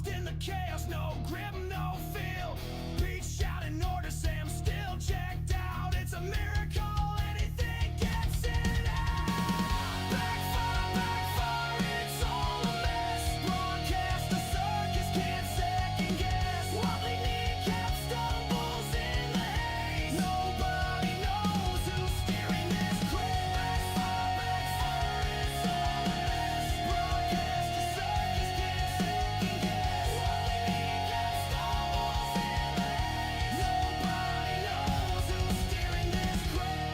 lost in the chaos, no grip, no feel. Beat shouting order, Sam still checked out. It's a miracle, anything gets it out. Backfire, it's all a mess. Broadcast the circus, can't second guess. Wobbly kneecap stumbles in the haze. Nobody knows who's steering this craze. Backfire, it's all a mess. Broadcast the circus, can't second guess. Wobbly kneecap stumbles in the haze. Nobody knows who's steering this craze.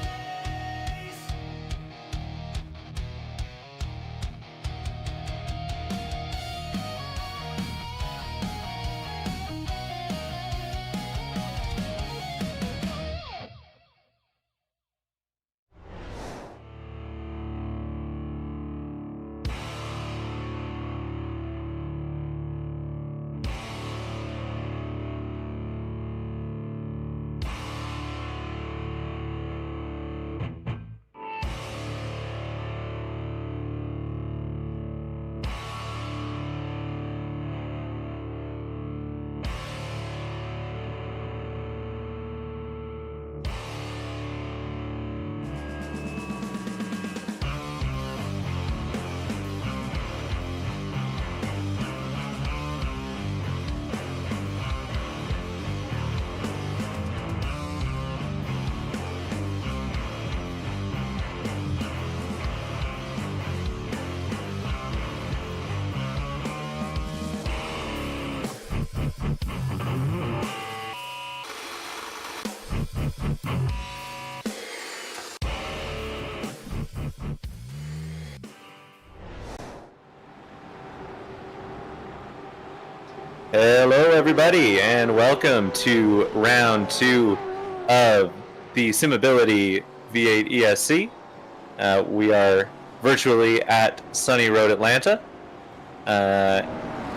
Hello, everybody, and welcome to round 2 of the SimAbility V8ESC. We are virtually at Sunny Road, Atlanta. I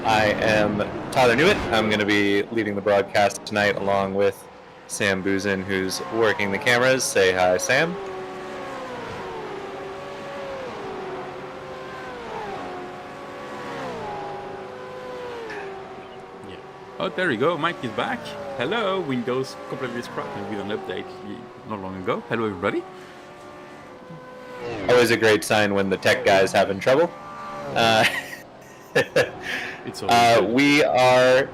am Tyler Newitt. I'm going to be leading the broadcast tonight along with Sam Boozin, who's working the cameras. Say hi, Sam. Oh, there you go. Mike is back. Hello. Windows completely scrapped with an update not long ago. Hello, everybody. Always a great sign when the tech guy's having trouble. It's always we are,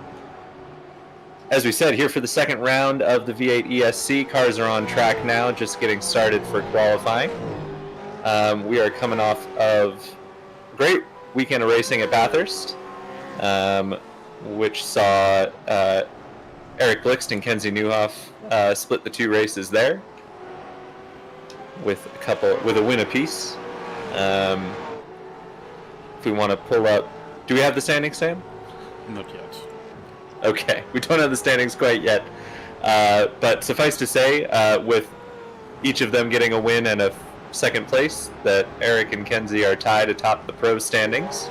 as we said, here for the second round of the V8ESC. Cars are on track now, just getting started for qualifying. We are coming off of a great weekend of racing at Bathurst. Which saw Eric Blixt and Kenzie Newhoff split the 2 races there with a win apiece. If we want to pull up, do we have the standings, Sam? not yet. Okay, we don't have the standings quite yet, but suffice to say, with each of them getting a win and a second place, that Eric and Kenzie are tied atop the pro standings,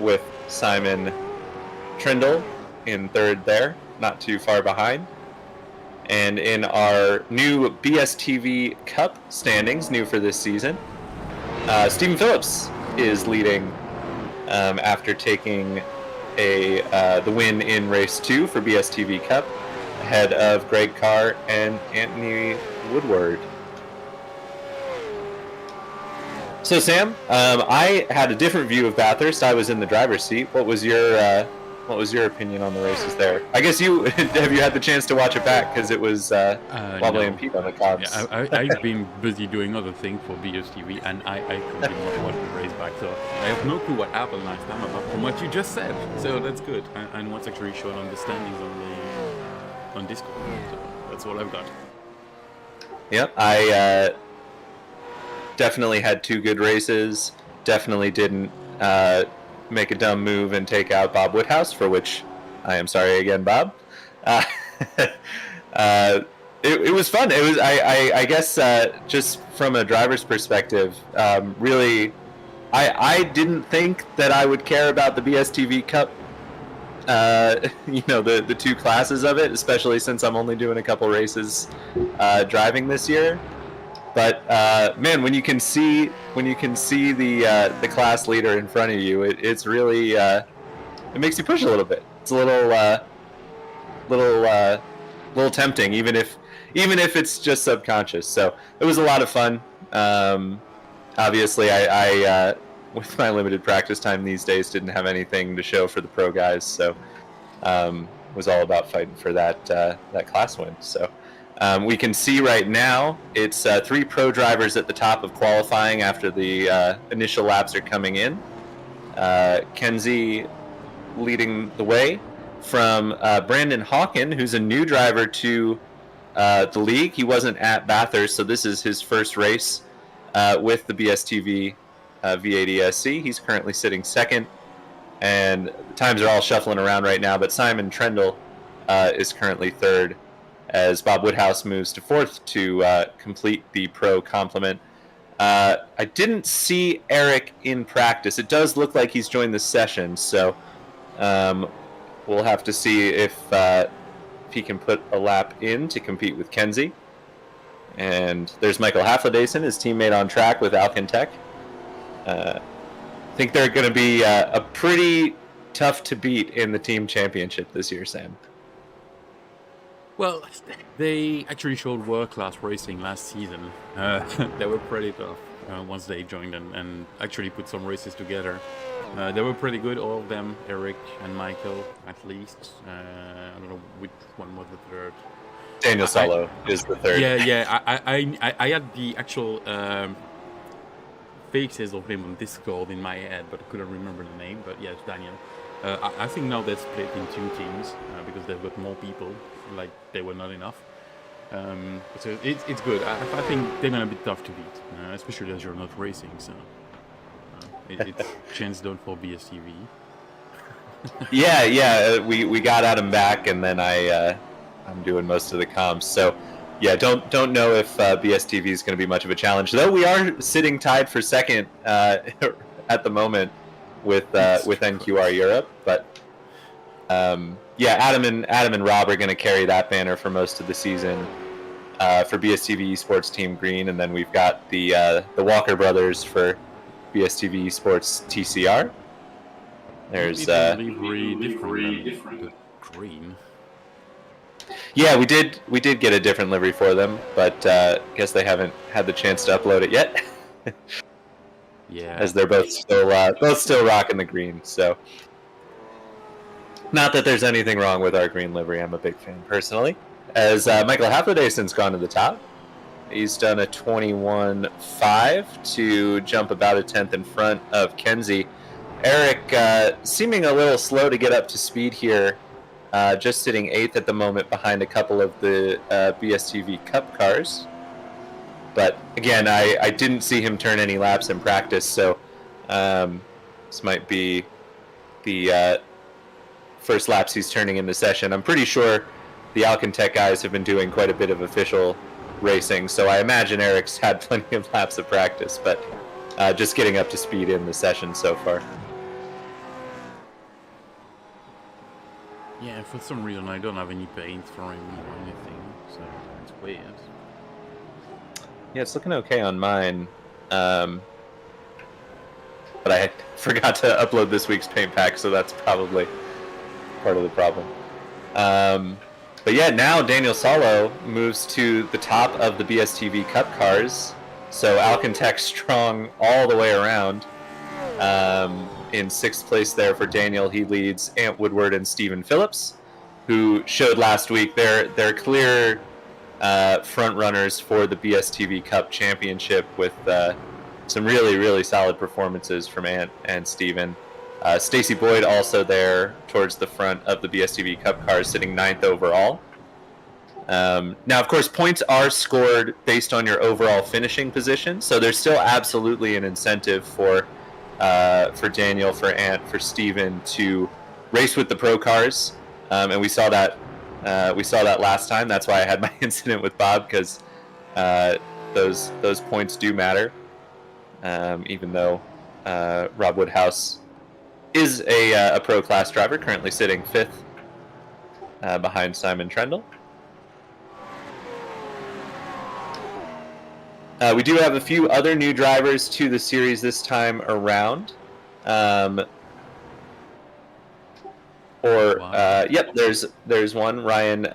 with Simon Trindle in third there, not too far behind. And in our new BSTV Cup standings, new for this season, Stephen Phillips is leading after taking the win in race 2 for BSTV Cup, ahead of Greg Carr and Anthony Woodward. So Sam, I had a different view of Bathurst. I was in the driver's seat. What was your opinion on the races there? I guess you have you had the chance to watch it back because it was Wobbly and Pete on the cobs. Yeah, I've been busy doing other things for BSTV, and I couldn't even watch the race back. So I have no clue what happened last time apart from what you just said. So that's good. And what's actually shown on the standings on Discord. So that's all I've got. Yep, I definitely had 2 good races. Definitely didn't make a dumb move and take out Bob Woodhouse, for which I am sorry again, Bob. It was fun. It was I guess just from a driver's perspective, really, I didn't think that I would care about the BSTV Cup. The 2 classes of it, especially since I'm only doing a couple races driving this year. But man, when you can see the class leader in front of you, it's really it makes you push a little bit. It's a little tempting, even if it's just subconscious. So it was a lot of fun. Obviously, I with my limited practice time these days, didn't have anything to show for the pro guys, so was all about fighting for that class win. So we can see right now it's 3 pro drivers at the top of qualifying after the initial laps are coming in. Kenzie leading the way from Brandon Hawken, who's a new driver to the league. He wasn't at Bathurst, so this is his first race with the BSTV V8ESC. He's currently sitting second, and the times are all shuffling around right now, but Simon Trendle is currently third as Bob Woodhouse moves to fourth to complete the pro complement. I didn't see Eric in practice. It does look like he's joined the session, so we'll have to see if he can put a lap in to compete with Kenzie. And there's Michael Haflidason, his teammate on track with Alcantech. I think they're going to be a pretty tough to beat in the team championship this year, Sam. Well, they actually showed world-class racing last season. They were pretty tough once they joined and actually put some races together. They were pretty good, all of them, Eric and Michael, at least. I don't know which one was the third. Daniel Solo is the third. Yeah. I had the actual faces of him on Discord in my head, but I couldn't remember the name. But yeah, it's Daniel. I think now they're split in 2 teams because they've got more people. Like they were not enough. So it's good. I think they're gonna be tough to beat, especially as you're not racing. So it's chance down for BSTV. Yeah. We got Adam back, and then I'm doing most of the comms. So yeah, don't know if BSTV is going to be much of a challenge. Though we are sitting tied for second at the moment with NQR Europe, but. Yeah, Adam and Rob are going to carry that banner for most of the season for BSTV Esports Team Green, and then we've got the Walker brothers for BSTV Esports TCR. There's livery different than green. Yeah, we did get a different livery for them, but guess they haven't had the chance to upload it yet. Yeah, as they're both still rocking the green. So. Not that there's anything wrong with our green livery. I'm a big fan personally. As Michael Hafledason's gone to the top. He's done a 21.5 to jump about a 10th in front of Kenzie. Eric seeming a little slow to get up to speed here. Just sitting 8th at the moment behind a couple of the BSTV Cup cars. But again, I didn't see him turn any laps in practice, so this might be the first laps he's turning in the session. I'm pretty sure the Alcantech guys have been doing quite a bit of official racing, so I imagine Eric's had plenty of laps of practice, but just getting up to speed in the session so far. Yeah, for some reason I don't have any paint for him or anything, so it's weird. Yeah, it's looking okay on mine, but I forgot to upload this week's paint pack, so that's probably part of the problem. But yeah, now Daniel Solo moves to the top of the BSTV Cup cars. So Alcantech strong all the way around. In 6th place there for Daniel, he leads Ant Woodward and Stephen Phillips, who showed last week they're clear front runners for the BSTV Cup Championship with some really solid performances from Ant and Stephen. Stacy Boyd also there towards the front of the BSTV Cup cars, sitting 9th overall. Now, of course, points are scored based on your overall finishing position, so there's still absolutely an incentive for Daniel, for Ant, for Steven to race with the pro cars, and we saw that last time. That's why I had my incident with Bob, because those points do matter, even though Rob Woodhouse is a pro class driver, currently sitting 5th behind Simon Trendle. We do have a few other new drivers to the series this time around. Or Wow. yep, there's one, Ryan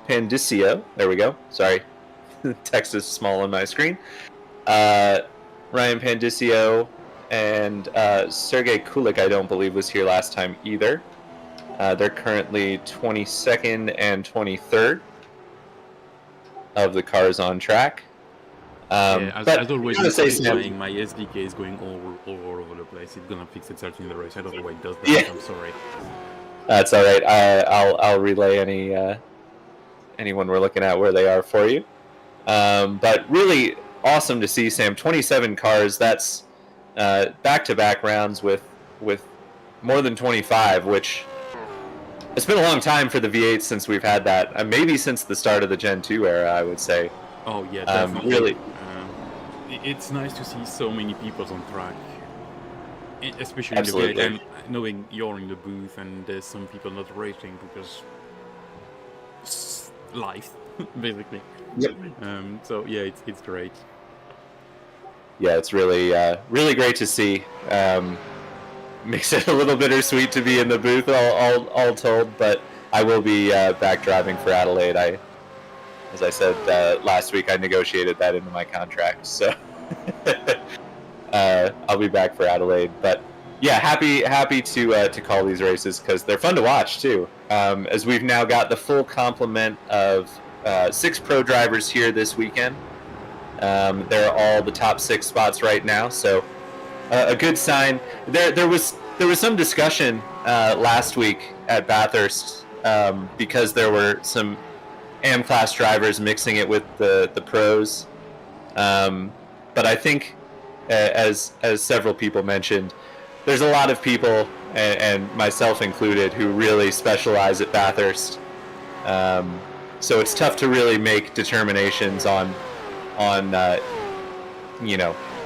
Pandicio. There we go. Sorry, text is small on my screen. Ryan Pandicio and Sergey Kulik, I don't believe, was here last time either. They're currently 22nd and 23rd of the cars on track. Yeah, But as always, I gotta say, Sam, saying my SDK is going all over the place. It's gonna fix itself in the race. I don't know why it does that. Yeah. I'm sorry. that's all right. I'll relay anyone we're looking at where they are for you. But really awesome to see, Sam. 27 cars. That's back-to-back rounds with more than 25, which it's been a long time for the V8 since we've had that. Maybe since the start of the Gen 2 era, I would say. Oh yeah, definitely. Really. It's nice to see so many people on track, especially Absolutely. in the V8, and knowing you're in the booth and there's some people not racing because life, basically. Yep. So yeah, it's great. Yeah, it's really really great to see. Makes it a little bittersweet to be in the booth, all told. But I will be back driving for Adelaide. As I said last week, I negotiated that into my contract, so I'll be back for Adelaide. But yeah, happy to call these races because they're fun to watch too. As we've now got the full complement of 6 pro drivers here this weekend. They're all the top 6 spots right now, so a good sign. There was some discussion last week at Bathurst because there were some AM class drivers mixing it with the pros, but I think as several people mentioned, there's a lot of people and myself included who really specialize at Bathurst, so it's tough to really make determinations on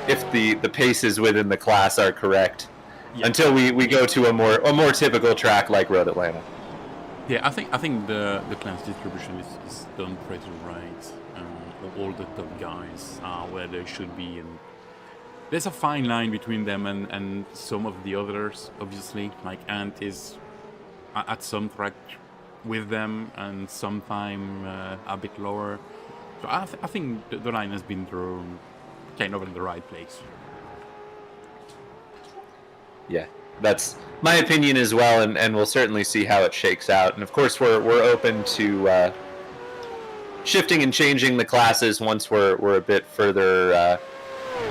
if the paces within the class are correct until we go to a more typical track like Road Atlanta. Yeah, I think the class distribution is done pretty right. All the top guys are where they should be, and there's a fine line between them and some of the others. Obviously, like Ant is at some track with them, and sometime a bit lower. So I think the line has been drawn kind of in the right place. Yeah, that's my opinion as well, and we'll certainly see how it shakes out. And of course, we're open to shifting and changing the classes once we're a bit further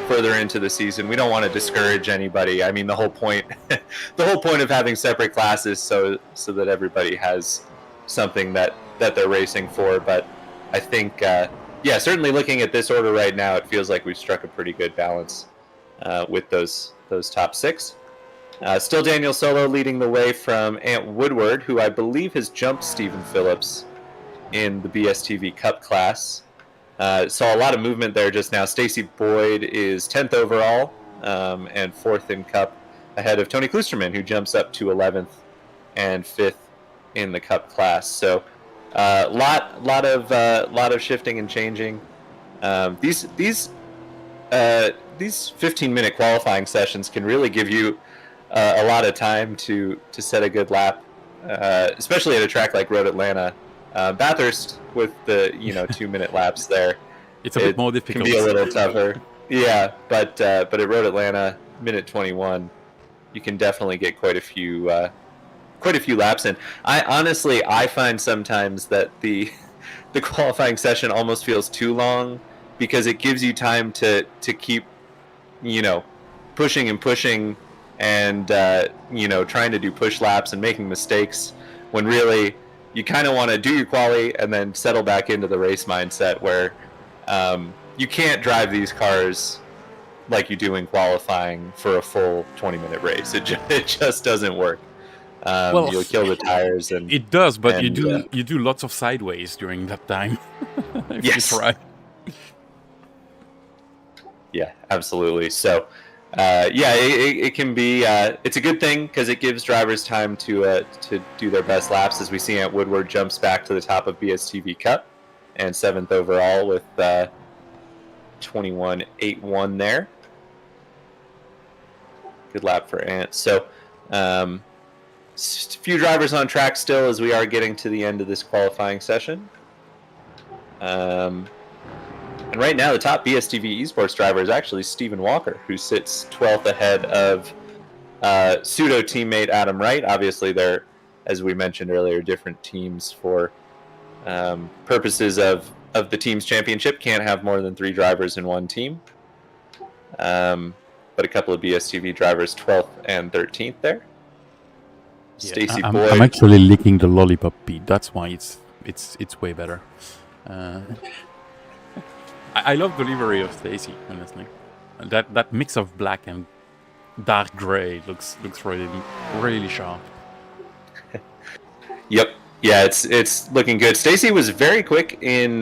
into the season. We don't want to discourage anybody. I mean, the whole point of having separate classes so that everybody has something that they're racing for. But I think, certainly looking at this order right now, it feels like we've struck a pretty good balance with those top 6. Still Daniel Solo leading the way from Ant Woodward, who I believe has jumped Stephen Phillips in the BSTV Cup class. Saw a lot of movement there just now. Stacy Boyd is 10th overall and 4th in Cup, ahead of Tony Klusterman, who jumps up to 11th and 5th in the Cup class. So lot of shifting and changing. These 15-minute qualifying sessions can really give you a lot of time to set a good lap, especially at a track like Road Atlanta. Bathurst with the 2-minute laps there, it's a bit more difficult. Can be a little tougher. Yeah, but at Road Atlanta, minute 21, you can definitely get quite a few laps in. I find sometimes that the qualifying session almost feels too long because it gives you time to keep pushing and trying to do push laps and making mistakes when really you kind of want to do your quali and then settle back into the race mindset where you can't drive these cars like you do in qualifying for a full 20-minute race. It just doesn't work. You'll kill the tires, and it does, but you do lots of sideways during that time. If yes, you try. Yeah, absolutely. So, it can be. It's a good thing because it gives drivers time to do their best laps. As we see, Ant Woodward jumps back to the top of BSTV Cup and 7th overall with 21.81 there. Good lap for Ant. So, Few drivers on track still as we are getting to the end of this qualifying session. And right now, the top BSTV esports driver is actually Stephen Walker, who sits 12th ahead of pseudo teammate Adam Wright. Obviously, they're, as we mentioned earlier, different teams for purposes of the team's championship. Can't have more than 3 drivers in one team. But a couple of BSTV drivers 12th and 13th there. Yeah, Stacy I'm Boyd. actually licking the lollipop beat. That's why it's way better. I love the livery of Stacy, honestly. That mix of black and dark gray looks really sharp. Yep. Yeah, it's looking good. Stacy was very quick in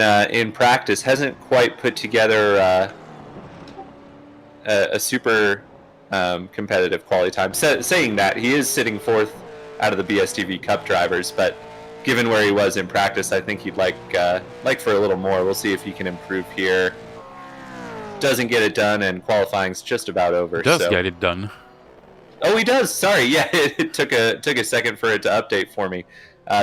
practice. Hasn't quite put together a super competitive quality time. Saying that, he is sitting 4th out of the BSTV Cup drivers, but given where he was in practice, I think he'd like for a little more. We'll see if he can improve here. Doesn't get it done, and qualifying's just about over. Does get it done. Oh, he does. Sorry, yeah, it took a second for it to update for me.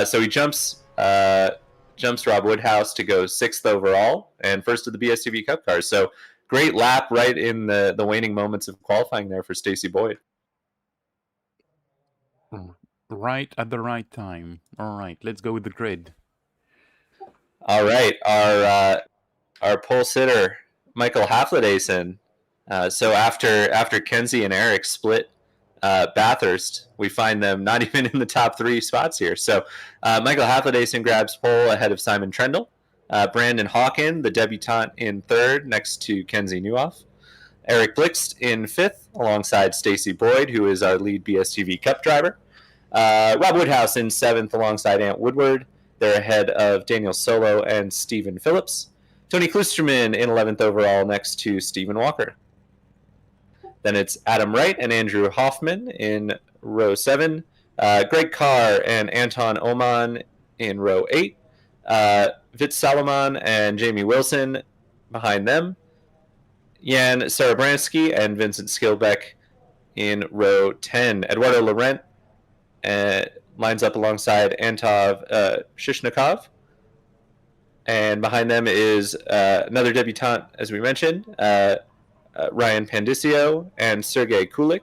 So he jumps Rob Woodhouse to go 6th overall and first of the BSTV Cup cars. So great lap right in the waning moments of qualifying there for Stacy Boyd. Right at the right time. All right, let's go with the grid. All right, our pole sitter Michael Haflidason. So after Kenzie and Eric split Bathurst, we find them not even in the top 3 spots here. So Michael Haflidason grabs pole ahead of Simon Trendle. Brandon Hawken, the debutant, in 3rd next to Kenzie Newhoff. Eric Blixt in 5th alongside Stacy Boyd, who is our lead BSTV Cup driver. Rob Woodhouse in 7th alongside Ant Woodward. They're ahead of Daniel Solo and Stephen Phillips. Tony Klusterman in 11th overall next to Stephen Walker. Then it's Adam Wright and Andrew Hoffman in row 7. Greg Carr and Anton Oman in row 8. Vitz Salomon and Jamie Wilson behind them. Jan Sarabransky and Vincent Skilbeck in row 10. Eduardo Laurent lines up alongside Antov Shishnikov. And behind them is another debutant, as we mentioned, Ryan Pandicio and Sergey Kulik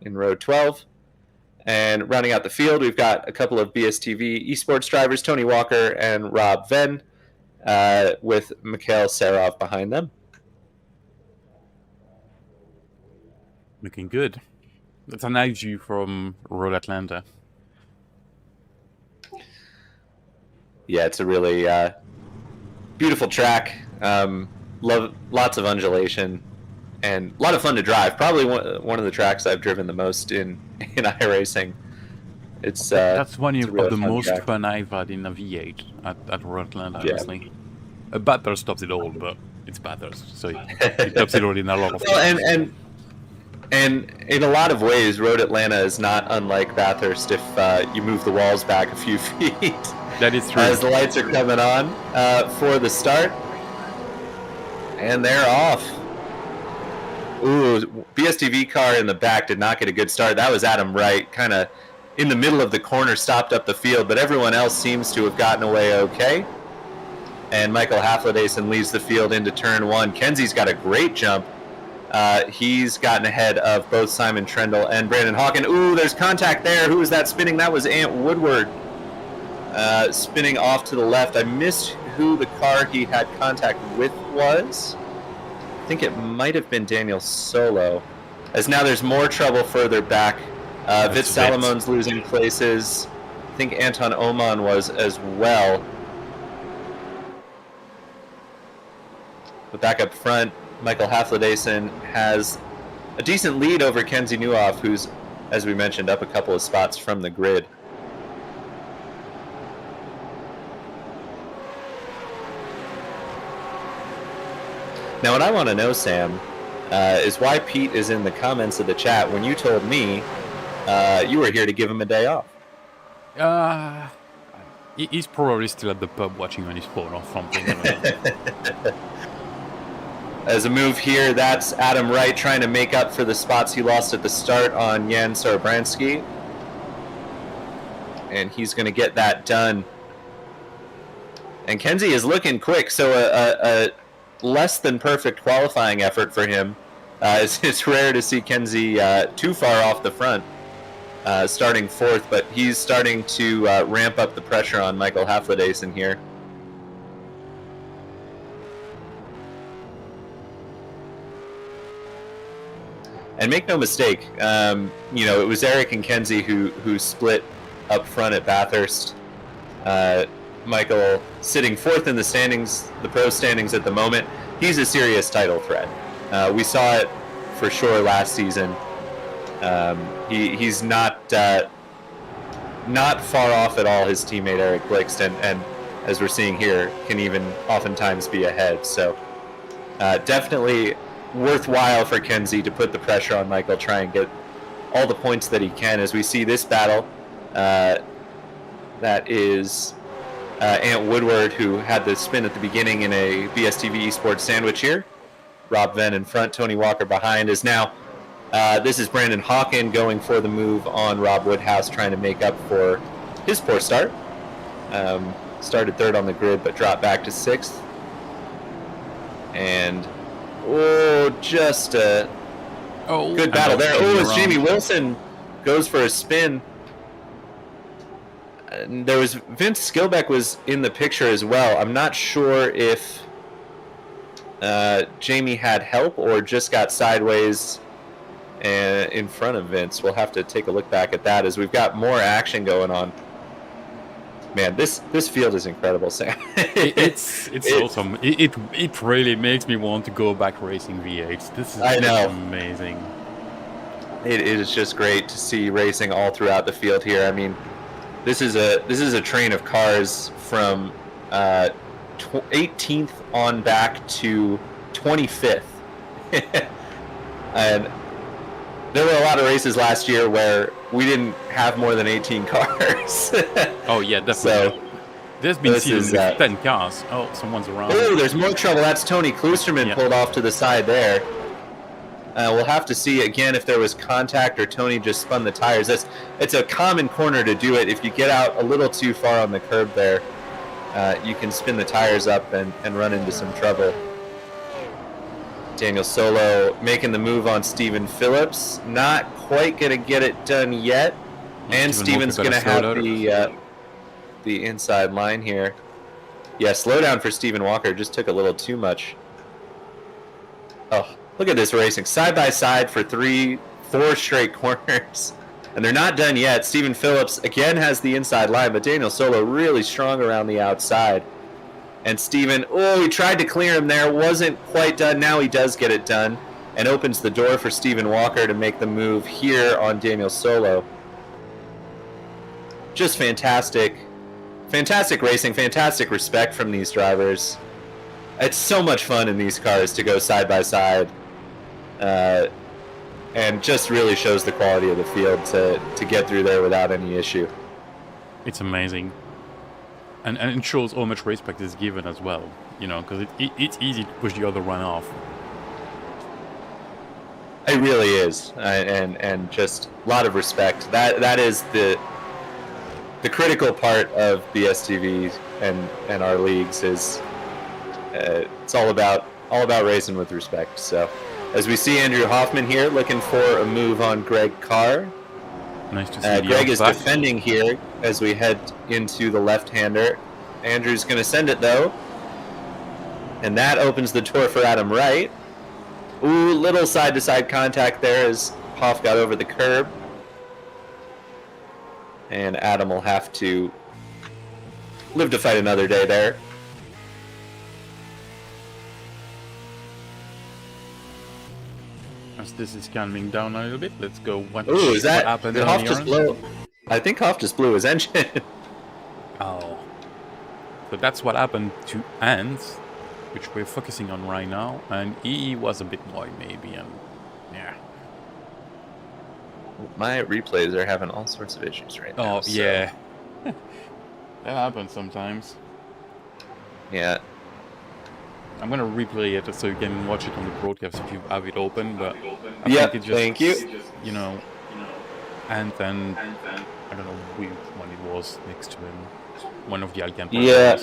in row 12. And rounding out the field, we've got a couple of BSTV esports drivers, Tony Walker and Rob Venn, with Mikhail Sarov behind them. Looking good. That's a nice view from Road Atlanta. Yeah, it's a really beautiful track. Love lots of undulation and a lot of fun to drive. Probably one of the tracks I've driven the most in iRacing. It's that's one it's of a really the fun most track. fun I've had in a V8 at Road Atlanta, Yeah. honestly. Bathurst tops it all, but it's Bathurst, so it tops it all in a lot of Well, and in a lot of ways, Road Atlanta is not unlike Bathurst if you move the walls back a few feet. That is true. As the lights are coming on for the start. And they're off. Ooh, BSTV car in the back did not get a good start. That was Adam Wright, kind of in the middle of the corner, stopped up the field, but everyone else seems to have gotten away okay. And Michael Haflidason leads the field into turn 1. Kenzie's got a great jump. He's gotten ahead of both Simon Trendle and Brandon Hawken. Ooh, there's contact there. Who was that spinning? That was Ant Woodward. Spinning off to the left. I missed who the car he had contact with was. I think it might have been Daniel Solo. As now there's more trouble further back. Vitz Salomon's losing places. I think Anton Oman was as well. But back up front, Michael Haflidason has a decent lead over Kenzie Newhoff, who's, as we mentioned, up a couple of spots from the grid. Now, what I want to know, Sam, is why Pete is in the comments of the chat when you told me you were here to give him a day off. He's probably still at the pub watching on his phone or something. As a move here, that's Adam Wright trying to make up for the spots he lost at the start on Jan Sarabransky. and he's going to get that done. And Kenzie is looking quick, so a less than perfect qualifying effort for him. It's rare to see Kenzie too far off the front, starting fourth, but he's starting to ramp up the pressure on Michael Haflidason here. And make no mistake, it was Eric and Kenzie who split up front at Bathurst. Michael sitting fourth in the standings, the pro standings at the moment. He's a serious title threat. We saw it for sure last season. He's not far off at all his teammate Eric Blixt, and as we're seeing here, can even oftentimes be ahead. So definitely worthwhile for Kenzie to put the pressure on Michael, try and get all the points that he can. As we see this battle, that is Ant Woodward, who had the spin at the beginning in a BSTV Esports sandwich here. Rob Venn in front, Tony Walker behind. Is now this is Brandon Hawken going for the move on Rob Woodhouse, trying to make up for his poor start. Started third on the grid, but dropped back to sixth. And just a good battle there. As Jamie Wilson goes for a spin. There was Vince Skilbeck was in the picture as well. I'm not sure if Jamie had help or just got sideways in front of Vince. We'll have to take a look back at that as we've got more action going on. Man, this field is incredible, Sam. It's awesome. It really makes me want to go back racing V8s. This is amazing. It is just great to see racing all throughout the field here. I mean, this is a train of cars from 18th on back to 25th. And there were a lot of races last year where we didn't have more than 18 cars. Oh yeah, definitely. So, there's been seasons with 10 cars. Oh, someone's around. Oh, there's more trouble. That's Tony Klusterman pulled off to the side there. We'll have to see again if there was contact or Tony just spun the tires. It's a common corner to do it. If you get out a little too far on the curb there, you can spin the tires up and run into some trouble. Daniel Solo making the move on Stephen Phillips. Not quite going to get it done yet. And Stephen's going to have the inside line here. Yeah, slowdown for Stephen Walker. Just took a little too much. Oh, look at this racing. Side by side for 4 straight corners. And they're not done yet. Stephen Phillips again has the inside line, but Daniel Solo really strong around the outside. And Stephen, he tried to clear him there. Wasn't quite done. Now he does get it done and opens the door for Stephen Walker to make the move here on Daniel Solo. Just fantastic. Fantastic racing, fantastic respect from these drivers. It's so much fun in these cars to go side by side. And just really shows the quality of the field to get through there without any issue. It's amazing. And it shows how much respect is given as well, because it's easy to push the other one off. It really is, and just a lot of respect. That is the critical part of BSTV and our leagues is it's all about racing with respect. So, as we see Andrew Hoffman here looking for a move on Greg Carr. Nice to see Greg is defending here as we head into the left-hander. Andrew's going to send it, though. And that opens the door for Adam Wright. Ooh, little side-to-side contact there as Hoff got over the curb. And Adam will have to live to fight another day there. As this is calming down a little bit, let's go watch what happened did on Hoff the just orange. blow? I think Hoff just blew his engine. Oh. So that's what happened to Ant, which we're focusing on right now, and he was a bit annoyed maybe, and yeah. My replays are having all sorts of issues right now. Oh, yeah. That happens sometimes. Yeah. I'm gonna replay it so you can watch it on the broadcast if you have it open, but I Yeah, think it just, thank you. And then I don't know which one it was next to him. One of the Alcantara. Yeah.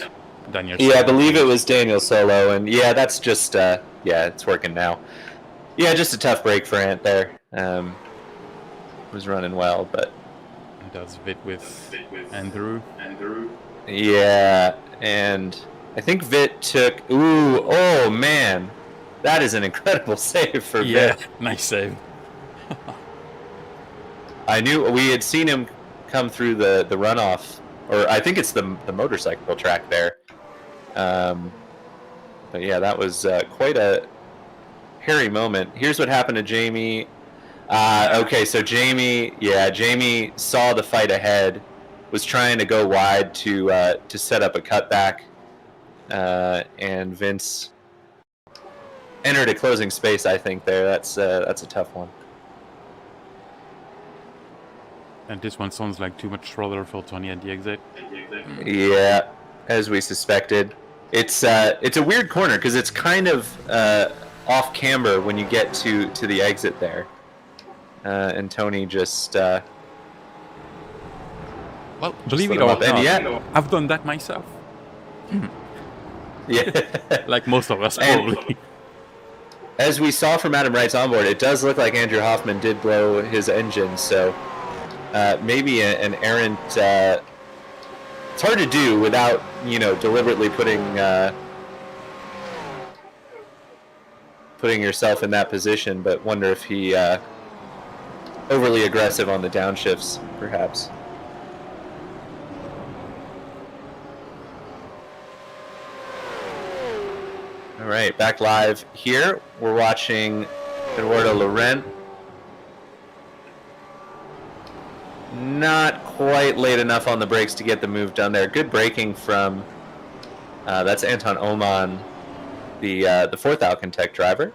Daniel. Yeah, I believe it was Daniel Solo, and yeah, that's just yeah, it's working now. Yeah, just a tough break for Ant there. Was running well, but And that's Vit with Andrew. yeah, and I think Vit took. Ooh, oh man, that is an incredible save for Vit. Nice save. I knew we had seen him come through the runoff, or I think it's the motorcycle track there. But yeah, that was quite a hairy moment. Here's what happened to Jamie. Okay, so Jamie saw the fight ahead, was trying to go wide to set up a cutback, and Vince entered a closing space. I think there. That's a tough one. And this one sounds like too much throttle for Tony at the exit. Yeah, as we suspected. It's a weird corner because it's kind of off camber when you get to the exit there, and Tony just. Well, believe it or not, I've done that myself. Yeah, like most of us probably. As we saw from Adam Wright's onboard, it does look like Andrew Hoffman did blow his engine, so maybe an errant. It's hard to do without, deliberately putting yourself in that position, but wonder if he overly aggressive on the downshifts, perhaps. All right, back live here. We're watching Eduardo Laurent. Not quite late enough on the brakes to get the move done there. Good braking from that's Anton Oman, the fourth Alcantech driver.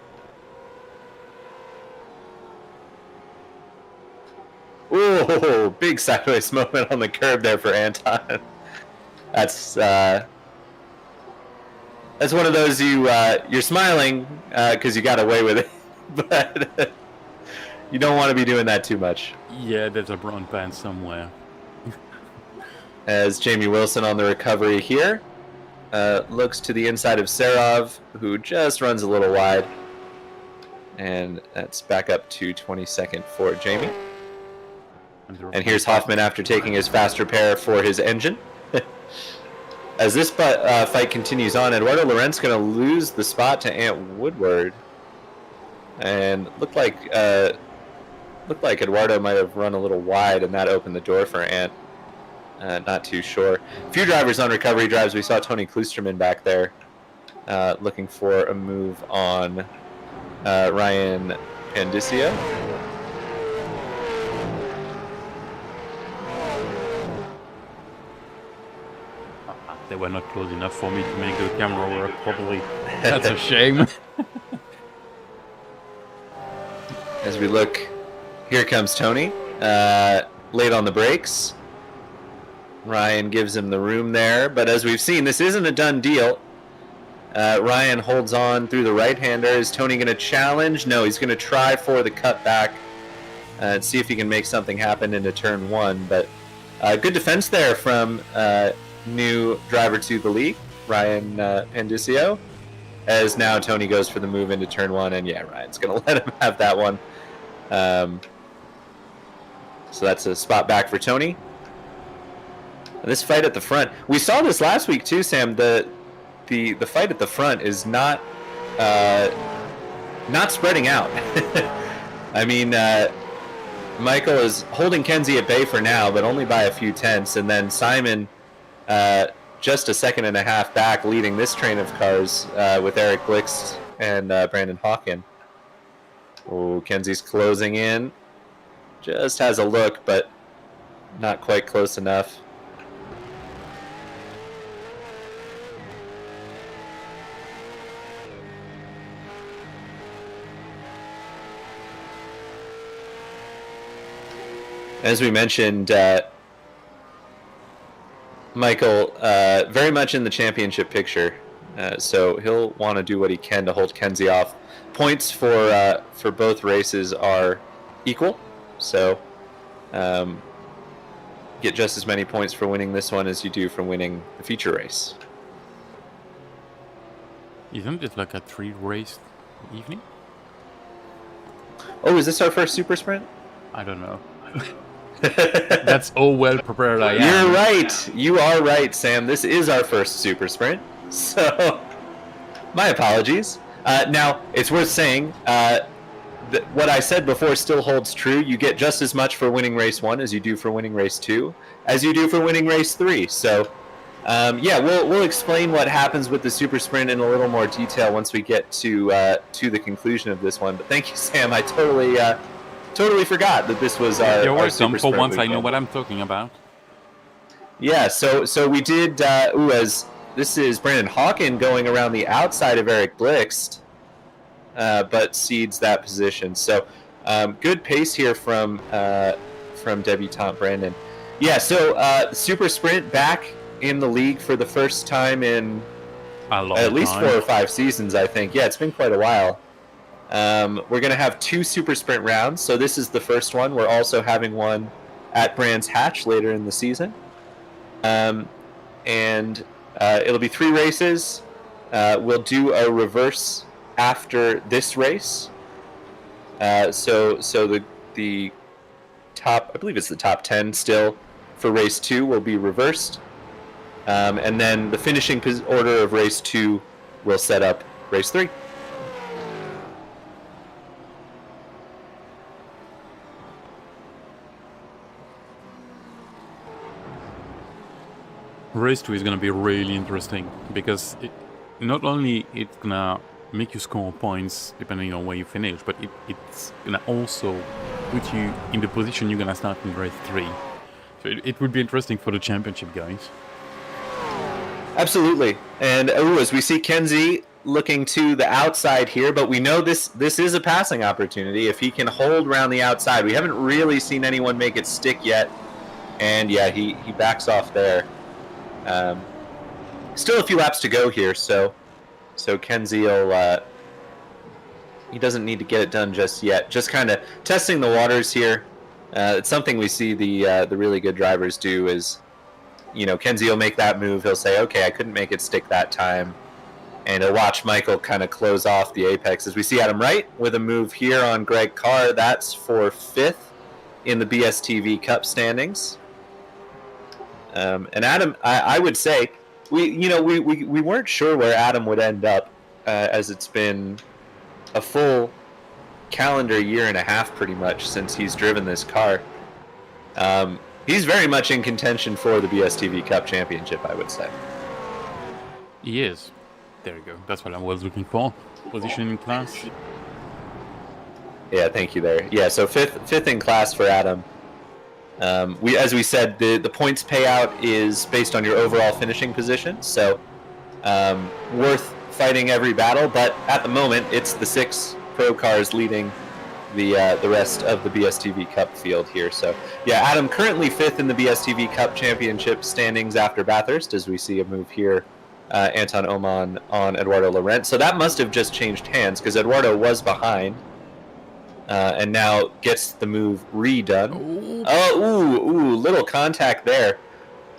Ooh, big sideways moment on the curb there for Anton. That's one of those you're smiling because you got away with it, but you don't want to be doing that too much. Yeah, there's a brown band somewhere. As Jamie Wilson on the recovery here looks to the inside of Serov, who just runs a little wide, and that's back up to 22nd for Jamie. And here's Hoffman after taking his fast repair for his engine. As this fight continues on, Eduardo Laurent's going to lose the spot to Ant Woodward, and looked like Eduardo might have run a little wide, and that opened the door for Ant. Not too sure. A few drivers on recovery drives. We saw Tony Klusterman back there looking for a move on Ryan Pandicio. They were not close enough for me to make the camera work properly. That's a shame. As we look, here comes Tony. Late on the brakes. Ryan gives him the room there. But as we've seen, this isn't a done deal. Ryan holds on through the right-hander. Is Tony going to challenge? No, he's going to try for the cutback and see if he can make something happen into turn one. But good defense there from new driver to the league, Ryan Pandicio. As now Tony goes for the move into turn one, and yeah, Ryan's going to let him have that one. So that's a spot back for Tony. And this fight at the front, we saw this last week too, Sam. The fight at the front is not spreading out. I mean, Michael is holding Kenzie at bay for now, but only by a few tenths, and then Simon just a second and a half back, leading this train of cars with Eric Blix and Brandon Hawken. Oh, Kenzie's closing in. Just has a look, but not quite close enough. As we mentioned, Michael very much in the championship picture, so he'll want to do what he can to hold Kenzie off. Points for both races are equal, so get just as many points for winning this one as you do for winning the feature race. Isn't it like a 3-race evening? Oh, is this our first super sprint? I don't know. That's all well prepared I am. You're right. You are right, Sam. This is our first super sprint. So, my apologies. Now, it's worth saying, what I said before still holds true. You get just as much for winning race 1 as you do for winning race 2, as you do for winning race 3. So, yeah, we'll explain what happens with the super sprint in a little more detail once we get to the conclusion of this one. But thank you, Sam. I totally forgot that this was our, You're our welcome. super For sprint once, I weekend. know what I'm talking about. Yeah, so we did. As this is Brandon Hawken going around the outside of Eric Blixt, but cedes that position. So good pace here from debutante Brandon. Yeah, so super sprint back in the league for the first time in at least 4 or 5 seasons, I think. Yeah, it's been quite a while. We're going to have 2 super sprint rounds, so this is the first one. We're also having one at Brands Hatch later in the season. And it'll be 3 races. We'll do a reverse after this race. So the top, I believe it's the top 10 still for race 2 will be reversed. And then the finishing order of race 2 will set up race 3. Race 2 is going to be really interesting because not only it's going to make you score points depending on where you finish, but it's going to also put you in the position you're going to start in race 3. So it would be interesting for the championship guys. Absolutely. And as we see Kenzie looking to the outside here, but we know this is a passing opportunity. If he can hold around the outside, we haven't really seen anyone make it stick yet. And yeah, he backs off there. Still a few laps to go here, so Kenzie will he doesn't need to get it done just yet. Just kind of testing the waters here. It's something we see the really good drivers do is, you know, Kenzie will make that move. He'll say, okay, I couldn't make it stick that time. And he'll watch Michael kind of close off the apex. As we see Adam Wright with a move here on Greg Carr. That's for 5th in the BSTV Cup standings. And Adam, I would say, we weren't sure where Adam would end up, as it's been a full calendar year and a half pretty much since he's driven this car. He's very much in contention for the BSTV Cup Championship, I would say. He is. There you go. That's what I was looking for. Position in class. Yeah, thank you there. Yeah, so fifth in class for Adam. As we said, the points payout is based on your overall finishing position, so worth fighting every battle. But at the moment, it's the 6 pro cars leading the rest of the BSTV Cup field here. So yeah, Adam currently 5th in the BSTV Cup Championship standings after Bathurst, as we see a move here. Anton Oman on Eduardo Laurent. So that must have just changed hands because Eduardo was behind. And now gets the move redone. Oh, little contact there.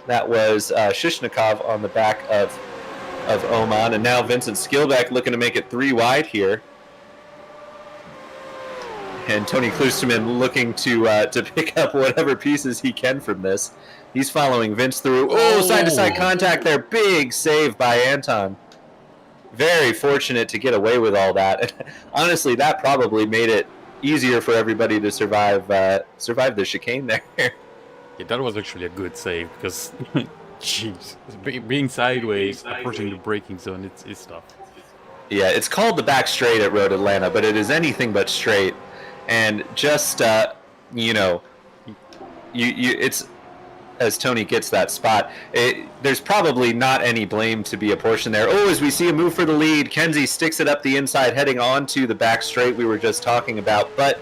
That was Shishnikov on the back of Oman, and now Vincent Skilbeck looking to make it 3 wide here. And Tony Klusterman looking to pick up whatever pieces he can from this. He's following Vince through. Oh, side-to-side contact there. Big save by Anton. Very fortunate to get away with all that. And honestly, that probably made it easier for everybody to survive the chicane there. Yeah, that was actually a good save because, jeez, being sideways, approaching the braking zone, it's tough. Yeah, it's called the back straight at Road Atlanta, but it is anything but straight. And just it's as Tony gets that spot. There's probably not any blame to be apportioned there. Oh, as we see a move for the lead, Kenzie sticks it up the inside, heading onto the back straight we were just talking about, but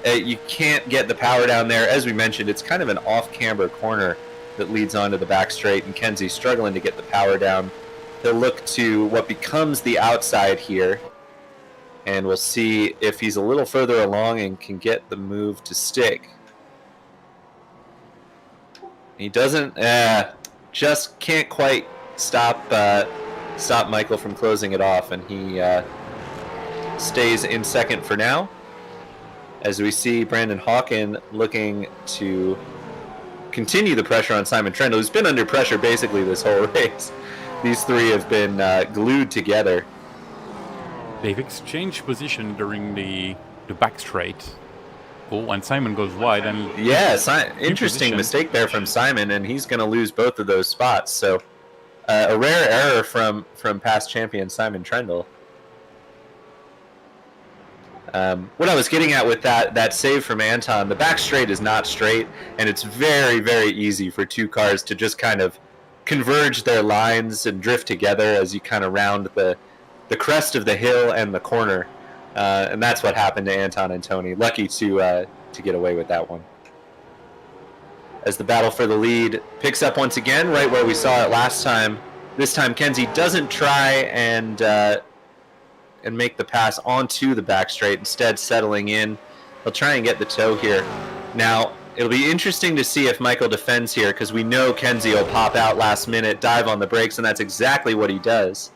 you can't get the power down there. As we mentioned, it's kind of an off-camber corner that leads onto the back straight, and Kenzie struggling to get the power down. He'll look to what becomes the outside here, and we'll see if he's a little further along and can get the move to stick. He doesn't, just can't quite stop Michael from closing it off, and he stays in second for now. As we see Brandon Hawken looking to continue the pressure on Simon Trendle, who's been under pressure basically this whole race. These three have been glued together. They've exchanged position during the back straight. Oh, and Simon goes wide. And yeah, interesting mistake there from Simon, and he's going to lose both of those spots. So a rare error from past champion Simon Trendle. What I was getting at with that save from Anton, the back straight is not straight, and it's very, very easy for two cars to just kind of converge their lines and drift together as you kind of round the crest of the hill and the corner. And that's what happened to Anton and Tony. Lucky to get away with that one. As the battle for the lead picks up once again, right where we saw it last time. This time Kenzie doesn't try and make the pass onto the back straight, instead settling in. He'll try and get the toe here. Now, it'll be interesting to see if Michael defends here, because we know Kenzie will pop out last minute, dive on the brakes, and that's exactly what he does.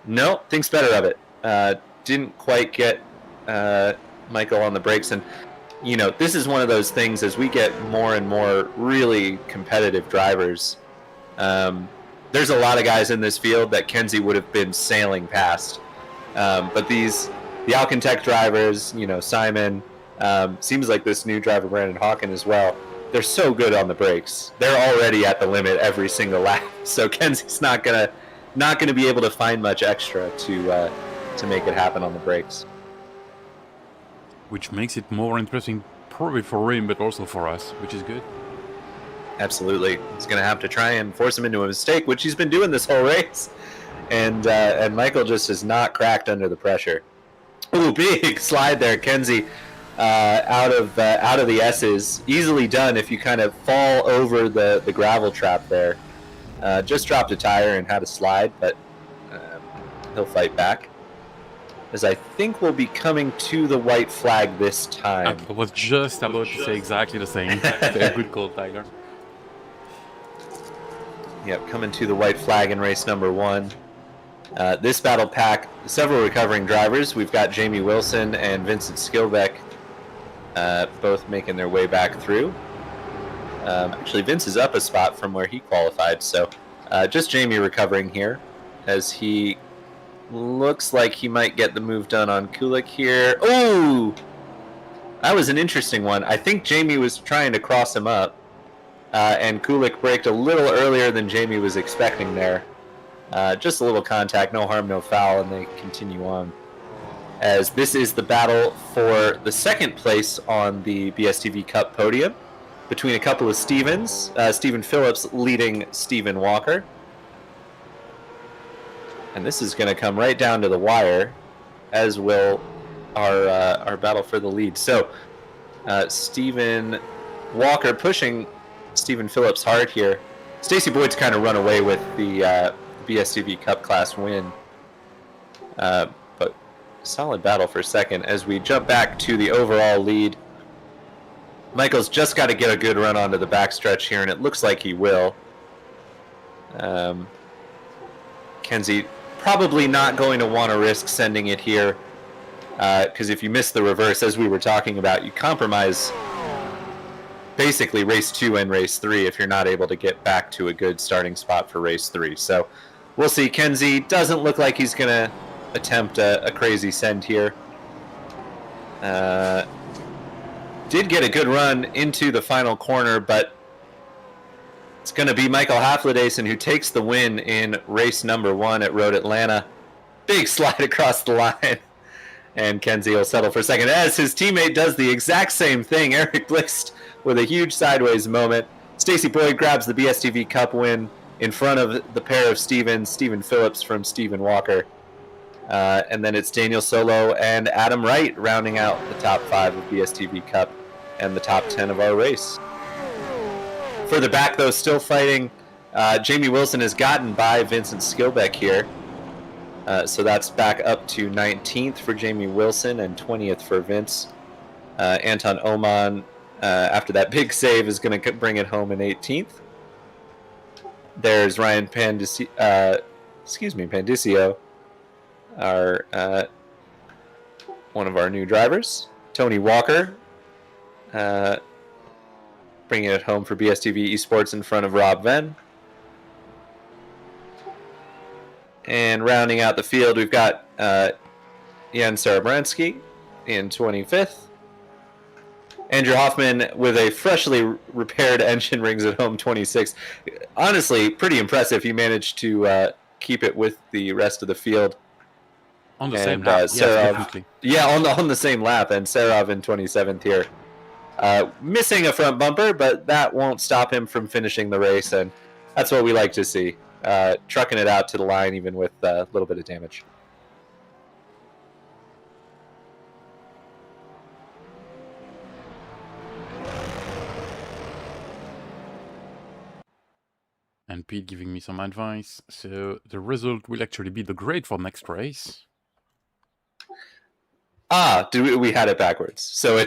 No, thinks better of it. Didn't quite get Michael on the brakes, and you know, this is one of those things as we get more and more really competitive drivers. There's a lot of guys in this field that Kenzie would have been sailing past. But the Alcantech drivers, you know, Simon, seems like this new driver, Brandon Hawken, as well, they're so good on the brakes. They're already at the limit every single lap. So Kenzie's not gonna be able to find much extra to make it happen on the brakes. Which makes it more interesting probably for him, but also for us, which is good. Absolutely. He's going to have to try and force him into a mistake, which he's been doing this whole race. And Michael just is not cracked under the pressure. Ooh, big slide there, Kenzie, out of the S's. Easily done if you kind of fall over the gravel trap there. Just dropped a tire and had a slide, but he'll fight back. As I think we'll be coming to the white flag this time. I was just about to say exactly the same. Good call, Tyler. Yep, coming to the white flag in race number 1. This battle pack, several recovering drivers. We've got Jamie Wilson and Vincent Skilbeck both making their way back through. Actually, Vince is up a spot from where he qualified, so just Jamie recovering here as he looks like he might get the move done on Kulik here. Oh! That was an interesting one. I think Jamie was trying to cross him up, and Kulik braked a little earlier than Jamie was expecting there. Just a little contact, no harm, no foul, and they continue on. As this is the battle for the second place on the BSTV Cup podium between a couple of Stevens. Stephen Phillips leading Stephen Walker. And this is going to come right down to the wire, as will our battle for the lead. So, Stephen Walker pushing Stephen Phillips hard here. Stacey Boyd's kind of run away with the BSTV Cup class win. But solid battle for second as we jump back to the overall lead. Michael's just got to get a good run onto the backstretch here, and it looks like he will. Kenzie probably not going to want to risk sending it here, because if you miss the reverse, as we were talking about, you compromise basically race 2 and race 3 if you're not able to get back to a good starting spot for race 3. So we'll see. Kenzie doesn't look like he's going to attempt a crazy send here. Did get a good run into the final corner, but it's going to be Michael Haflidason who takes the win in race number 1 at Road Atlanta. Big slide across the line. And Kenzie will settle for second as his teammate does the exact same thing. Eric Blixt with a huge sideways moment. Stacey Boyd grabs the BSTV Cup win in front of the pair of Stevens, Stephen Phillips from Stephen Walker. And then it's Daniel Solo and Adam Wright rounding out the top 5 of BSTV Cup and the top 10 of our race. Further back, though, still fighting, Jamie Wilson has gotten by Vincent Skilbeck here. So that's back up to 19th for Jamie Wilson and 20th for Vince. Anton Oman after that big save, is going to bring it home in 18th. There's Ryan Pandicio, our one of our new drivers. Tony Walker, bringing it home for BSTV Esports in front of Rob Venn. And rounding out the field, we've got Jan Sarabransky in 25th. Andrew Hoffman with a freshly repaired engine brings it home 26th. Honestly, pretty impressive. He managed to keep it with the rest of the field. On the same lap, yes, definitely. Yeah, on the same lap, and Sarov in 27th here. Missing a front bumper, but that won't stop him from finishing the race, and that's what we like to see. Trucking it out to the line even with a little bit of damage. And Pete giving me some advice. So the result will actually be the grade for next race. We had it backwards. So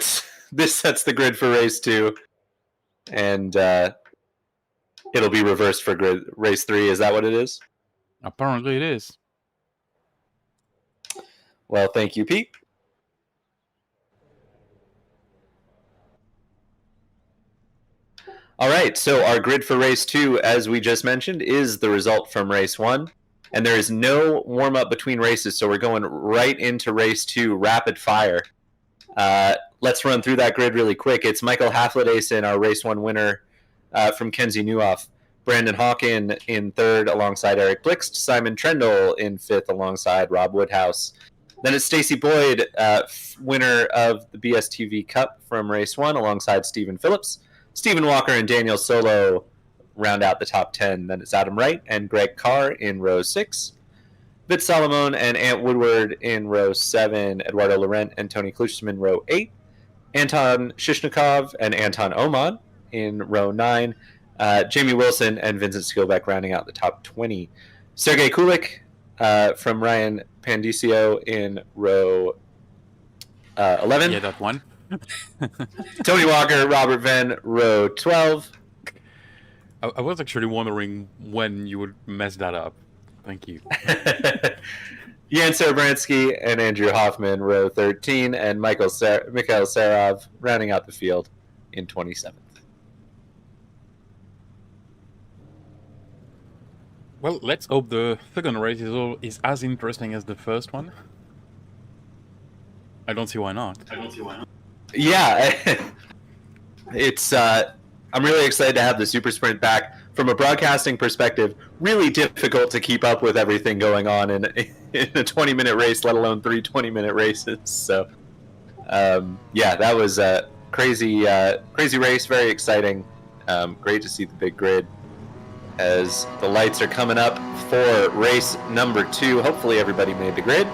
this sets the grid for race 2, and it'll be reversed for race 3. Is that what it is? Apparently it is. Well, thank you, Pete. All right, so our grid for race 2, as we just mentioned, is the result from race 1. And there is no warm-up between races, so we're going right into race 2, rapid fire. Let's run through that grid really quick. It's Michael Haflidason, our race 1 winner from Kenzie Neuhoff. Brandon Hawken in 3rd alongside Eric Blixt. Simon Trendle in 5th alongside Rob Woodhouse. Then it's Stacy Boyd, winner of the BSTV Cup from race 1 alongside Stephen Phillips. Stephen Walker and Daniel Solo round out the top 10. Then it's Adam Wright and Greg Carr in row 6. Vit Solomon and Ant Woodward in row 7. Eduardo Laurent and Tony Kluchman row 8. Anton Shishnikov and Anton Oman in row 9. Jamie Wilson and Vincent Skilbeck rounding out the top 20. Sergey Kulik from Ryan Pandicio in row 11. Yeah, that one. Tony Walker, Robert Venn, row 12. I was actually wondering when you would mess that up. Thank you. Jan Sarabransky and Andrew Hoffman, row 13, and Mikhail Sarov rounding out the field in 27th. Well, let's hope the second race is as interesting as the first one. I don't see why not. Yeah, it's. I'm really excited to have the Super Sprint back. From a broadcasting perspective, really difficult to keep up with everything going on in a 20-minute race, let alone 3 20-minute races. So, yeah, that was a crazy race. Very exciting. Great to see the big grid as the lights are coming up for race number 2. Hopefully, everybody made the grid.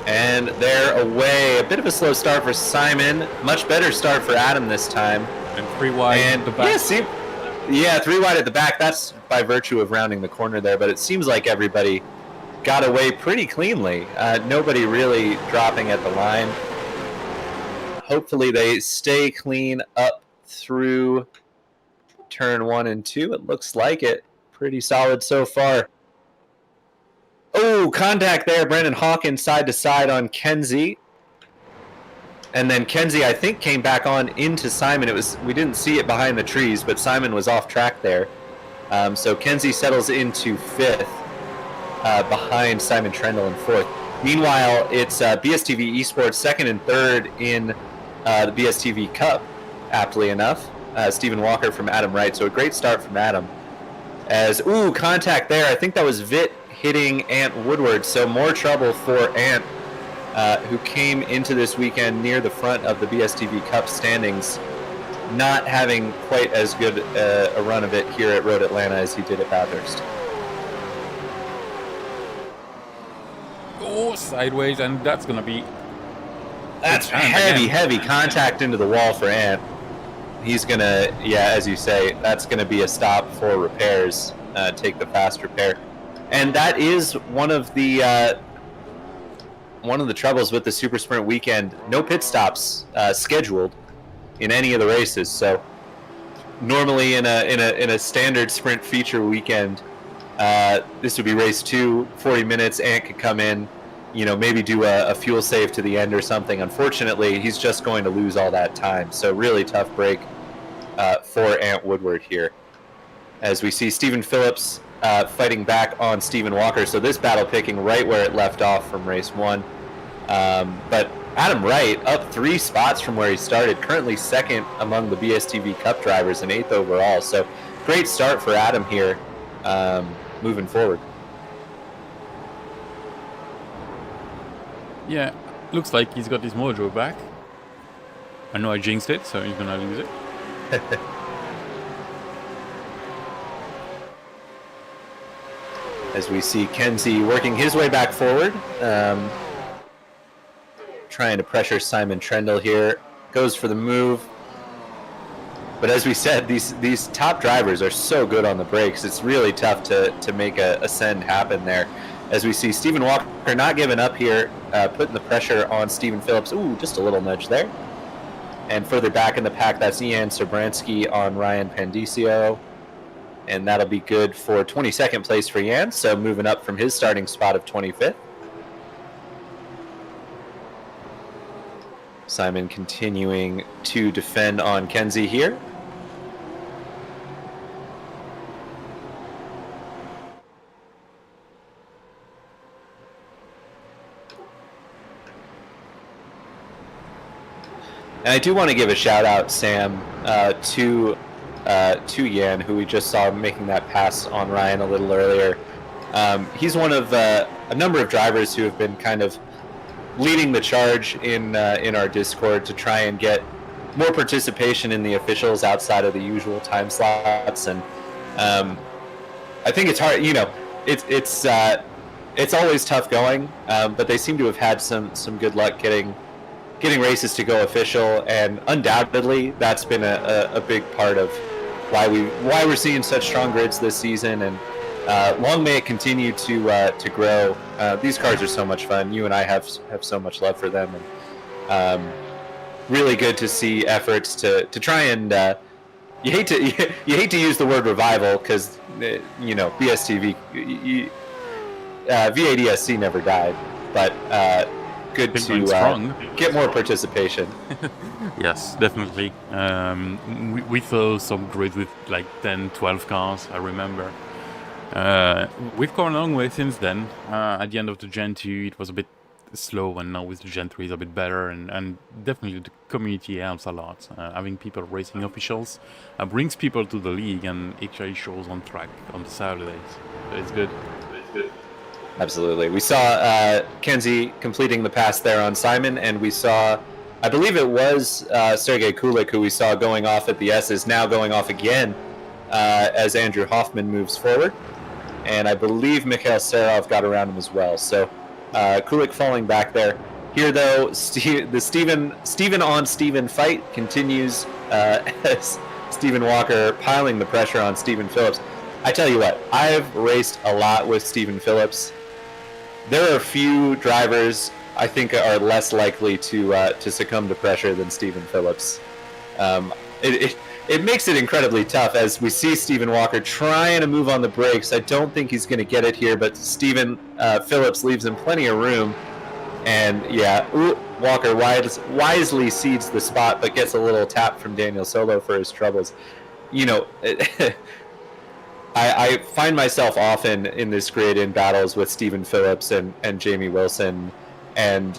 And they're away. A bit of a slow start for Simon. Much better start for Adam this time. And 3 wide at the back. Yeah, 3 wide at the back. That's by virtue of rounding the corner there. But it seems like everybody got away pretty cleanly. Nobody really dropping at the line. Hopefully they stay clean up through turn 1 and 2. It looks like it. Pretty solid so far. Oh, contact there. Brandon Hawkins side to side on Kenzie. And then Kenzie, I think, came back on into Simon. We didn't see it behind the trees, but Simon was off track there. So Kenzie settles into 5th behind Simon Trendle in 4th. Meanwhile, it's BSTV Esports 2nd and 3rd in the BSTV Cup, aptly enough. Stephen Walker from Adam Wright. So a great start from Adam. Contact there. I think that was Vit hitting Ant Woodward, so more trouble for Ant, who came into this weekend near the front of the BSTV Cup standings, not having quite as good a run of it here at Road Atlanta as he did at Bathurst. Oh, sideways, and that's going to be... That's heavy contact into the wall for Ant. He's going to, as you say, that's going to be a stop for repairs, take the fast repair. And that is one of the one of the troubles with the Super Sprint weekend, no pit stops scheduled in any of the races. So normally in a standard sprint feature weekend, this would be race 2, 40 minutes. Ant could come in, maybe do a fuel save to the end or something. Unfortunately, he's just going to lose all that time. So really tough break for Ant Woodward here. As we see Stephen Phillips fighting back on Stephen Walker. So this battle picking right where it left off from race 1. But Adam Wright up 3 spots from where he started, currently second among the BSTV Cup drivers and 8th overall. So great start for Adam here, moving forward. Yeah, looks like he's got his mojo back. I know I jinxed it, so he's gonna lose it. As we see Kenzie working his way back forward, trying to pressure Simon Trendle here, goes for the move. But as we said, these top drivers are so good on the brakes. It's really tough to make a send happen there. As we see Stephen Walker not giving up here, putting the pressure on Stephen Phillips. Ooh, just a little nudge there. And further back in the pack, that's Ian Sobransky on Ryan Pandicio. And that'll be good for 22nd place for Jan, so moving up from his starting spot of 25th. Simon continuing to defend on Kenzie here. And I do want to give a shout out, Sam, to Yan, who we just saw making that pass on Ryan a little earlier. He's one of a number of drivers who have been kind of leading the charge in our Discord to try and get more participation in the officials outside of the usual time slots. And I think it's hard, it's always tough going, but they seem to have had some good luck getting races to go official, and undoubtedly that's been a big part of why we're seeing such strong grids this season, and long may it continue to grow. These cars are so much fun. You and I have so much love for them, and really good to see efforts to try and you hate to use the word revival, because BSTV V8ESC never died, but good to get more participation. Yes, definitely. We saw some grids with like 10, 12 cars, I remember. We've come a long way since then. At the end of the Gen 2 it was a bit slow, and now with the Gen 3 it's a bit better, and definitely the community helps a lot. Having people racing officials brings people to the league, and actually shows on track on the Saturdays. So it's good. Absolutely. We saw Kenzie completing the pass there on Simon, and we saw, I believe it was Sergey Kulik who we saw going off at the S's, now going off again as Andrew Hoffman moves forward. And I believe Mikhail Serov got around him as well. So Kulik falling back there. Here, though, the Stephen on Stephen fight continues as Stephen Walker piling the pressure on Stephen Phillips. I tell you what, I've raced a lot with Stephen Phillips. There are few drivers I think are less likely to succumb to pressure than Stephen Phillips. It makes it incredibly tough as we see Stephen Walker trying to move on the brakes. I don't think he's going to get it here, but Stephen Phillips leaves him plenty of room. And yeah, Walker wisely cedes the spot, but gets a little tap from Daniel Solo for his troubles. I find myself often in this grid in battles with Stephen Phillips and Jamie Wilson and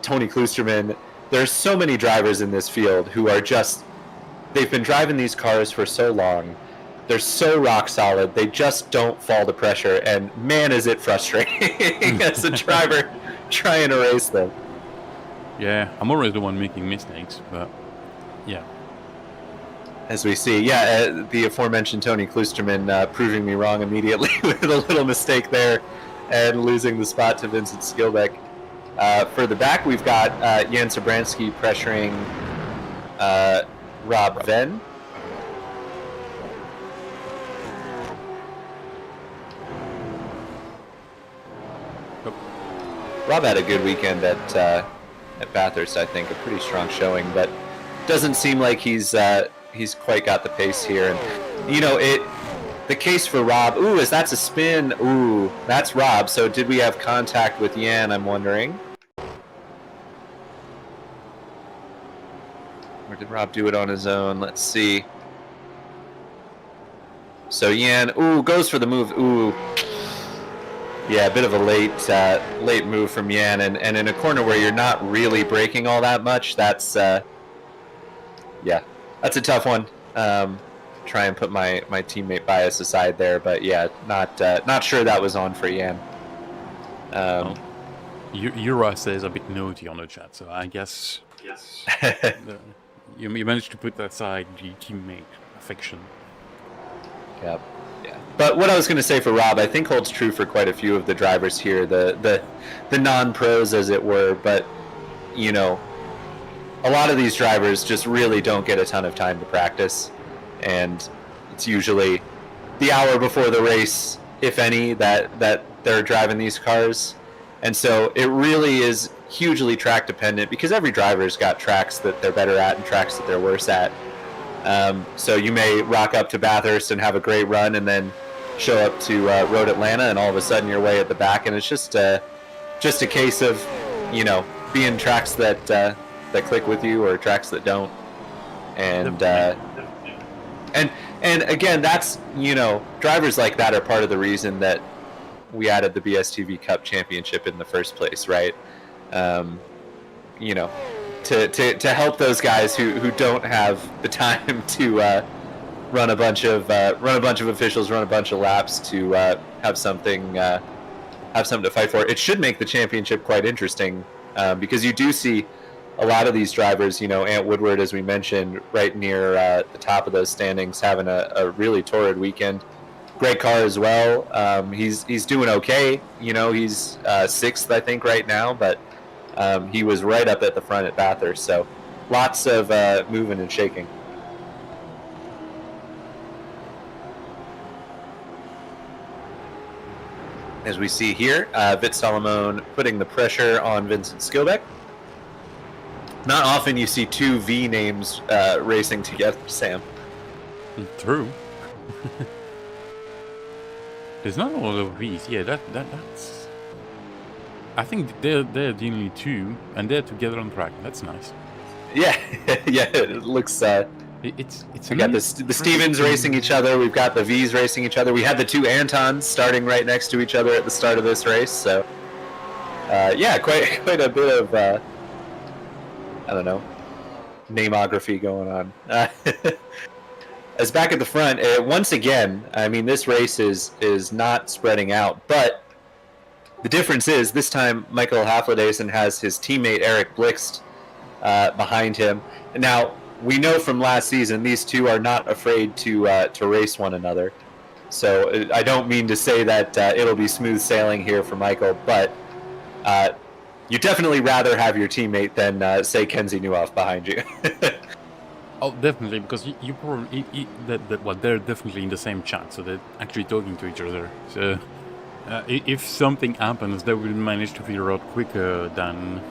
Tony Klusterman. There's so many drivers in this field who are just, they've been driving these cars for so long. They're so rock solid. They just don't fall to pressure. And man, is it frustrating as a driver trying to race them. Yeah, I'm always the one making mistakes, but yeah. As we see, the aforementioned Tony Klusterman proving me wrong immediately with a little mistake there and losing the spot to Vincent Skilbeck. Further back, we've got Jan Sobransky pressuring Rob Venn. Rob had a good weekend at Bathurst, I think, a pretty strong showing, but doesn't seem like he's quite got the pace here. And you know, the case for Rob. Ooh, that's a spin? Ooh, that's Rob. So did we have contact with Jan? I'm wondering. Or did Rob do it on his own? Let's see. So Jan, ooh, goes for the move. Ooh, yeah, a bit of a late move from Jan, and in a corner where you're not really braking all that much, that's yeah, that's a tough one. Try and put my teammate bias aside there, but yeah, not sure that was on for Jan. Yura says a bit naughty on the chat, so I guess yes. You managed to put aside the teammate affection. Yep. Yeah. But what I was going to say for Rob, I think holds true for quite a few of the drivers here, the non-pros, as it were. But you know, a lot of these drivers just really don't get a ton of time to practice, and it's usually the hour before the race, if any, that they're driving these cars. And so it really is hugely track dependent, because every driver's got tracks that they're better at and tracks that they're worse at. So you may rock up to Bathurst and have a great run, and then show up to Road Atlanta, and all of a sudden you're way at the back, and it's just a case of, you know, being tracks that click with you or tracks that don't. And again, that's, you know, drivers like that are part of the reason that we added the BSTV Cup Championship in the first place, right? You know, to help those guys who don't have the time to run a bunch of officials, run a bunch of laps, to have something to fight for. It should make the championship quite interesting, because you do see a lot of these drivers, you know, Ant Woodward, as we mentioned, right near the top of those standings, having a really torrid weekend. Great car as well. He's doing okay. You know, he's 6th, I think, right now, but he was right up at the front at Bathurst. So lots of moving and shaking. As we see here, Vit Solomon putting the pressure on Vincent Skilbeck. Not often you see two V names racing together, Sam. True. There's not a lot of V's. Yeah, that's. I think they're the only two, and they're together on track. That's nice. Yeah, yeah. It looks. It's. We got the Stevens racing each other. We've got the V's racing each other. We had the two Antons starting right next to each other at the start of this race. So, yeah, quite a bit of. I don't know, namography going on. As back at the front, once again, I mean, this race is not spreading out, but the difference is this time Michael Haflidason has his teammate Eric Blixt behind him. Now, we know from last season these two are not afraid to race one another. So I don't mean to say that it'll be smooth sailing here for Michael, but you'd definitely rather have your teammate than, say, Kenzie Newhoff behind you. Oh, definitely, because you probably they're definitely in the same chat, so they're actually talking to each other. So if something happens, they will manage to figure out quicker than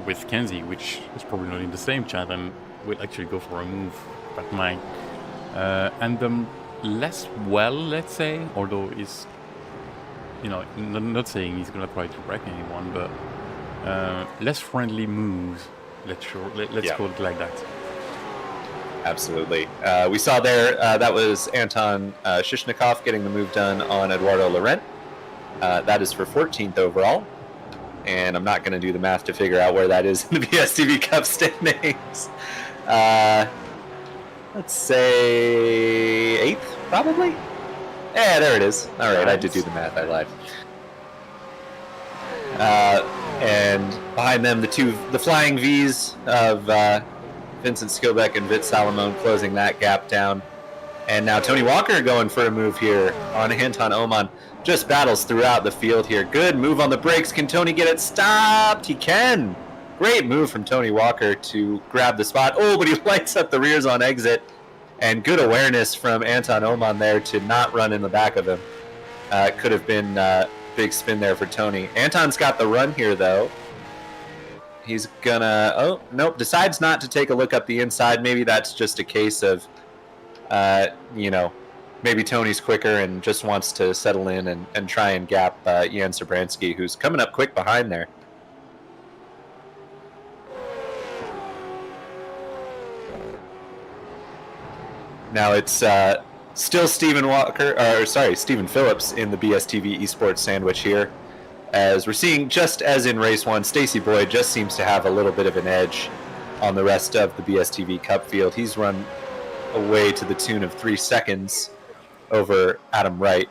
with Kenzie, which is probably not in the same chat and will actually go for a move that might and less well, let's say. Although is, you know, not saying he's gonna try to wreck anyone, but less friendly moves. Let's call it like that. Absolutely. We saw there, that was Anton Shishnikov getting the move done on Eduardo Laurent. That is for 14th overall. And I'm not going to do the math to figure out where that is in the BSTV Cup standings. Let's say 8th, probably? Yeah, there it is. All right, I did do the math. I lied. And behind them, the flying V's of Vincent Skilbeck and Vit Solomon closing that gap down. And now Tony Walker going for a move here on Anton Oman. Just battles throughout the field here. Good move on the brakes. Can Tony get it stopped? He can. Great move from Tony Walker to grab the spot. Oh, but he lights up the rears on exit. And good awareness from Anton Oman there to not run in the back of him. Could have been big spin there for Tony. Anton's got the run here, though. He's gonna... Oh, nope. Decides not to take a look up the inside. Maybe that's just a case of, you know, maybe Tony's quicker and just wants to settle in and try and gap Jan Sobransky, who's coming up quick behind there. Now it's still Stephen Phillips in the BSTV Esports sandwich here. As we're seeing, just as in race 1, Stacey Boyd just seems to have a little bit of an edge on the rest of the BSTV Cup field. He's run away to the tune of 3 seconds over Adam Wright.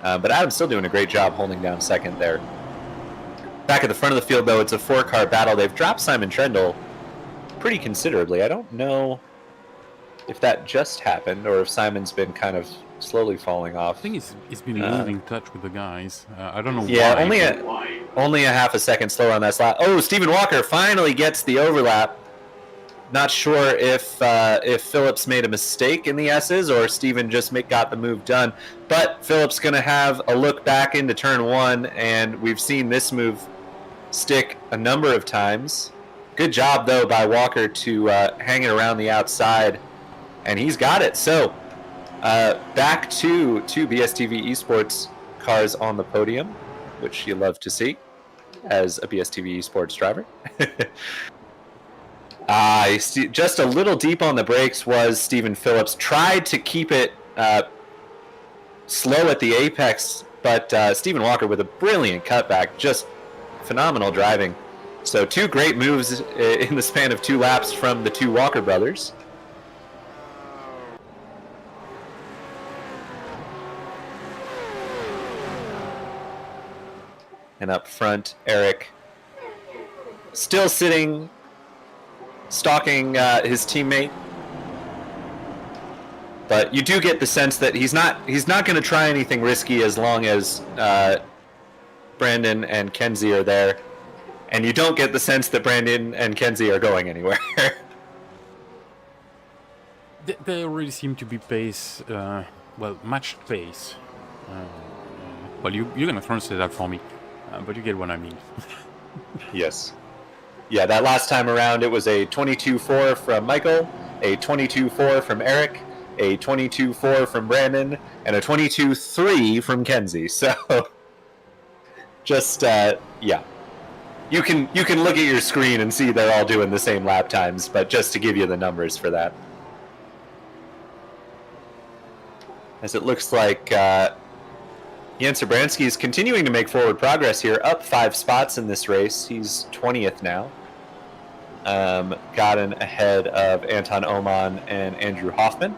But Adam's still doing a great job holding down second there. Back at the front of the field, though, it's a 4-car battle. They've dropped Simon Trendle pretty considerably. I don't know if that just happened or if Simon's been kind of slowly falling off. I think it's been losing touch with the guys. I don't know why. Only a half a second slower on that slap. Oh, Stephen Walker finally gets the overlap. Not sure if Phillips made a mistake in the S's or Stephen just got the move done. But Phillips going to have a look back into turn 1, and we've seen this move stick a number of times. Good job, though, by Walker to hang it around the outside, and he's got it. So back to 2 BSTV Esports cars on the podium, which you love to see as a BSTV Esports driver. Just a little deep on the brakes was Stephen Phillips. Tried to keep it slow at the apex, but Stephen Walker with a brilliant cutback. Just phenomenal driving. So 2 great moves in the span of 2 laps from the 2 Walker brothers. And up front, Eric still sitting, stalking his teammate. But you do get the sense that he's not going to try anything risky as long as Brandon and Kenzie are there. And you don't get the sense that Brandon and Kenzie are going anywhere. They already seem to be matched pace. Well, you're going to translate that for me, but you get what I mean. Yes. Yeah, that last time around it was a 22.4 from Michael, a 22.4 from Eric, a 22.4 from Brandon, and a 22.3 from Kenzie. So, just, yeah. You can look at your screen and see they're all doing the same lap times, but just to give you the numbers for that. As it looks like Jan Sobransky is continuing to make forward progress here, up 5 spots in this race. He's 20th now. Gotten ahead of Anton Oman and Andrew Hoffman.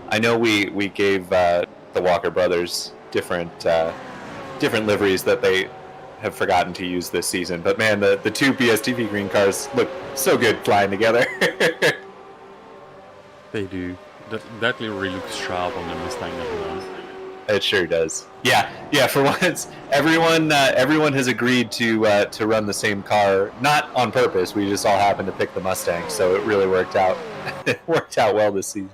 I know we gave the Walker brothers different liveries that they have forgotten to use this season, but man, the 2 BSTV green cars look so good flying together. They do. That livery looks sharp on the Mustang now. It sure does. Yeah. For once, everyone has agreed to run the same car, not on purpose. We just all happened to pick the Mustang, so it really worked out. It worked out well this season.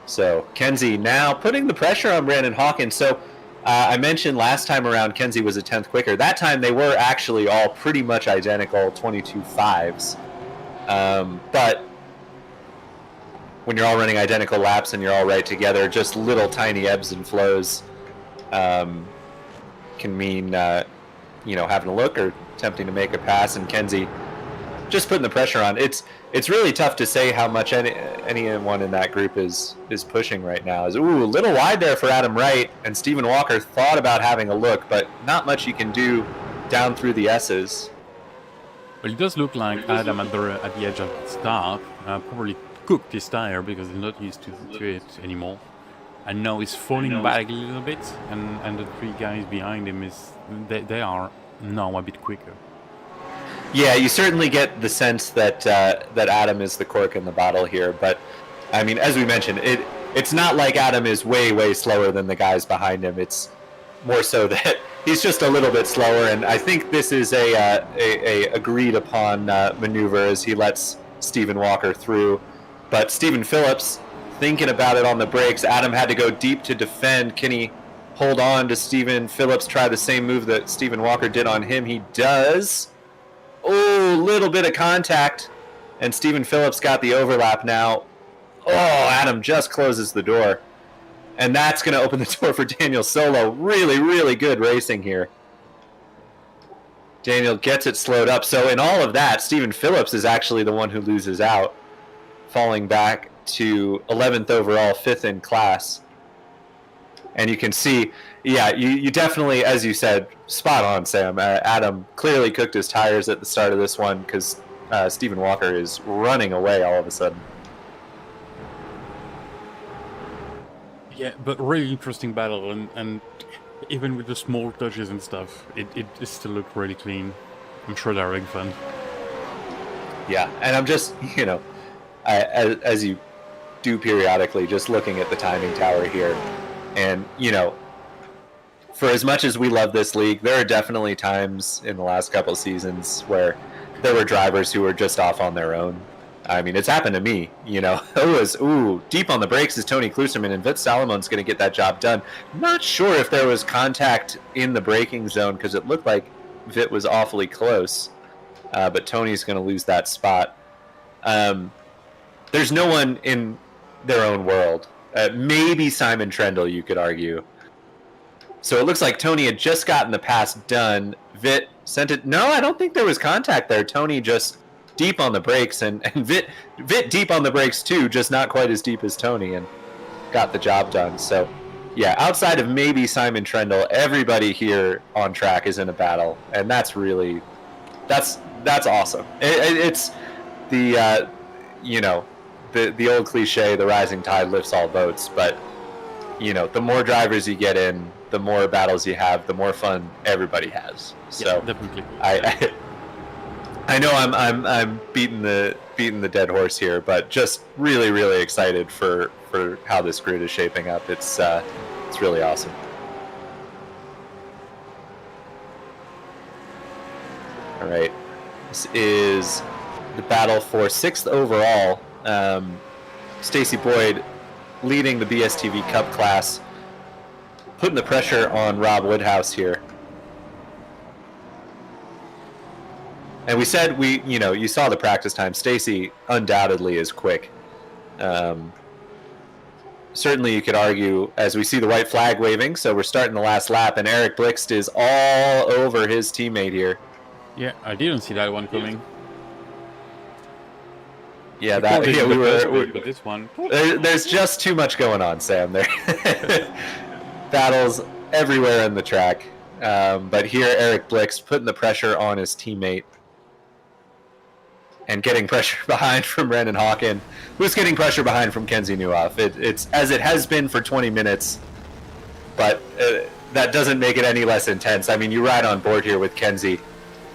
So Kenzie now putting the pressure on Brandon Hawkins. So I mentioned last time around Kenzie was a 10th quicker. That time they were actually all pretty much identical 22.5s. But when you're all running identical laps and you're all right together, just little tiny ebbs and flows can mean having a look or attempting to make a pass. And Kenzie just putting the pressure on. It's really tough to say how much anyone in that group is pushing right now. A little wide there for Adam Wright, and Stephen Walker thought about having a look, but not much you can do down through the S's. Well, it does look like Adam at the edge of the start probably cooked his tire because he's not used to it anymore. And now he's falling back a little bit, and the 3 guys behind him they are now a bit quicker. Yeah, you certainly get the sense that Adam is the cork in the bottle here. But, I mean, as we mentioned, it's not like Adam is way, way slower than the guys behind him. It's more so that He's just a little bit slower, and I think this is a agreed upon maneuver as he lets Stephen Walker through. But Stephen Phillips thinking about it on the brakes. Adam had to go deep to defend. Can he hold on to Stephen Phillips? Try the same move that Stephen Walker did on him. He does. Oh, little bit of contact, and Stephen Phillips got the overlap now. Oh, Adam just closes the door. And that's going to open the door for Daniel Solo. Really, really good racing here. Daniel gets it slowed up. So in all of that, Stephen Phillips is actually the one who loses out, falling back to 11th overall, 5th in class. And you can see, yeah, you definitely, as you said, spot on, Sam. Adam clearly cooked his tires at the start of this one because Stephen Walker is running away all of a sudden. Yeah, but really interesting battle, and even with the small touches and stuff, it still looked really clean. I'm sure they're having fun. Yeah, and I'm just, as you do periodically, just looking at the timing tower here. And, for as much as we love this league, there are definitely times in the last couple of seasons where there were drivers who were just off on their own. I mean, it's happened to me, It was, deep on the brakes is Tony Kluserman, and Vit Salomon's going to get that job done. Not sure if there was contact in the braking zone because it looked like Vit was awfully close, but Tony's going to lose that spot. There's no one in their own world. Maybe Simon Trendle, you could argue. So it looks like Tony had just gotten the pass done. Vit sent it. No, I don't think there was contact there. Tony just deep on the brakes, and Vit deep on the brakes too, just not quite as deep as Tony, and got the job done. So, yeah, outside of maybe Simon Trendle, everybody here on track is in a battle, and that's really, that's awesome. It's the, the old cliche, the rising tide lifts all boats, but, the more drivers you get in, the more battles you have, the more fun everybody has. So, yeah, definitely. I know I'm beating the dead horse here, but just really, really excited for how this grid is shaping up. It's really awesome. All right, this is the battle for 6th overall. Stacy Boyd leading the BSTV Cup class, putting the pressure on Rob Woodhouse here. And we said you saw the practice time. Stacy undoubtedly is quick. Certainly you could argue as we see the white flag waving, so we're starting the last lap, and Eric Blixt is all over his teammate here. Yeah, I didn't see that one coming. Yeah, we were. But this one, there's just too much going on, Sam. There, battles everywhere in the track. But here, Eric Blixt putting the pressure on his teammate. And getting pressure behind from Brandon Hawken, who's getting pressure behind from Kenzie Neuhoff. It's as it has been for 20 minutes, but that doesn't make it any less intense. I mean, you ride on board here with Kenzie.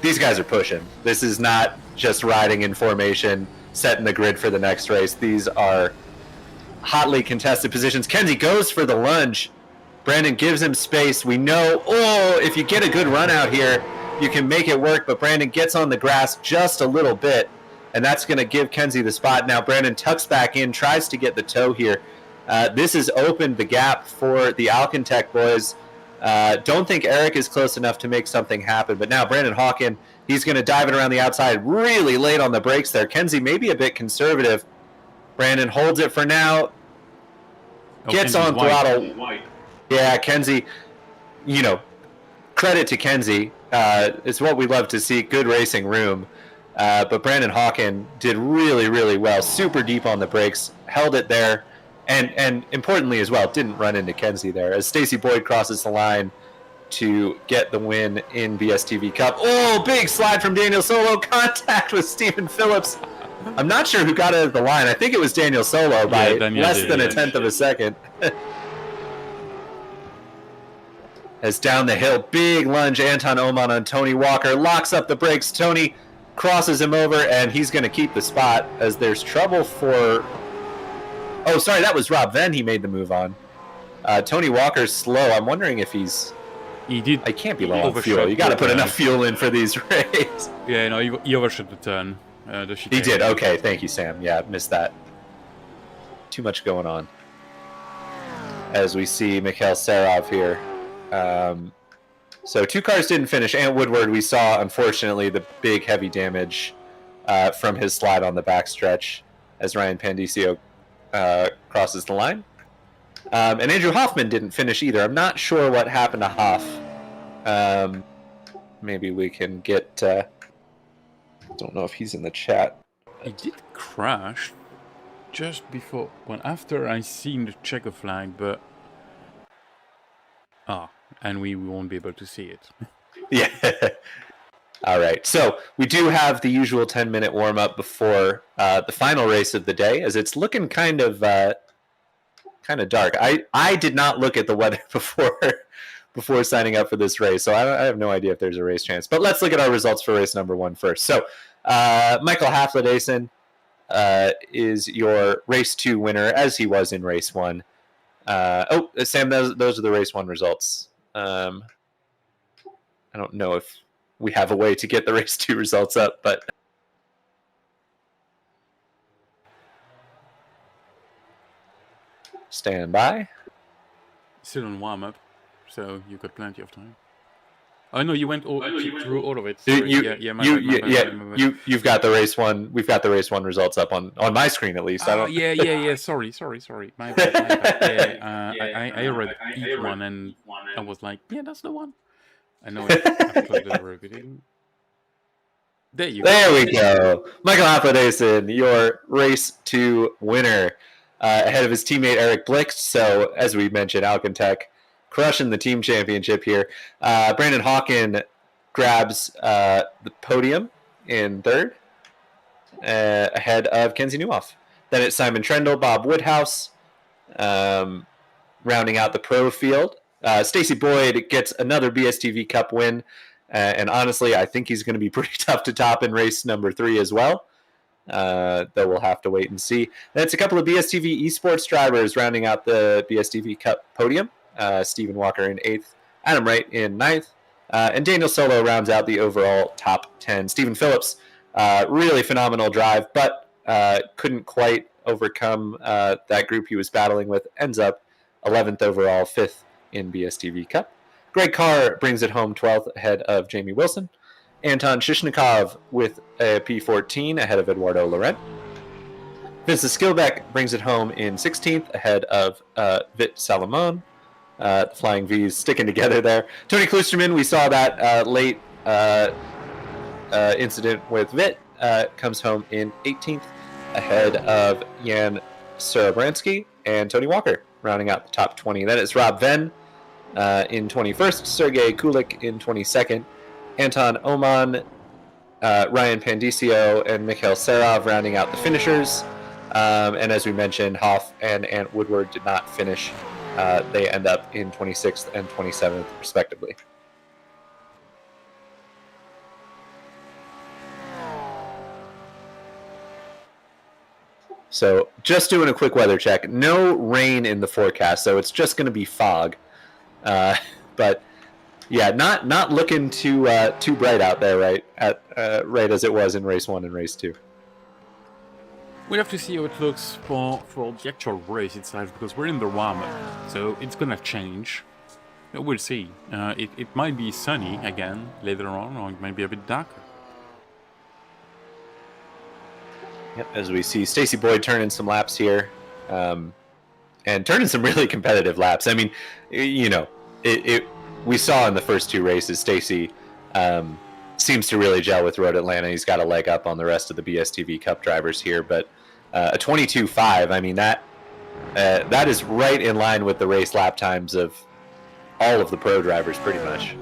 These guys are pushing. This is not just riding in formation, setting the grid for the next race. These are hotly contested positions. Kenzie goes for the lunge. Brandon gives him space. We know, if you get a good run out here, you can make it work, but Brandon gets on the grass just a little bit. And that's going to give Kenzie the spot. Now Brandon tucks back in, tries to get the toe here. This has opened the gap for the Alcantech boys. Don't think Eric is close enough to make something happen. But now Brandon Hawken, he's going to dive it around the outside. Really late on the brakes there. Kenzie maybe a bit conservative. Brandon holds it for now. Gets on throttle. Yeah, Kenzie, credit to Kenzie. It's what we love to see. Good racing room. But Brandon Hawken did really, really well. Super deep on the brakes, held it there, and importantly as well, didn't run into Kenzie there. As Stacy Boyd crosses the line to get the win in BSTV Cup. Oh, big slide from Daniel Solo. Contact with Stephen Phillips. I'm not sure who got out of the line. I think it was Daniel Solo by less than a tenth of a second. As down the hill, big lunge, Anton Oman on Tony Walker. Locks up the brakes. Tony crosses him over, and he's going to keep the spot as there's trouble for... Oh, sorry, that was Rob Venn he made the move on. Tony Walker's slow. I'm wondering if he's He did. I can't be he low on fuel. overshot You got to the put turn. enough fuel in for these races. Yeah, no, he overshot the turn. The He chicane. did. Okay, thank you, Sam. Yeah, missed that. Too much going on. As we see Mikhail Serov here. So 2 cars didn't finish. And Woodward, we saw, unfortunately, the big heavy damage from his slide on the backstretch as Ryan Pandisio crosses the line. And Andrew Hoffman didn't finish either. I'm not sure what happened to Hoff. Maybe we can get... I don't know if he's in the chat. He did crash just before, after I seen the checker flag, but and we won't be able to see it. Yeah. All right. So we do have the usual 10-minute warm-up before the final race of the day, as it's looking kind of dark. I did not look at the weather before signing up for this race, so I have no idea if there's a race chance. But let's look at our results for race number 1 first. So Michael Haflidason is your race 2 winner, as he was in race 1. Sam, those are the race 1 results. I don't know if we have a way to get the race 2 results up, but stand by. Still on warm up, so you got plenty of time. Oh no, you went through all of it. Sorry. You've got the race 1. We've got the race 1 results up on my screen at least. Yeah. Sorry. My bad. Yeah, I read each one and I was like, yeah, that's the one. I know it. I plugged it over, but didn't. There we go. Michael Haflidason, your race 2 winner, ahead of his teammate Eric Blix. So as we mentioned, Alcantech crushing the team championship here. Brandon Hawken grabs the podium in 3rd, ahead of Kenzie Newhoff. Then it's Simon Trendle, Bob Woodhouse, rounding out the pro field. Stacey Boyd gets another BSTV Cup win, and honestly, I think he's going to be pretty tough to top in race number 3 as well. Though we'll have to wait and see. Then it's a couple of BSTV esports drivers rounding out the BSTV Cup podium. Stephen Walker in 8th, Adam Wright in 9th, and Daniel Solo rounds out the overall top 10. Stephen Phillips, really phenomenal drive, but couldn't quite overcome that group he was battling with. Ends up 11th overall, 5th in BSTV Cup. Greg Carr brings it home 12th ahead of Jamie Wilson. Anton Shishnikov with a P14 ahead of Eduardo Laurent. Vincent Skilbeck brings it home in 16th ahead of Vit Salomon. Flying V's sticking together there. Tony Klusterman, we saw that late incident with Vit, comes home in 18th ahead of Jan Surabransky and Tony Walker, rounding out the top 20. Then it's Rob Venn in 21st, Sergey Kulik in 22nd, Anton Oman, Ryan Pandisio, and Mikhail Serov rounding out the finishers. And as we mentioned, Hoff and Ant Woodward did not finish. They end up in 26th and 27th, respectively. So just doing a quick weather check. No rain in the forecast, so it's just going to be fog. But yeah, not looking too bright out there, right as it was in race 1 and race 2. We'll have to see how it looks for the actual race itself, because we're in the warm-up, so it's gonna change. We'll see. It might be sunny again later on, or it might be a bit darker. Yep, as we see Stacey Boyd turning some laps here, and turning some really competitive laps. I mean, we saw in the first 2 races, Stacey seems to really gel with Road Atlanta. He's got a leg up on the rest of the BSTV Cup drivers here, but a 22.5, I mean, that is right in line with the race lap times of all of the pro drivers, pretty much.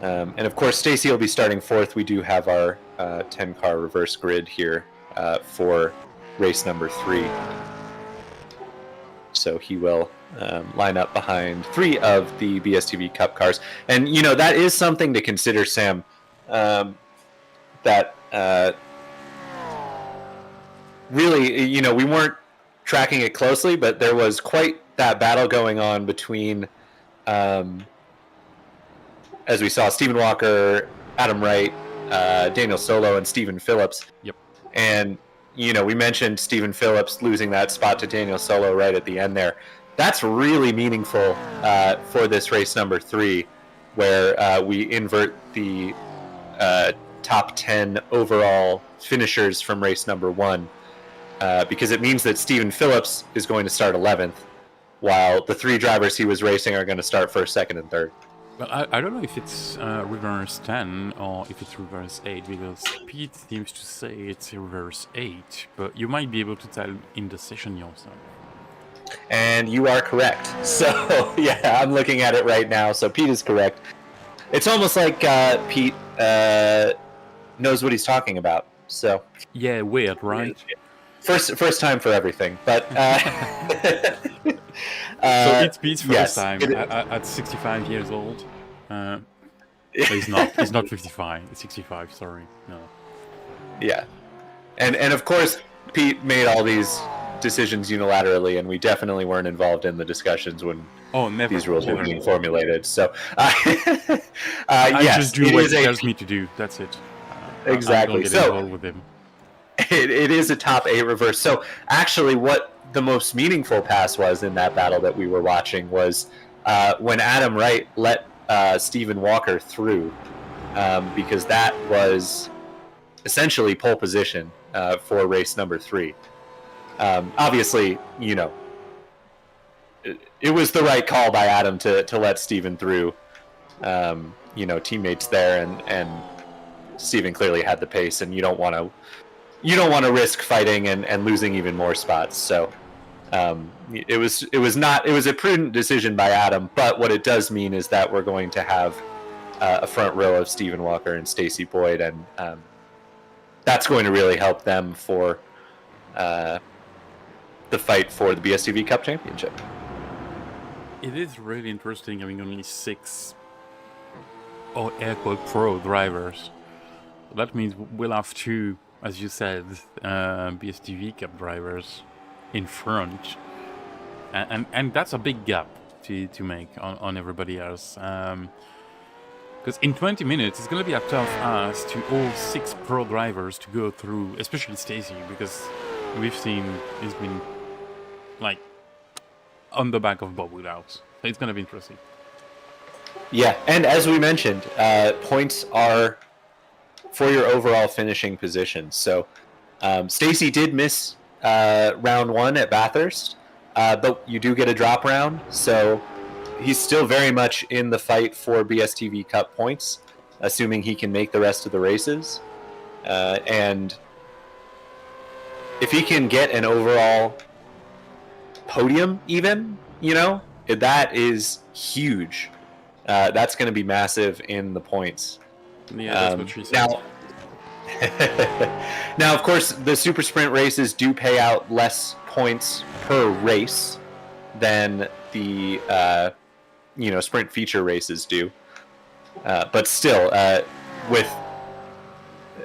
And of course, Stacey will be starting 4th. We do have our 10-car reverse grid here for race number 3. So he will line up behind 3 of the BSTV Cup cars. And, that is something to consider, Sam, that really, we weren't tracking it closely, but there was quite that battle going on between, as we saw, Stephen Walker, Adam Wright, Daniel Solo, and Stephen Phillips. Yep. And, you know, we mentioned Stephen Phillips losing that spot to Daniel Solo right at the end there. That's really meaningful for this race number 3, where we invert the top 10 overall finishers from race number 1, because it means that Stephen Phillips is going to start 11th, while the 3 drivers he was racing are going to start 1st, 2nd, and 3rd. Well, I don't know if it's reverse 10 or if it's reverse 8, because Pete seems to say it's reverse 8, but you might be able to tell in the session yourself. And you are correct. So, yeah, I'm looking at it right now, so Pete is correct. It's almost like Pete knows what he's talking about, so... Yeah, weird, right? First time for everything, but... so it's Pete's first yes, time at 65 years old. But he's not 55, he's 65, sorry. No. Yeah. And of course, Pete made all these decisions unilaterally, and we definitely weren't involved in the discussions when these rules were being formulated. So, I yes, just do what he tells me to do. That's it. Exactly. I don't get involved with him. It is a top 8 reverse. So, actually, what the most meaningful pass was in that battle that we were watching was when Adam Wright let Stephen Walker through, because that was essentially pole position for race number 3. Obviously, you know, it was the right call by Adam to let Stephen through. You know, teammates there, and Stephen clearly had the pace, and you don't want to risk fighting and losing even more spots. So it was a prudent decision by Adam. But what it does mean is that we're going to have a front row of Stephen Walker and Stacey Boyd, and that's going to really help them for the fight for the BSTV Cup Championship. It is really interesting having only 6 or air quote pro drivers. That means we'll have 2, as you said, BSTV Cup drivers in front, and that's a big gap to make on everybody else. Because in 20 minutes, it's going to be a tough ask to all 6 pro drivers to go through, especially Stacey, because we've seen he's been like on the back of Bob Woodhouse. So it's going to be interesting. Yeah, and as we mentioned, points are for your overall finishing position. So Stacey did miss round 1 at Bathurst, but you do get a drop round, so he's still very much in the fight for BSTV Cup points, assuming he can make the rest of the races. And if he can get an overall podium even, you know, that is huge. That's going to be massive in the points. Yeah, that's what she said. Now, of course, the super sprint races do pay out less points per race than the sprint feature races do. But still, with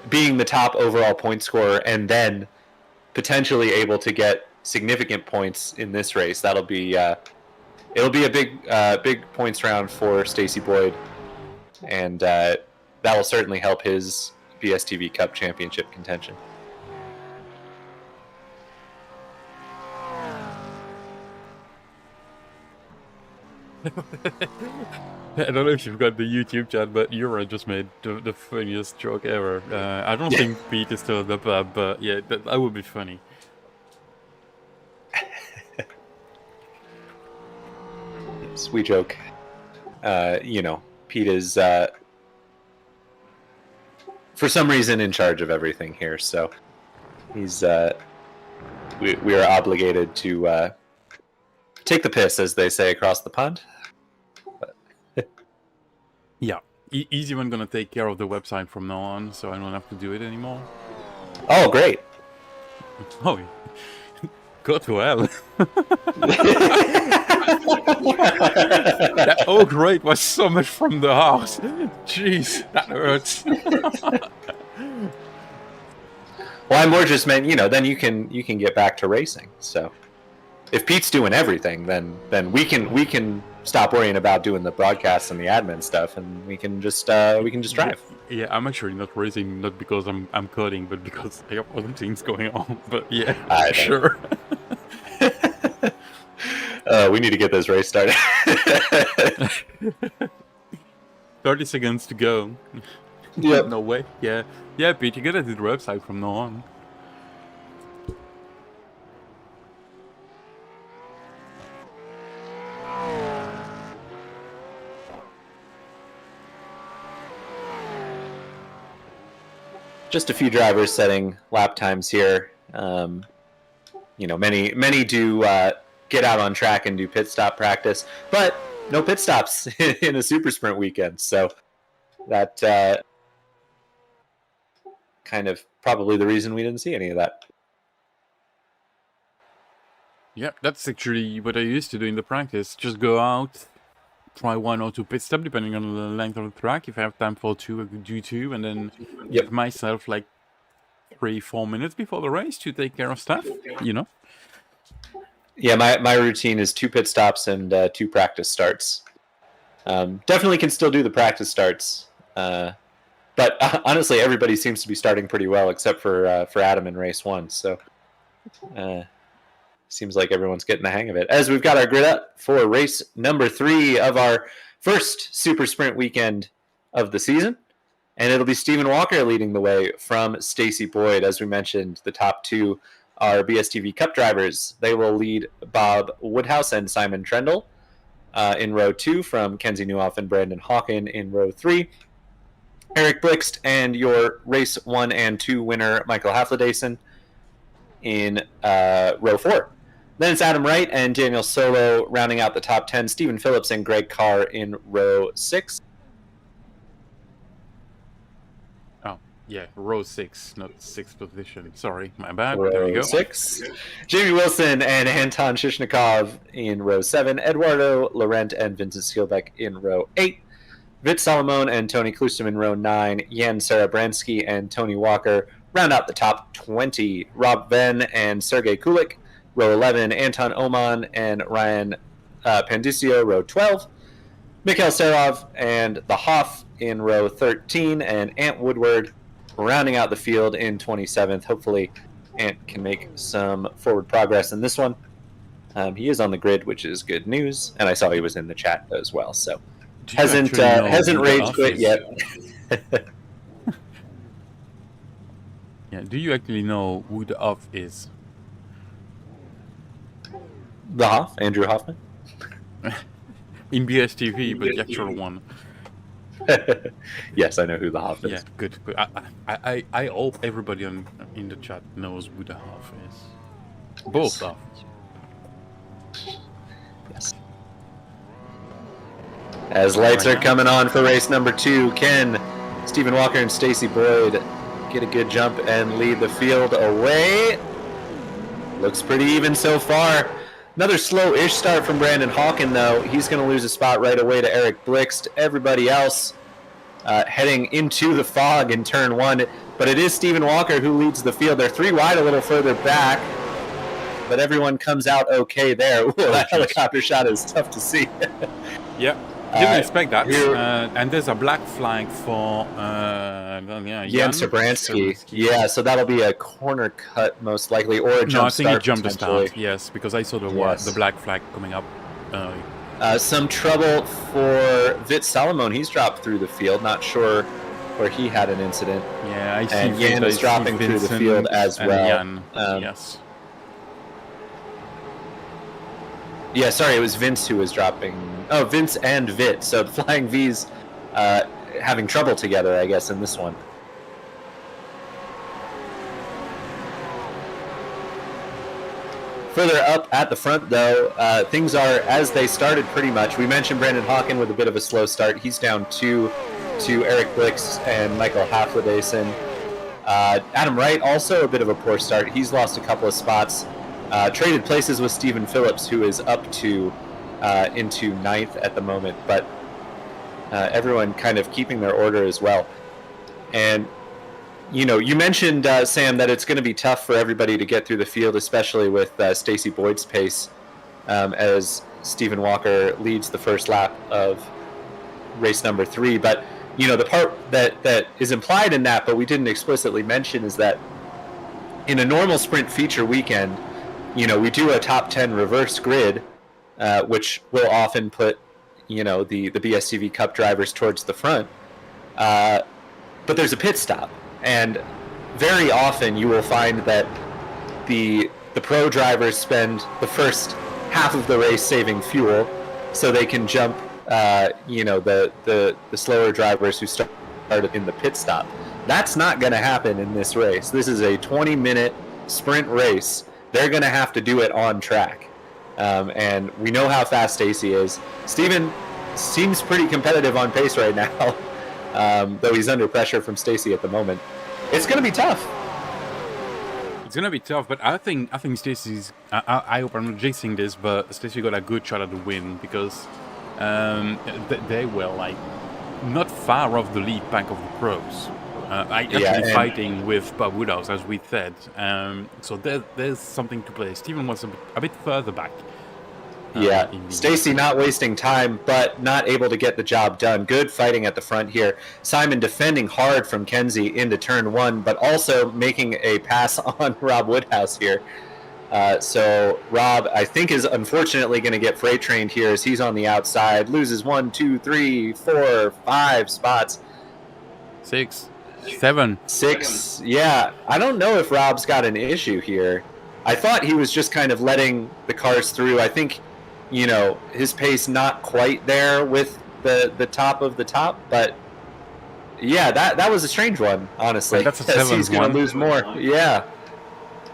being the top overall point scorer and then potentially able to get significant points in this race, it'll be a big points round for Stacey Boyd, and that will certainly help his BSTV Cup Championship contention. I don't know if you've got the YouTube chat, but Yura just made the funniest joke ever. I don't think Pete is still in the pub, but yeah, that would be funny. Sweet joke. Pete is for some reason in charge of everything here, so he's we are obligated to take the piss, as they say across the pond. Yeah, easy one gonna take care of the website from now on, so I don't have to do it anymore. Oh, great! Oh, go to hell. That oh great was so much from the house. Jeez, that hurts. Well, I more just meant, then you can get back to racing. So if Pete's doing everything, then we can stop worrying about doing the broadcasts and the admin stuff, and we can just drive. Yeah, I'm actually not racing, not because I'm coding, but because I have other things going on. But yeah, sure. We need to get this race started. 30 seconds to go. Yep. No way. Yeah, Pete, you gotta do the website from now on. Just a few drivers setting lap times here. Many do get out on track and do pit stop practice, but no pit stops in a super sprint weekend. So that kind of probably the reason we didn't see any of that. Yeah, that's actually what I used to do in the practice. Just go out, try 1 or 2 pit stop depending on the length of the track. If I have time for 2, I could do 2, and then give myself like 3-4 minutes before the race to take care of stuff, Yeah, my routine is 2 pit stops and 2 practice starts. Definitely can still do the practice starts, but honestly, everybody seems to be starting pretty well except for Adam in race 1. So seems like everyone's getting the hang of it. As we've got our grid up for race number 3 of our first super sprint weekend of the season. And it'll be Stephen Walker leading the way from Stacy Boyd. As we mentioned, the top 2 are BSTV Cup drivers. They will lead Bob Woodhouse and Simon Trendle in row 2 from Kenzie Newhoff and Brandon Hawken in row 3. Eric Blixt and your race 1 and 2 winner, Michael Haflidason, in row 4. Then it's Adam Wright and Daniel Solo rounding out the top 10. Stephen Phillips and Greg Carr in row 6. Oh, yeah, row 6, not 6th position. Sorry, my bad. Row there we go. 6. Jamie Wilson and Anton Shishnikov in row 7. Eduardo Laurent and Vincent Skilbeck in row 8. Vit Solomon and Tony Klustum in row 9. Jan Sarabransky and Tony Walker round out the top 20. Rob Venn and Sergey Kulik, row 11. Anton Oman and Ryan Pandisio, row 12. Mikhail Serov and the Hoff in row 13. And Ant Woodward rounding out the field in 27th. Hopefully Ant can make some forward progress in this one. He is on the grid, which is good news. And I saw he was in the chat as well. So hasn't rage quit yet. Yeah, do you actually know who the off is? The Hoff, Andrew Hoffman. In BSTV, but the actual one. Yes, I know who the Hoff is. Yeah, good. I hope everybody in the chat knows who the Hoff is. Both Hoff. Yes. As lights are coming on for race number 2, can Stephen Walker and Stacy Boyd get a good jump and lead the field away? Looks pretty even so far. Another slow-ish start from Brandon Hawken, though. He's going to lose a spot right away to Eric Blixt. Everybody else heading into the fog in turn 1. But it is Stephen Walker who leads the field. They're 3 wide a little further back. But everyone comes out okay there. Ooh, that helicopter shot is tough to see. Yeah. Didn't expect that. And there's a black flag for Jan Sabransky. Yeah, so that'll be a corner cut most likely, or a jump start. No, I think it jumped the start, yes, because I saw the black flag coming up. Some trouble for Vit Solomon. He's dropped through the field. Not sure where he had an incident. Yeah, I see. And Jan is dropping through the field as well. Jan, yes. Yeah, sorry, it was Vince who was dropping. Oh, Vince and Vit. So Flying V's having trouble together, I guess, in this one. Further up at the front, though, things are as they started pretty much. We mentioned Brandon Hawken with a bit of a slow start. He's down 2 to Eric Blix and Michael Haflidason. Adam Wright, also a bit of a poor start. He's lost a couple of spots. Traded places with Stephen Phillips, who is up to into 9th at the moment, but everyone kind of keeping their order as well. And, you know, you mentioned, Sam, that it's going to be tough for everybody to get through the field, especially with Stacy Boyd's pace as Stephen Walker leads the first lap of race number 3. But the part that is implied in that, but we didn't explicitly mention, is that in a normal sprint feature weekend, we do a top 10 reverse grid, which will often put the BSTV Cup drivers towards the front. But there's a pit stop, and very often you will find that the pro drivers spend the first half of the race saving fuel so they can jump the slower drivers who started in the pit stop. That's not going to happen in this race. This is a 20-minute sprint race. They're going to have to do it on track. And we know how fast Stacy is. Steven seems pretty competitive on pace right now, though he's under pressure from Stacy at the moment. It's going to be tough. It's gonna be tough, but I think Stacy's. I hope I'm not jinxing this, but Stacy got a good shot at the win because they were like not far off the lead pack of the pros. Actually fighting with Bob Woodhouse, as we said. So there's something to play. Steven was a bit further back. Stacy not wasting time, but not able to get the job done. Good fighting at the front here. Simon defending hard from Kenzie into turn 1, but also making a pass on Rob Woodhouse here. So Rob, I think, is unfortunately going to get freight trained here as he's on the outside. Loses 1, 2, 3, 4, 5 spots. 6, 7. 6. Yeah, I don't know if Rob's got an issue here. I thought he was just kind of letting the cars through. I think his pace not quite there with the top of the top, but yeah, that was a strange one, honestly. Wait, that's a 7-1. He's going to lose more. Yeah,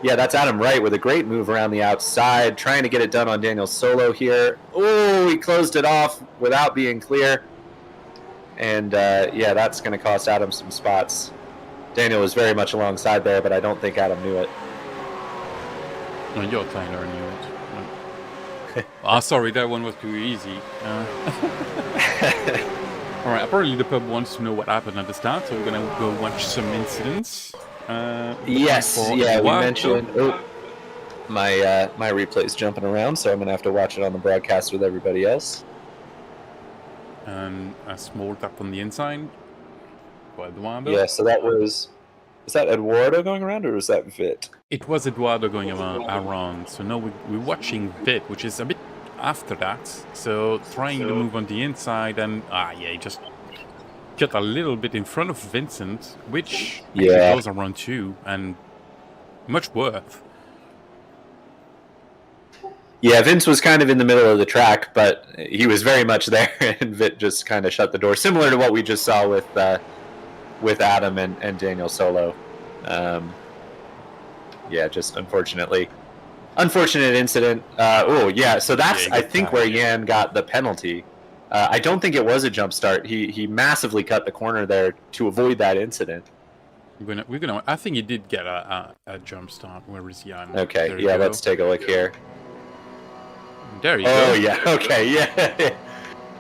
that's Adam Wright with a great move around the outside, trying to get it done on Daniel Solo here. Oh, he closed it off without being clear, and that's going to cost Adam some spots. Daniel was very much alongside there, but I don't think Adam knew it. No, your Tyler knew it. Sorry, that one was too easy. Alright, apparently the pub wants to know what happened at the start, so we're gonna go watch some incidents. Yes, we mentioned... Oh, my replay's jumping around, so I'm gonna have to watch it on the broadcast with everybody else. A small tap on the inside. For Eduardo. Yeah, so that was... Was that Eduardo going around, or was that Vit? It was Eduardo going around. So now we're watching Vit, which is a bit after that. So trying to move on the inside, and he just got a little bit in front of Vincent, which actually goes around 2, and much worth. Yeah, Vince was kind of in the middle of the track, but he was very much there, and Vit just kind of shut the door, similar to what we just saw with Adam and Daniel Solo. Just unfortunate incident. So that's, I think, where Yan got the penalty. I don't think it was a jump start. He massively cut the corner there to avoid that incident. I think he did get a jump start. Where is Yan? Okay, let's take a look here. There you go. Oh, yeah, okay, yeah.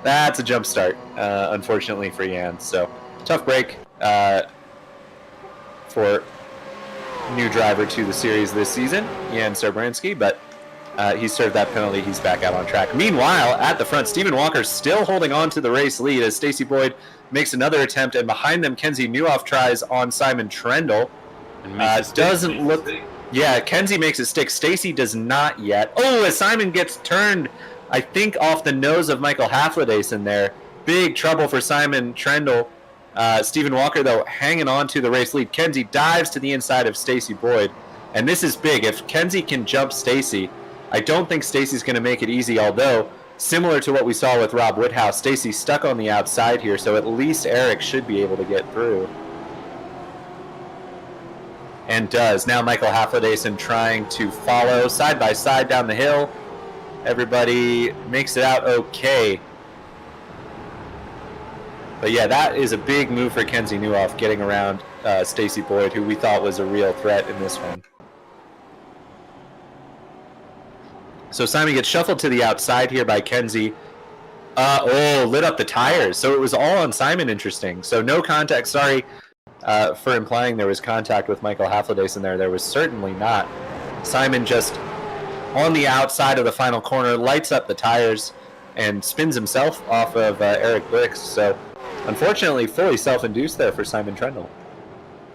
That's a jump start, unfortunately for Yan. So, tough break for new driver to the series this season, Jan Sarbransky, but he served that penalty. He's back out on track. Meanwhile, at the front, Stephen Walker still holding on to the race lead as Stacy Boyd makes another attempt, and behind them, Kenzie Newhoff tries on Simon Trendle. Doesn't look... Yeah, Kenzie makes it stick. Stacy does not yet. Oh, as Simon gets turned, I think, off the nose of Michael Hafladace in there. Big trouble for Simon Trendle. Stephen Walker, though, hanging on to the race lead. Kenzie dives to the inside of Stacy Boyd, and this is big. If Kenzie can jump Stacy, I don't think Stacy's going to make it easy, although, similar to what we saw with Rob Woodhouse, Stacy's stuck on the outside here, so at least Eric should be able to get through. And does. Now Michael Hafladace trying to follow side by side down the hill. Everybody makes it out okay. But yeah, that is a big move for Kenzie Newhoff, getting around Stacy Boyd, who we thought was a real threat in this one. So Simon gets shuffled to the outside here by Kenzie. Lit up the tires. So it was all on Simon, interesting. So no contact, sorry for implying there was contact with Michael Hafladace in there. There was certainly not. Simon just on the outside of the final corner, lights up the tires, and spins himself off of Eric Bricks. So, unfortunately, fully self-induced there for Simon Trendle.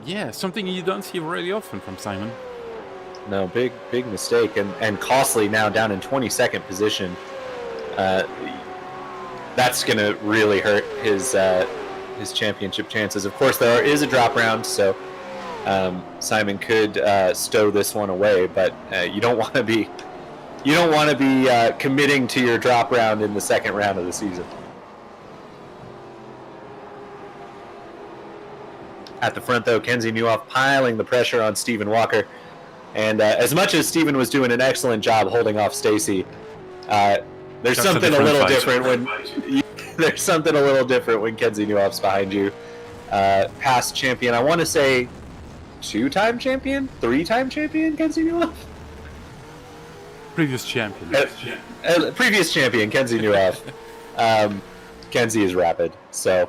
Yeah, something you don't see very often from Simon. No, big mistake, and costly now down in 22nd position. That's going to really hurt his championship chances. Of course, there is a drop round, so Simon could stow this one away, but you don't want to be committing to your drop round in the second round of the season. At the front, though, Kenzie Newhoff piling the pressure on Stephen Walker. And as much as Stephen was doing an excellent job holding off Stacy, there's something a little different when Kenzie Newhoff's behind you. Past champion, I want to say 2-time champion, 3-time champion, Kenzie Newhoff. Previous champion. Previous champion, Kenzie Newhoff. Kenzie is rapid, so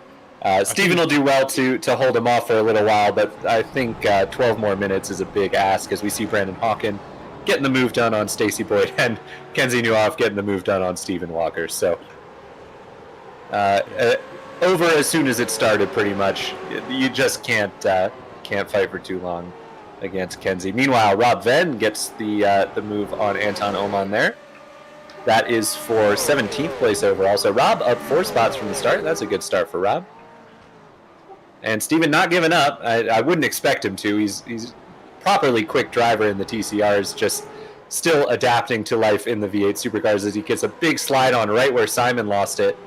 Stephen will do well to hold him off for a little while, but I think 12 more minutes is a big ask as we see Brandon Hawken getting the move done on Stacy Boyd and Kenzie Newhoff getting the move done on Stephen Walker. So over as soon as it started, pretty much. You just can't fight for too long against Kenzie. Meanwhile, Rob Venn gets the move on Anton Oman there. That is for 17th place overall. So Rob up 4 spots from the start. That's a good start for Rob. And Steven not giving up. I wouldn't expect him to. He's properly quick driver in the TCRs, just still adapting to life in the V8 Supercars as he gets a big slide on right where Simon lost it.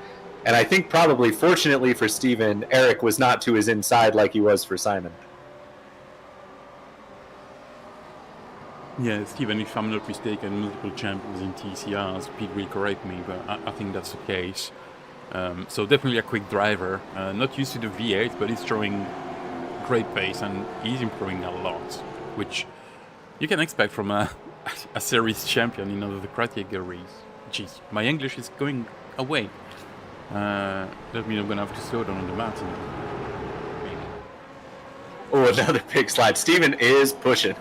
And I think probably, fortunately for Steven, Eric was not to his inside like he was for Simon. Yeah, Stephen, if I'm not mistaken, multiple champions in TCRs. Pete will correct me, but I think that's the case. So definitely a quick driver. Not used to the V8, but he's showing great pace and he's improving a lot, which you can expect from a series champion in one of the categories. Jeez, my English is going away. That means I'm going to have to slow down on the mountain. Oh, another big slide. Steven is pushing.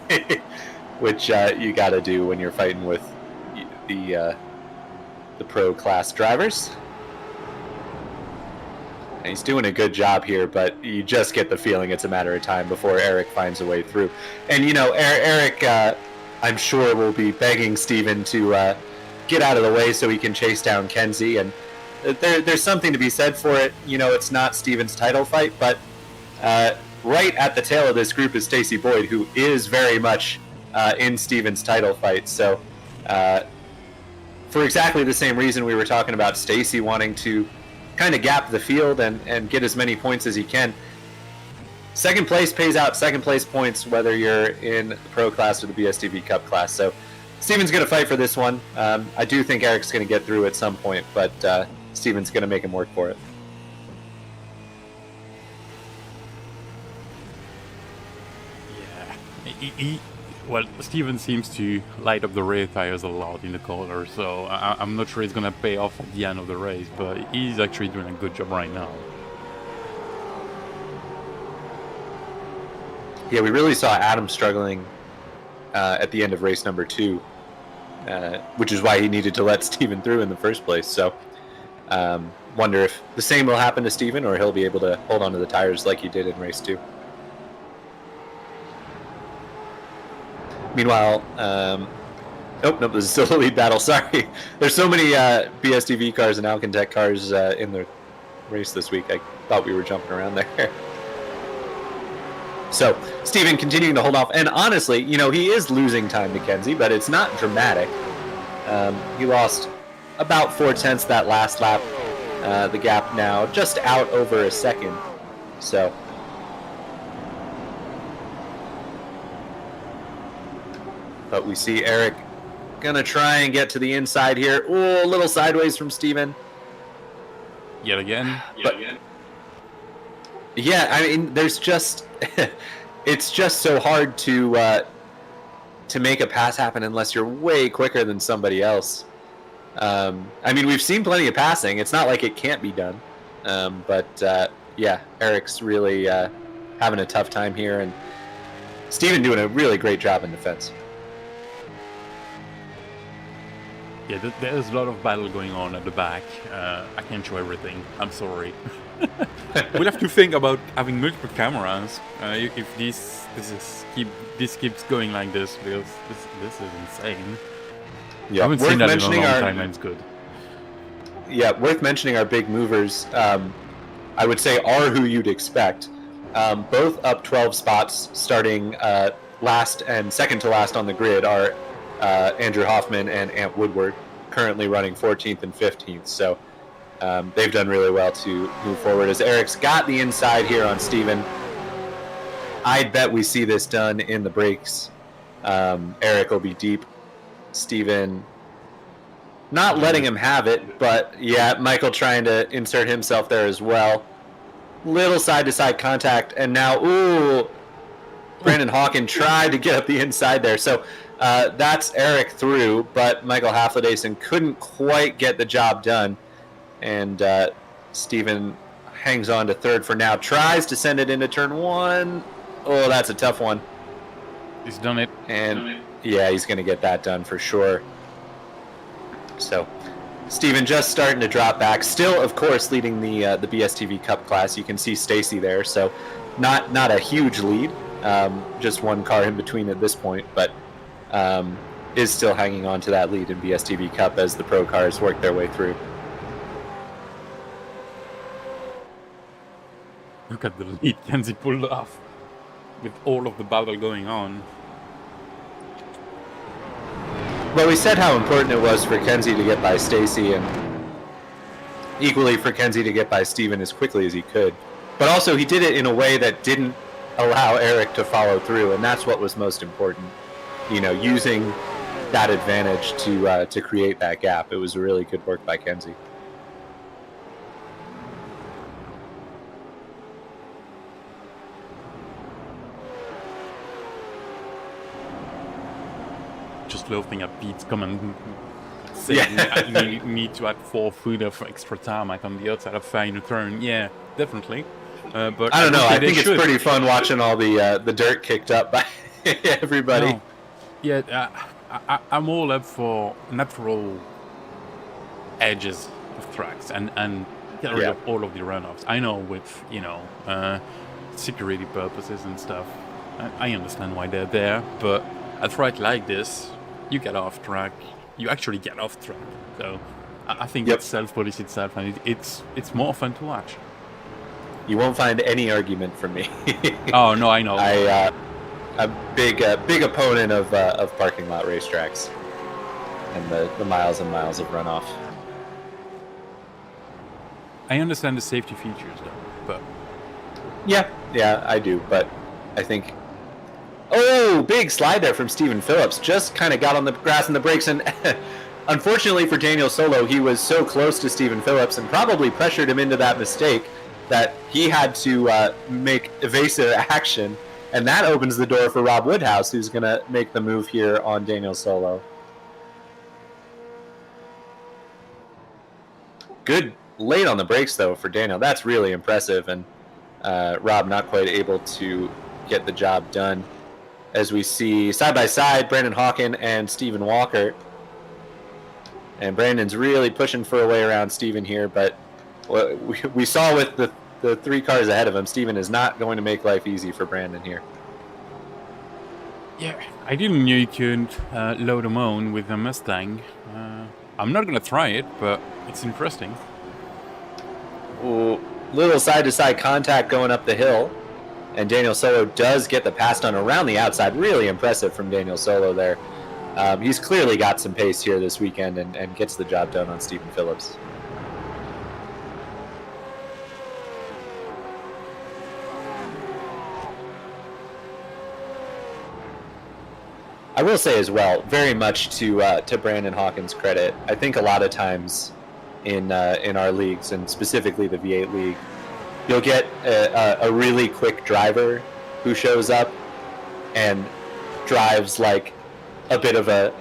Which you got to do when you're fighting with the pro class drivers. And he's doing a good job here, but you just get the feeling it's a matter of time before Eric finds a way through. And you know, Eric, I'm sure will be begging Steven to get out of the way so he can chase down Kenzie. And there's something to be said for it. You know, it's not Steven's title fight, but right at the tail of this group is Stacy Boyd, who is very much in Steven's title fight. So for exactly the same reason we were talking about Stacy wanting to kind of gap the field and get as many points as he can. Second place pays out second place points whether you're in the pro class or the BSTV Cup class. So Steven's going to fight for this one. I do think Eric's going to get through at some point, but Steven's going to make him work for it. Yeah. Well, Steven seems to light up the rear tires a lot in the corner, so I'm not sure it's going to pay off at the end of the race, but he's actually doing a good job right now. Yeah, we really saw Adam struggling at the end of race number 2, which is why he needed to let Steven through in the first place. So wonder if the same will happen to Steven, or he'll be able to hold on to the tires like he did in race 2. Meanwhile, nope, this is still a lead battle. Sorry. There's so many BSTV cars and Alcantech cars in the race this week. I thought we were jumping around there. So, Steven continuing to hold off. And honestly, you know, he is losing time to Kenzie, but it's not dramatic. He lost about 4/10 that last lap. The gap now just out over a second. So... But we see Eric gonna try and get to the inside here. Oh, a little sideways from Steven. Yet again. Yeah, I mean, there's just it's just so hard to make a pass happen unless you're way quicker than somebody else. I mean, we've seen plenty of passing. It's not like it can't be done. But yeah, Eric's really having a tough time here, and Steven doing a really great job in defense. Yeah, there's a lot of battle going on at the back. I can't show everything. I'm sorry. We'll have to think about having multiple cameras if this keeps going like this, because this is insane. I haven't seen that in a long time, and it's good. Yeah, worth mentioning our big movers. I would say are who you'd expect. Both up 12 spots, starting last and second to last on the grid are Andrew Hoffman and Ant Woodward, currently running 14th and 15th. So they've done really well to move forward. As Eric's got the inside here on Steven, I'd bet we see this done in the brakes. Eric will be deep. Steven not letting him have it, but yeah, Michael trying to insert himself there as well. Little side-to-side contact, and now, ooh, Brandon Hawken tried to get up the inside there. So that's Eric through, but Michael Haflidason couldn't quite get the job done. And Steven hangs on to third for now, tries to send it into turn one. Oh, that's a tough one. He's done it. And yeah, he's going to get that done for sure. So Steven just starting to drop back. Still, of course, leading the BSTV Cup class. You can see Stacy there, so not a huge lead. Just one car in between at this point, but is still hanging on to that lead in BSTV Cup as the pro cars work their way through. Look at the lead Kenzie pulled off with all of the battle going on. Well, we said how important it was for Kenzie to get by Stacy, and equally for Kenzie to get by Steven as quickly as he could. But also, he did it in a way that didn't allow Eric to follow through, and that's what was most important. You know, using that advantage to create that gap. It was really good work by Kenzie. Just loving at Pete's comment saying I need to add 4 foot of extra tarmac on the outside of final turn. Yeah, definitely. But I don't know. I think it's pretty fun watching all the dirt kicked up by everybody. No. Yeah, I'm all up for natural edges of tracks and get rid of all of the runoffs. I know with security purposes and stuff. I understand why they're there, but at track like this, you get off track. You actually get off track. So I think it self-police itself, and it's more fun to watch. You won't find any argument from me. Oh no, I know. I'm a big opponent of parking lot racetracks and the miles and miles of runoff. I understand the safety features though, but yeah, I do. But I think. Oh, big slide there from Stephen Phillips. Just kind of got on the grass and the brakes, and unfortunately for Daniel Solo, he was so close to Stephen Phillips and probably pressured him into that mistake that he had to make evasive action, and that opens the door for Rob Woodhouse, who's going to make the move here on Daniel Solo. Good late on the brakes, though, for Daniel. That's really impressive, and Rob not quite able to get the job done. As we see side by side, Brandon Hawken and Stephen Walker. And Brandon's really pushing for a way around Stephen here, but we saw with the 3 cars ahead of him, Stephen is not going to make life easy for Brandon here. Yeah, I didn't know you could load them on with a Mustang. I'm not going to try it, but it's interesting. Ooh, little side-to-side contact going up the hill. And Daniel Solo does get the pass done around the outside. Really impressive from Daniel Solo there. He's clearly got some pace here this weekend and gets the job done on Stephen Phillips. I will say as well, very much to Brandon Hawkins' credit, I think a lot of times in our leagues, and specifically the V8 League, you'll get a really quick driver who shows up and drives like a bit of a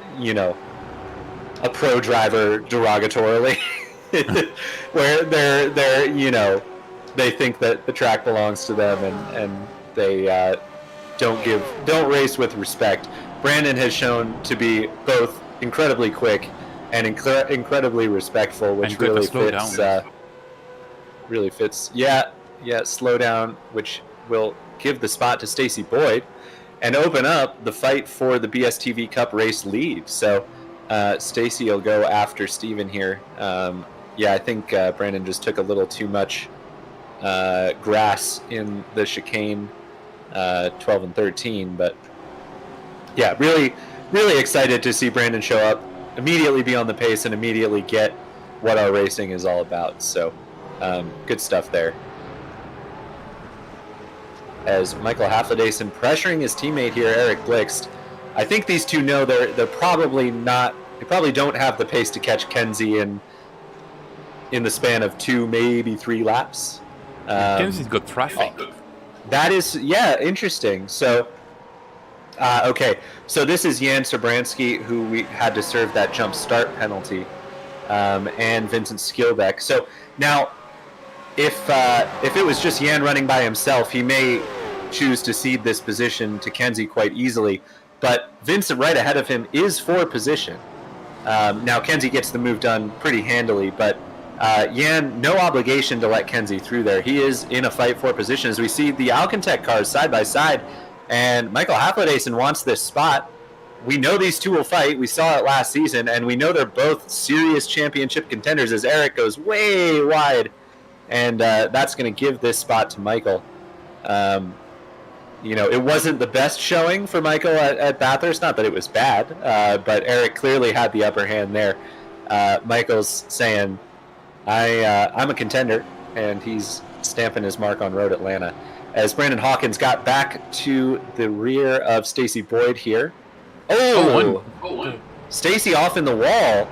pro driver derogatorily, where they're they think that the track belongs to them and they don't race with respect. Brandon has shown to be both incredibly quick and incredibly respectful, which And good to really slow fits. down. Really fits. Yeah, slow down, which will give the spot to Stacy Boyd and open up the fight for the BSTV Cup race lead. So Stacy will go after Steven here. I think Brandon just took a little too much grass in the chicane 12 and 13, but yeah, really excited to see Brandon show up, immediately be on the pace, and immediately get what our racing is all about. So good stuff there. As Michael Haflidason pressuring his teammate here, Eric Blixt. I think these two know they're probably not. They probably don't have the pace to catch Kenzie in the span of 2, maybe 3 laps. Kenzie's got traffic. That is, interesting. So, okay. So this is Jan Sobransky, who we had to serve that jump start penalty, and Vincent Skilbeck. So now, if it was just Jan running by himself, he may choose to cede this position to Kenzie quite easily. But Vincent right ahead of him is for position. Now Kenzie gets the move done pretty handily, but Jan, no obligation to let Kenzie through there. He is in a fight for position as we see the Alcantech cars side by side, and Michael Haflidason wants this spot. We know these two will fight. We saw it last season, and we know they're both serious championship contenders as Eric goes way wide, and that's going to give this spot to Michael. It wasn't the best showing for Michael at Bathurst. Not that it was bad, but Eric clearly had the upper hand there. Michael's saying, I'm a contender, and he's stamping his mark on Road Atlanta. As Brandon Hawkins got back to the rear of Stacy Boyd here. Oh! Stacy off in the wall.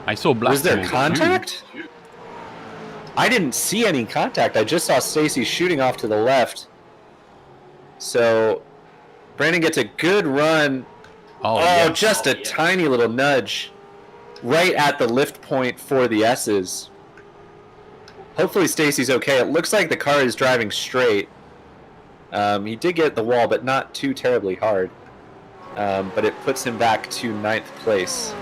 I saw black. Was there contact? I didn't see any contact. I just saw Stacy shooting off to the left. So Brandon gets a good run. Yes. Just a tiny little nudge right at the lift point for the S's. Hopefully Stacy's okay. It looks like the car is driving straight. He did get the wall, but not too terribly hard. But it puts him back to 9th place.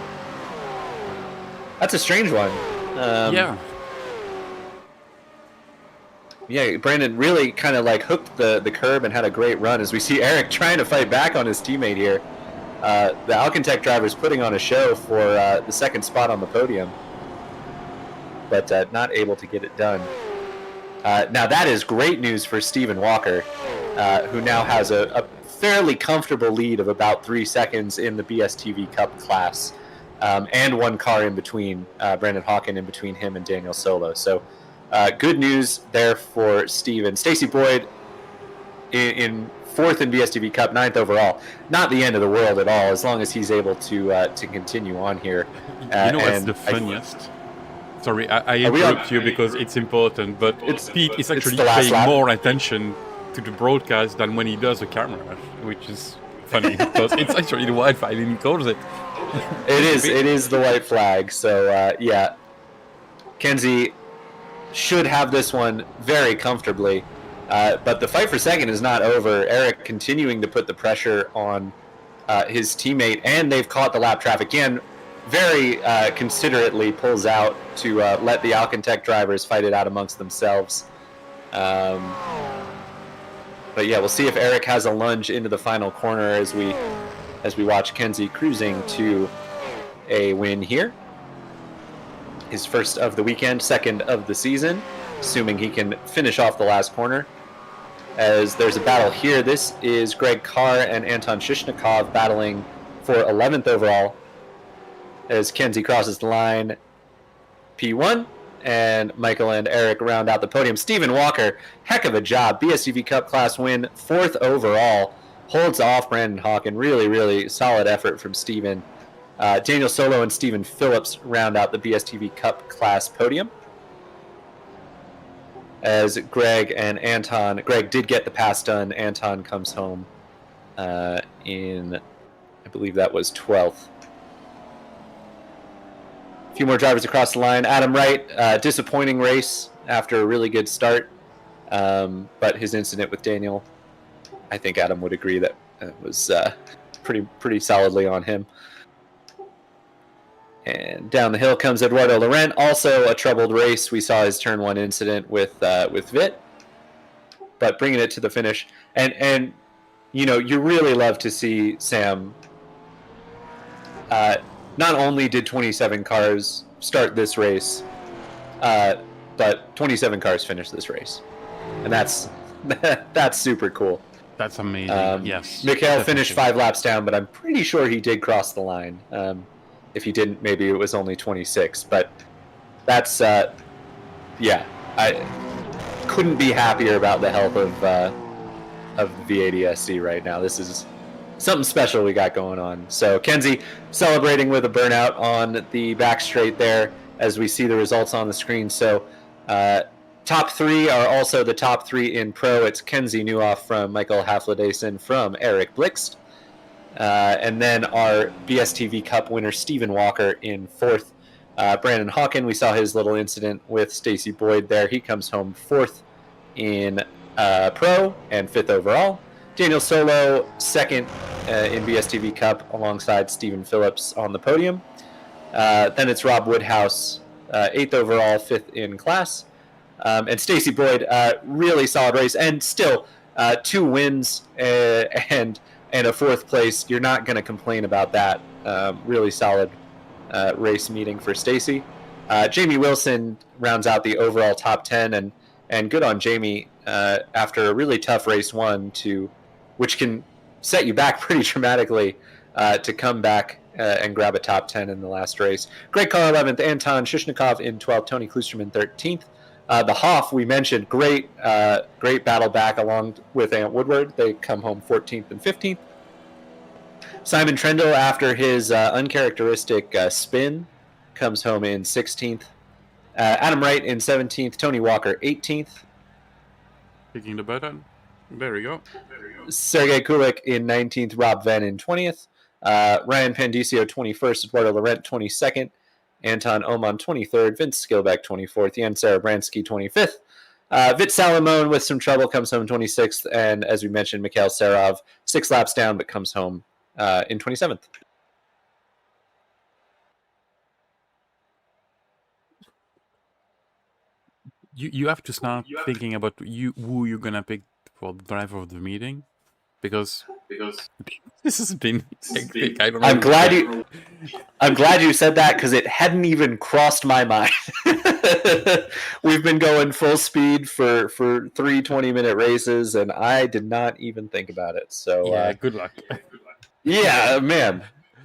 That's a strange one. Yeah, Brandon really kind of like hooked the curb and had a great run as we see Eric trying to fight back on his teammate here. The Alcantech driver's putting on a show for the second spot on the podium, but not able to get it done. Now that is great news for Stephen Walker, who now has a fairly comfortable lead of about 3 seconds in the BSTV Cup class, and one car in between, Brandon Hawken in between him and Daniel Solo. So good news there for Stephen. Stacy Boyd in 4th in BSTV Cup, 9th overall. Not the end of the world at all, as long as he's able to continue on here. You know what's the funniest? Sorry, I interrupt you because it's important, but Pete is actually paying more attention to the broadcast than when he does the camera, which is funny because it's actually the white flag and he calls it. It is the white flag. So Kenzie should have this one very comfortably, but the fight for second is not over. Eric continuing to put the pressure on his teammate, and they've caught the lap traffic again. Very considerately pulls out to let the Alcantech drivers fight it out amongst themselves. But yeah, we'll see if Eric has a lunge into the final corner as we watch Kenzie cruising to a win here. His first of the weekend, second of the season, assuming he can finish off the last corner. As there's a battle here, this is Greg Carr and Anton Shishnikov battling for 11th overall. As Kenzie crosses the line, P1, and Michael and Eric round out the podium. Stephen Walker, heck of a job. BSTV Cup class win, 4th overall. Holds off Brandon Hawken. Really, really solid effort from Stephen. Daniel Solo and Stephen Phillips round out the BSTV Cup class podium. As Greg and Anton, Greg did get the pass done. Anton comes home in, I believe that was 12th. A few more drivers across the line. Adam Wright, disappointing race after a really good start, but his incident with Daniel, I think Adam would agree that it was pretty solidly on him. And down the hill comes Eduardo Laurent, also a troubled race. We saw his turn 1 incident with Vit, but bringing it to the finish. And you know, you really love to see Sam. Not only did 27 cars start this race, but 27 cars finished this race, and that's super cool. That's amazing. Yes. Mikhail finished 5 laps down, but I'm pretty sure he did cross the line. If he didn't, maybe it was only 26. But that's yeah, I couldn't be happier about the health of the V8ESC right now. This is something special we got going on. So Kenzie celebrating with a burnout on the back straight there as we see the results on the screen. So top 3 are also the top 3 in pro. It's Kenzie Neuhoff from Michael Haflidason from Eric Blixt. And then our BSTV Cup winner, Stephen Walker, in 4th. Brandon Hawken, we saw his little incident with Stacey Boyd there. He comes home 4th in pro and 5th overall. Daniel Solo, 2nd in BSTV Cup alongside Stephen Phillips on the podium. Then it's Rob Woodhouse, 8th overall, 5th in class. And Stacey Boyd, really solid race. And still, 2 wins and a 4th place. You're not going to complain about that. Really solid race meeting for Stacey. Jamie Wilson rounds out the overall top 10. And good on Jamie after a really tough race 1 which can set you back pretty dramatically to come back and grab a top 10 in the last race. Greg Carr 11th, Anton Shishnikov in 12th, Tony Klusterman 13th. The Hoff, we mentioned, great battle back along with Ant Woodward. They come home 14th and 15th. Simon Trendle, after his uncharacteristic spin, comes home in 16th. Adam Wright in 17th, Tony Walker 18th. Picking the button. There we go. Sergey Kulik in 19th, Rob Venn in 20th, Ryan Pandisio 21st, Eduardo Laurent 22nd, Anton Oman 23rd, Vince Skilbeck 24th, Jan Sarabransky 25th. Vit Salamone with some trouble comes home 26th, and as we mentioned, Mikhail Serov 6 laps down but comes home in 27th. You have to start thinking about who you're gonna pick for the driver of the meeting, because this has been hectic. I don't know. I'm glad you said that, because it hadn't even crossed my mind. We've been going full speed for 3 20-minute races, and I did not even think about it. So yeah, good luck. Yeah, man,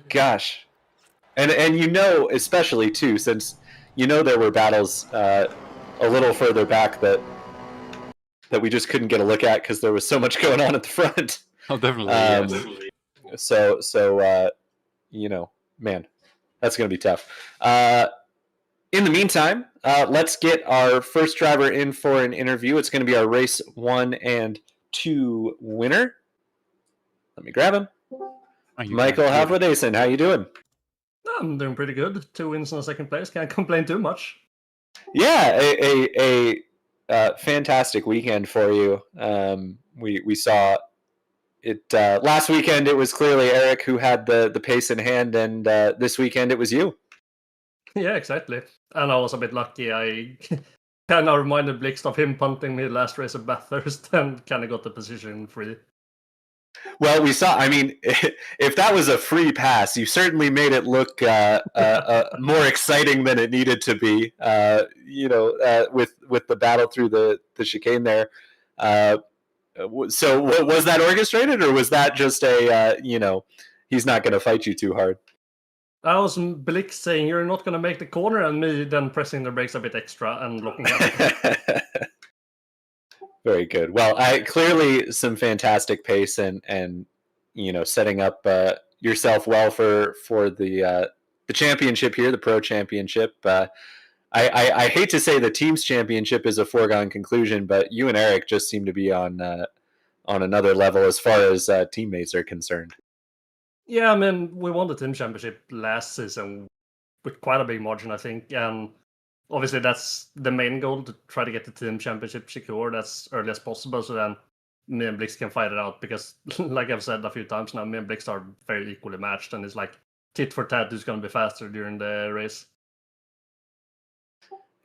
gosh, and you know, especially too, since you know there were battles a little further back that we just couldn't get a look at because there was so much going on at the front. Oh, definitely. Yes. So you know, man, that's going to be tough. In the meantime, let's get our first driver in for an interview. It's going to be our race 1 and 2 winner. Let me grab him. Michael Havladason, how you doing? I'm doing pretty good. 2 wins in the 2nd place. Can't complain too much. Yeah, a fantastic weekend for you. We saw it last weekend. It was clearly Eric who had the pace in hand, and this weekend it was you. Yeah, exactly. And I was a bit lucky. I kind of reminded Blixt of him punting me last race at Bathurst and kind of got the position free. Well, we saw. I mean, if that was a free pass, you certainly made it look more exciting than it needed to be. You know, with the battle through the chicane there. So, was that orchestrated, or was that just a you know, he's not going to fight you too hard? I was Blixt saying you're not going to make the corner, and me then pressing the brakes a bit extra and looking up. Very good. Well, clearly some fantastic pace and you know, setting up yourself well for the championship here, the pro championship. I hate to say the team's championship is a foregone conclusion, but you and Eric just seem to be on another level as far as teammates are concerned. Yeah, I mean, we won the team championship last season with quite a big margin, I think, and obviously that's the main goal, to try to get the team championship secured as early as possible, so then me and Blixt can fight it out, because like I've said a few times now, me and Blixt are very equally matched, and it's like tit for tat who's going to be faster during the race.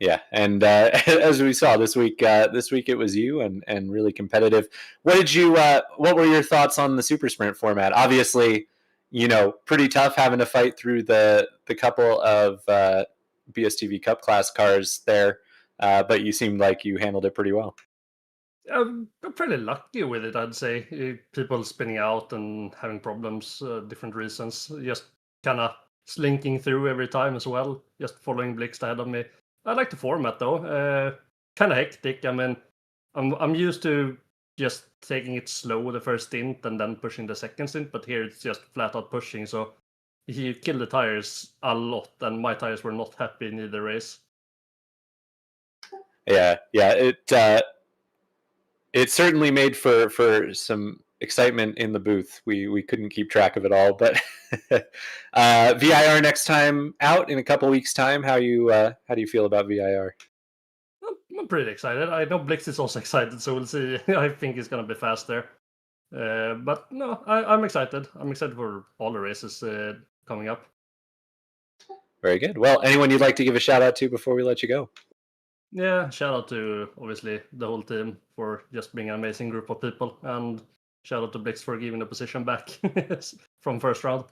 Yeah, and as we saw this week it was you, and really competitive. What were your thoughts on the super sprint format? Obviously, pretty tough having to fight through the couple of BSTV Cup class cars there, but you seemed like you handled it pretty well. I'm pretty lucky with it, I'd say. People spinning out and having problems, different reasons. Just kind of slinking through every time as well, just following Blixt ahead of me. I like the format though. Kind of hectic. I mean, I'm used to just taking it slow the first stint and then pushing the second stint, but here it's just flat out pushing. So he killed the tires a lot, and my tires were not happy in either race. Yeah. It certainly made for some excitement in the booth. We couldn't keep track of it all, but VIR next time out in a couple weeks' time. How do you feel about VIR? I'm pretty excited. I know Blix is also excited, so we'll see. I think he's gonna be fast there. But no, I'm excited. I'm excited for all the races coming up. Very good. Well, anyone you'd like to give a shout out to before we let you go? Yeah, shout out to obviously the whole team for just being an amazing group of people, and shout out to Blix for giving the position back from first round.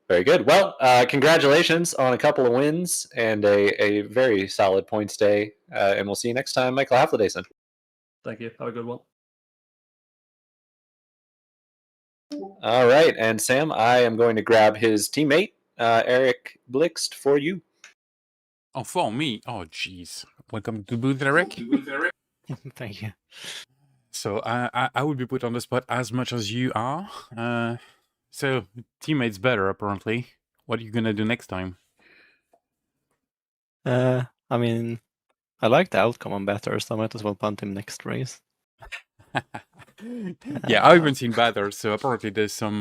Very good. Well, congratulations on a couple of wins and a very solid points day. And we'll see you next time, Michael Haflidason. Thank you. Have a good one. All right. And Sam, I am going to grab his teammate, Eric Blixt, for you. Oh, for me? Oh, jeez. Welcome to booth, Eric. Thank you. So I will be put on the spot as much as you are. So teammates better apparently. What are you gonna do next time? I mean, I like the outcome on better, so I might as well punt him next race. Yeah, I haven't seen better, so apparently there's some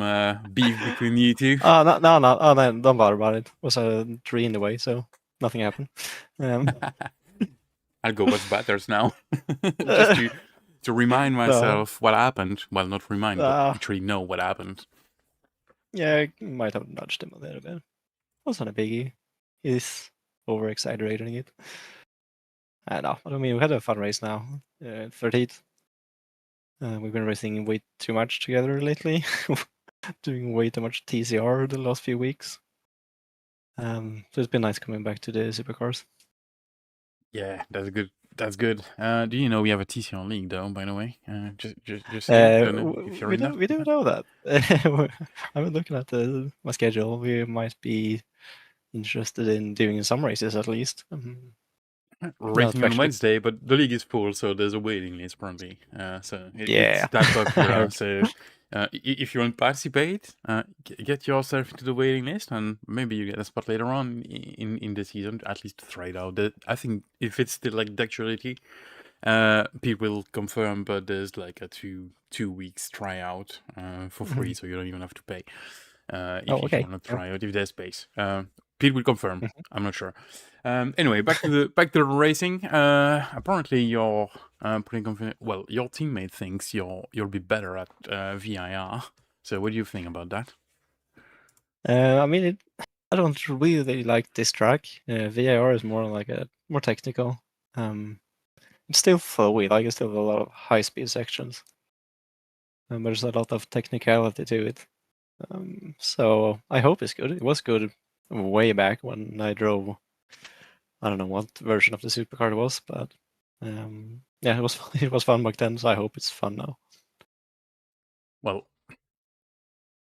beef between you two. Oh no! Oh no! Don't bother about it. It was a tree in the way, so nothing happened. I'll go with batters now, just to remind myself what happened. Well, not remind, but actually know what happened. Yeah, I might have nudged him a little bit. Wasn't a biggie. He's over exaggerating it. No, I mean we had a fun race now. 13th. We've been racing way too much together lately. Doing way too much TCR the last few weeks. So it's been nice coming back to the supercars. Yeah, that's good. That's good. Do you know we have a TCR league though? By the way, just we do know that. I've been looking at my schedule. We might be interested in doing some races at least. Racing on Wednesday, but the league is full, so there's a waiting list probably. So Yeah. it's that popular. So if you want to participate, get yourself into the waiting list, and maybe you get a spot later on in the season. At least try it out. I think if it's still like the actuality, people will confirm. But there's like a two weeks tryout for free, so you don't even have to pay if you want to try out if there's space. People will confirm. I'm not sure. Anyway, back to the racing. Apparently, you're pretty confident. Well, your teammate thinks you'll be better at VIR. So, what do you think about that? I mean, I don't really like this track. VIR is more like more technical. It's still flowy. Like it's still a lot of high speed sections. But there's a lot of technicality to it. So I hope it's good. It was good way back when I drove. I don't know what version of the supercar it was, but yeah, it was fun back then. So I hope it's fun now. Well,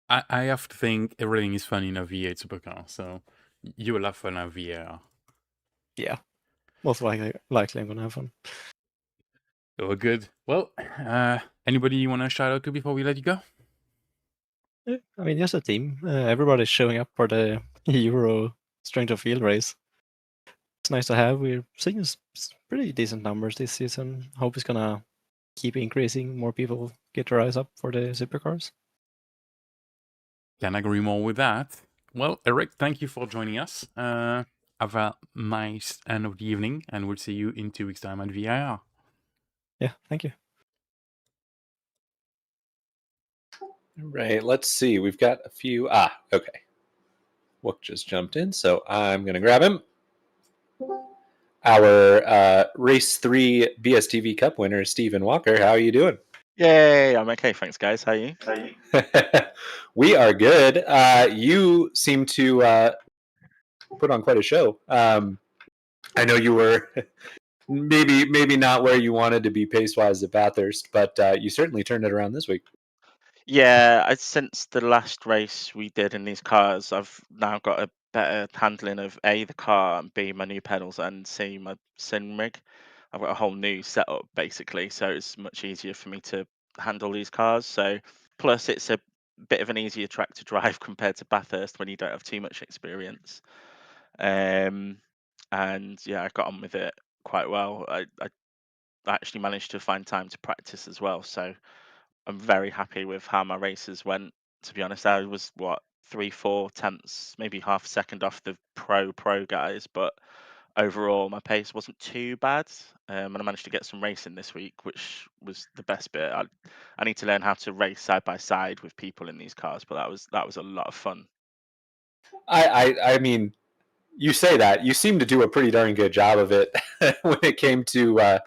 I have to think everything is fun in a V8 supercar, so you will have fun at VIR. Yeah, most likely I'm gonna have fun. Oh, good. Well, anybody you want to shout out to before we let you go? Yeah, I mean, just a team. Everybody's showing up for the Euro strength of field race. It's nice to have. We're seeing pretty decent numbers this season. Hope it's gonna keep increasing. More people get their eyes up for the supercars. Can't agree more with that. Well, Eric, thank you for joining us. Have a nice end of the evening, and we'll see you in 2 weeks' time at VIR. Yeah, thank you. Right. Let's see. We've got a few. Okay. Wook just jumped in, so I'm going to grab him. Our race 3 BSTV Cup winner, Stephen Walker. How are you doing? Yay, I'm okay, thanks guys. How are you? We are good. You seem to put on quite a show. I know you were maybe not where you wanted to be pace wise at Bathurst, but you certainly turned it around this week. Yeah, since the last race we did in these cars, I've now got a better handling of A, the car, and B, my new pedals, and C, my sim rig. I've got a whole new setup basically, so it's much easier for me to handle these cars. So plus it's a bit of an easier track to drive compared to Bathurst when you don't have too much experience. Um, and yeah, I got on with it quite well. I actually managed to find time to practice as well, so I'm very happy with how my races went. To be honest, I was what 3-4 tenths, maybe half a second off the pro guys, but overall my pace wasn't too bad. And I managed to get some racing this week, which was the best bit. I need to learn how to race side by side with people in these cars, but that was a lot of fun. I mean, you say that you seem to do a pretty darn good job of it when it came to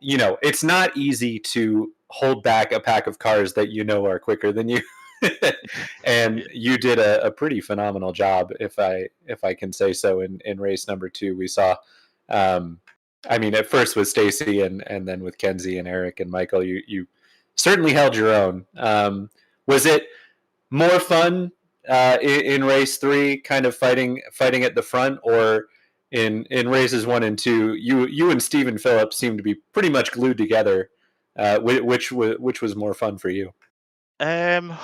it's not easy to hold back a pack of cars that are quicker than you. And Yeah. you did a pretty phenomenal job, if I can say so. In race number 2, we saw I mean, at first with Stacy, and then with Kenzie and Eric and Michael, you certainly held your own. Was it more fun in race 3, kind of fighting at the front, or in races 1 and 2, you and Stephen Phillips seemed to be pretty much glued together? Which was more fun for you? Um,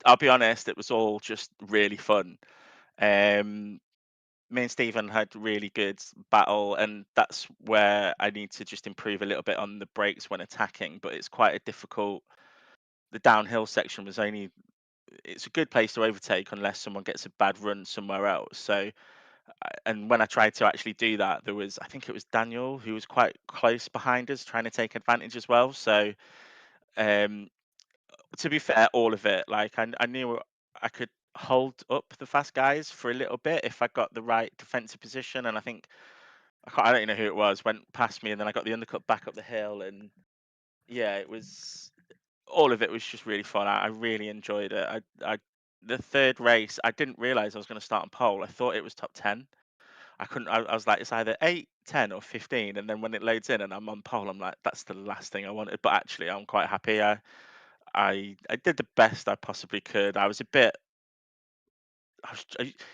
I'll be honest, it was all just really fun. Um, Me and Stephen had really good battle, and that's where I need to just improve a little bit on the brakes when attacking. But it's quite a difficult. The downhill section was only. It's a good place to overtake unless someone gets a bad run somewhere else. So, and when I tried to actually do that, there was I think it was Daniel who was quite close behind us, trying to take advantage as well. So, um, to be fair, all of it, like I knew I could hold up the fast guys for a little bit if I got the right defensive position, and I think I don't even know who it was, went past me, and then I got the undercut back up the hill, and yeah, it was all of it was just really fun. I really enjoyed it. The third race, I didn't realize I was going to start on pole. I thought it was top 10. I couldn't. I was like, it's either 8, 10, or 15, and then when it loads in and I'm on pole, I'm like, that's the last thing I wanted. But actually, I'm quite happy. I did the best I possibly could. I was a bit.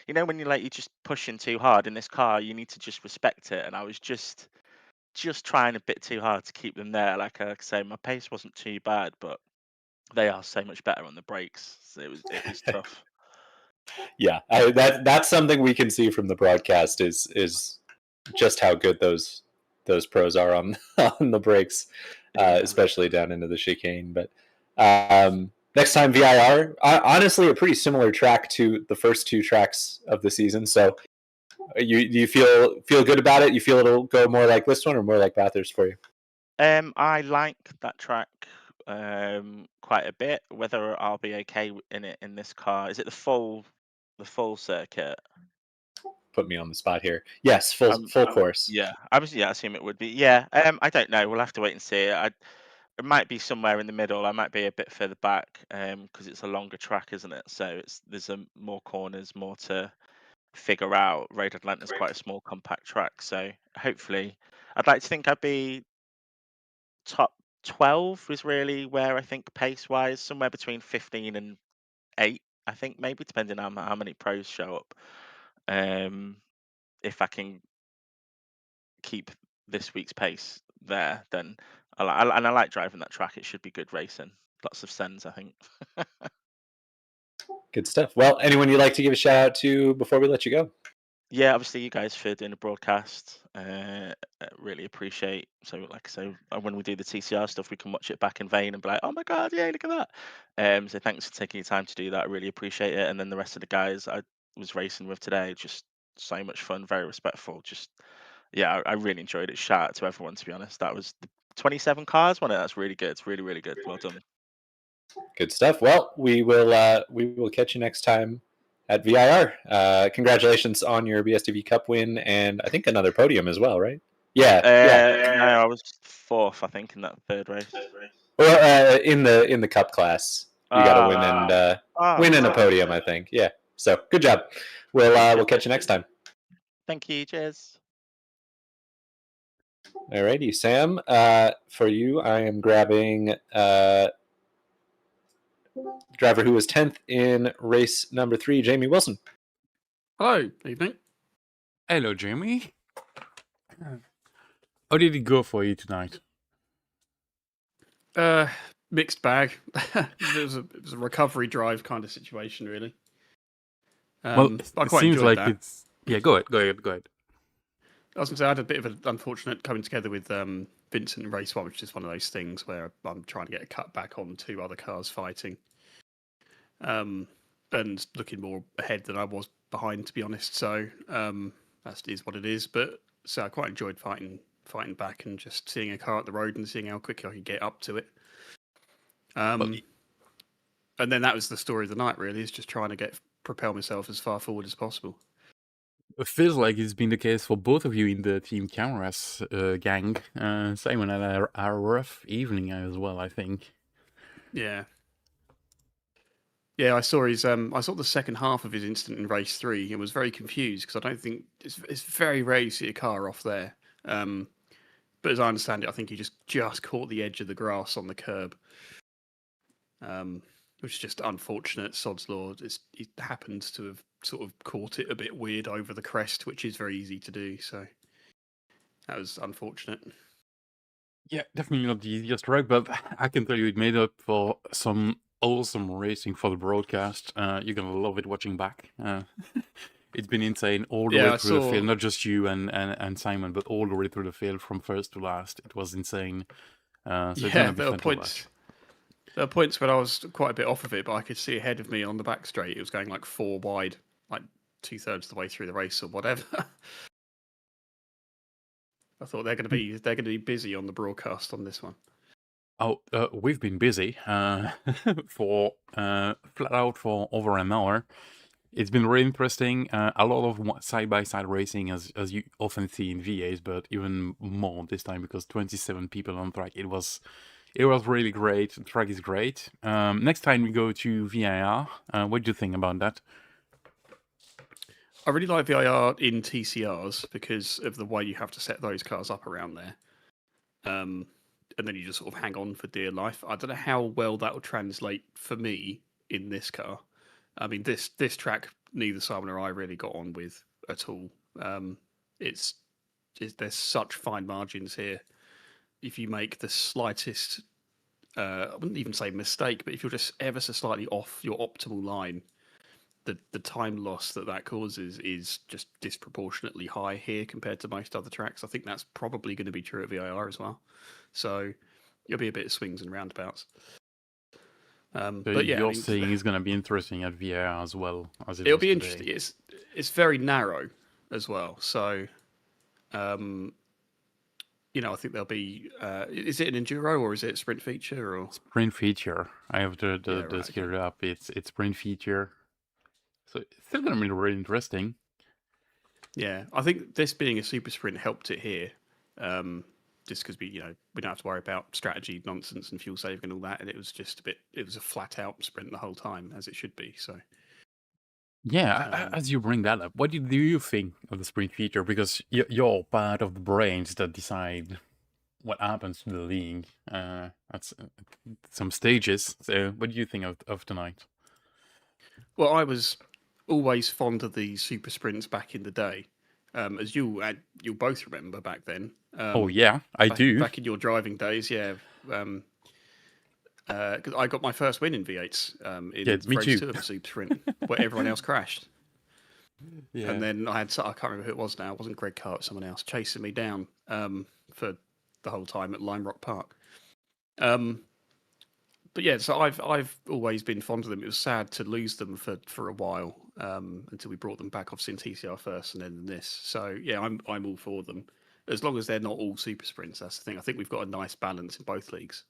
When you're just pushing too hard in this car, you need to just respect it, and I was just trying a bit too hard to keep them there. Like I say, my pace wasn't too bad, but they are so much better on the brakes. So it was tough. Yeah, that's something we can see from the broadcast is just how good those pros are on on the brakes, Yeah. especially down into the chicane. But next time VIR, honestly, a pretty similar track to the first 2 tracks of the season. So do you feel good about it? You feel it'll go more like this one or more like Bathurst for you? I like that track quite a bit. Whether I'll be okay in it in this car, is it the full circuit? Put me on the spot here. Yes, full course. Yeah, I assume it would be. Yeah, I don't know. We'll have to wait and see. It might be somewhere in the middle. I might be a bit further back, because it's a longer track, isn't it? So there's more corners, more to figure out. Road Atlanta's quite a small, compact track, so hopefully, I'd like to think I'd be top 12 was really where I think pace wise, somewhere between 15 and 8. I think maybe depending on how many pros show up. Um, if I can keep this week's pace there, then and I like driving that track. It should be good racing. Lots of sends, I think. Good stuff. Well, anyone you'd like to give a shout out to before we let you go? Yeah, obviously you guys for doing the broadcast. Really appreciate. So, like I say, when we do the TCR stuff, we can watch it back in vain and be like, "Oh my god, yeah, look at that!" So thanks for taking your time to do that. I really appreciate it. And then the rest of the guys I was racing with today, just so much fun, very respectful. Just yeah, I really enjoyed it. Shout out to everyone. To be honest, that was the 27 cars, wasn't it? That's really good. It's really really good. Well done. Good stuff. Well, we will catch you next time at VIR. Congratulations on your BSTV Cup win, and I think another podium as well, right? Yeah. No, I was fourth, I think, in that third race. Well, in the Cup class, you got to win and win and a Right. podium, I think. Yeah. So good job. We'll catch you next time. Thank you. Cheers. Alrighty, Sam. For you, I am grabbing driver who was 10th in race number 3, Jamie Wilson. Hello, evening. Hello, Jamie. How did it go for you tonight? Mixed bag. it was a recovery drive kind of situation, really. Well, I it quite seems enjoyed like that. it's... Yeah, go ahead. I was going to say I had a bit of an unfortunate coming together with Vincent in race 1, which is one of those things where I'm trying to get a cut back on 2 other cars fighting, and looking more ahead than I was behind, to be honest. So that is what it is. But so I quite enjoyed fighting back and just seeing a car at the road and seeing how quickly I could get up to it. And then that was the story of the night, really, is just trying to propel myself as far forward as possible. It feels like it's been the case for both of you in the Team Cameras gang. Simon had a rough evening as well, I think. Yeah. Yeah, I saw the second half of his incident in race 3 and was very confused because I don't think it's very rare you see a car off there. But as I understand it, I think he just caught the edge of the grass on the curb, which is just unfortunate. Sod's law. It happens to have sort of caught it a bit weird over the crest, which is very easy to do. So that was unfortunate. Yeah, definitely not the easiest track, but I can tell you it made up for some awesome racing for the broadcast. You're gonna love it watching back. It's been insane all the way through the field, not just you and Simon, but all the way through the field from first to last. It was insane. So it's gonna be fun to watch. There were points when I was quite a bit off of it, but I could see ahead of me on the back straight. It was going like 4 wide, like 2/3 of the way through the race or whatever. I thought they're going to be busy on the broadcast on this one. Oh, we've been busy for flat out for over an hour. It's been really interesting. A lot of side-by-side racing, as you often see in VAs, but even more this time because 27 people on track. It was really great. The track is great. Next time we go to VIR, what do you think about that? I really like VIR in TCRs because of the way you have to set those cars up around there. And then you just sort of hang on for dear life. I don't know how well that will translate for me in this car. I mean, this track, neither Simon or I really got on with at all. There's such fine margins here. If you make the slightest, I wouldn't even say mistake, but if you're just ever so slightly off your optimal line, the time loss that causes is just disproportionately high here compared to most other tracks. I think that's probably going to be true at VIR as well. So there'll be a bit of swings and roundabouts. But yeah, you're saying it's going to be interesting at VIR as well as it'll be interesting. It's very narrow as well. So, I think there'll be. Is it an enduro or is it a sprint feature or sprint feature? I have the scale up. It's sprint feature. So it's still going to be really interesting. Yeah, I think this being a super sprint helped it here, just because we don't have to worry about strategy nonsense and fuel saving and all that, and it was just it was a flat out sprint the whole time as it should be. So yeah, as you bring that up, what do you think of the sprint feature? Because you're part of the brains that decide what happens to the league at some stages. So what do you think of tonight? Well, I was always fond of the super sprints back in the day, as you'll both remember back then. Oh yeah, I do. Back in your driving days, yeah. Because I got my first win in V8s in race 2 of the super sprint, where everyone else crashed. Yeah. And then I can't remember who it was now. It wasn't Greg Carr, it was someone else chasing me down for the whole time at Lime Rock Park. But yeah, so I've always been fond of them. It was sad to lose them for a while until we brought them back, obviously in TCR first and then this. So yeah, I'm all for them as long as they're not all super sprints. That's the thing. I think we've got a nice balance in both leagues.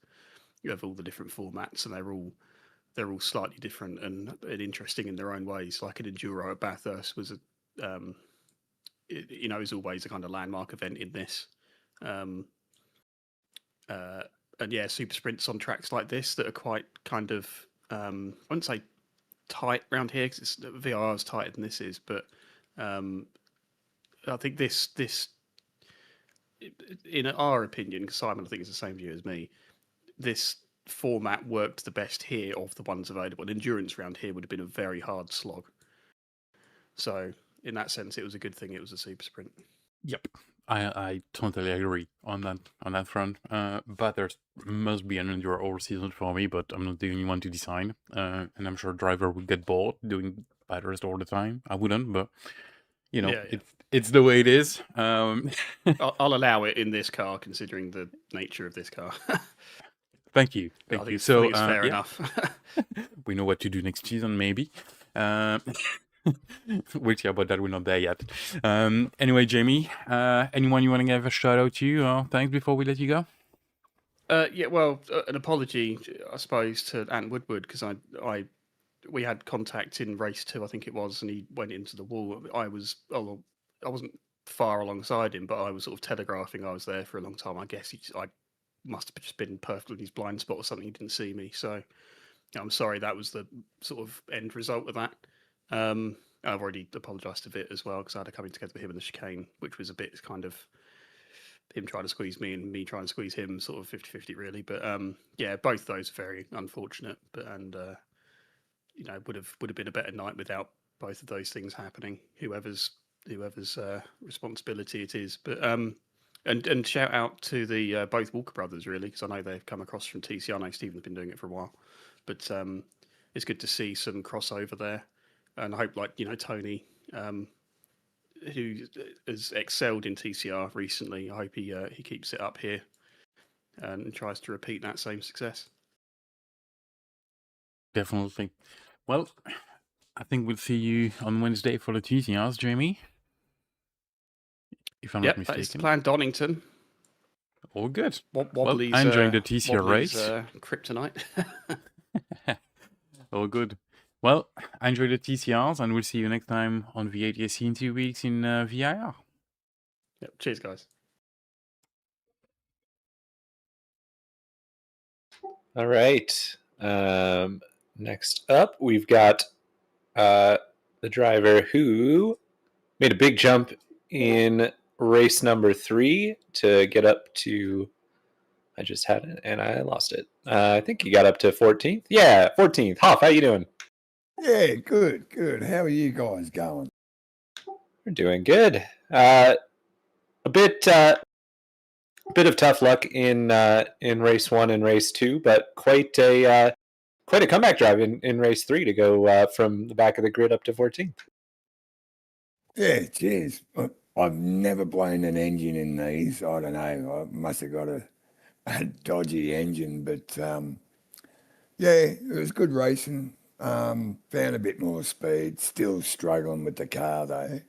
you have all the different formats, and they're all slightly different and interesting in their own ways. Like an enduro at Bathurst was is always a kind of landmark event in this. And yeah, super sprints on tracks like this that are quite kind of I wouldn't say tight around here because VIR is tighter than this is, but I think this in our opinion, because Simon I think is the same view as me, this format worked the best here of the ones available. And endurance around here would have been a very hard slog. So in that sense, it was a good thing it was a super sprint. Yep, I totally agree on that front. But there must be an enduro all season for me, but I'm not the only one to design. And I'm sure driver would get bored doing Bathurst all the time. I wouldn't, but it's the way it is. I'll allow it in this car, considering the nature of this car. Thank you. I think it's fair enough. We know what to do next season, maybe. We'll see about that. We're not there yet. Anyway, Jamie, anyone you want to give a shout out to or thanks before we let you go? An apology, I suppose, to Ant Woodward, because we had contact in race 2, I think it was, and he went into the wall. I wasn't far alongside him, but I was sort of telegraphing I was there for a long time. I guess I must have just been perfectly in his blind spot or something. He didn't see me, so I'm sorry. That was the sort of end result of that. I've already apologised to Vit as well, because I had a coming together with him in the chicane, which was a bit kind of him trying to squeeze me and me trying to squeeze him, sort of 50-50 really. But both those are very unfortunate. But would have been a better night without both of those things happening. Whoever's responsibility it is. But and shout out to the both Walker brothers really, because I know they've come across from TC. I know Stephen's been doing it for a while, but it's good to see some crossover there. And I hope, Tony, who has excelled in TCR recently, I hope he keeps it up here and tries to repeat that same success. Definitely. Well, I think we'll see you on Wednesday for the TCRs, Jamie. If I'm not mistaken. That is the plan, Donington. All good. Wobbly's, I'm enjoying the TCR race. Kryptonite. All good. Well, enjoy the TCRs, and we'll see you next time on V8ESC in 2 weeks in VIR. Yep. Cheers, guys. All right. Next up, we've got the driver who made a big jump in race number 3 to get up to... I just had it, and I lost it. I think he got up to 14th. Yeah, 14th. Hoff, how you doing? Yeah, good. How are you guys going? We're doing good. A bit of tough luck in race 1 and race 2, but quite a comeback drive in race 3 to go from the back of the grid up to 14th. Yeah, cheers. I've never blown an engine in these. I don't know. I must have got a dodgy engine, but it was good racing. Found a bit more speed. Still struggling with the car though.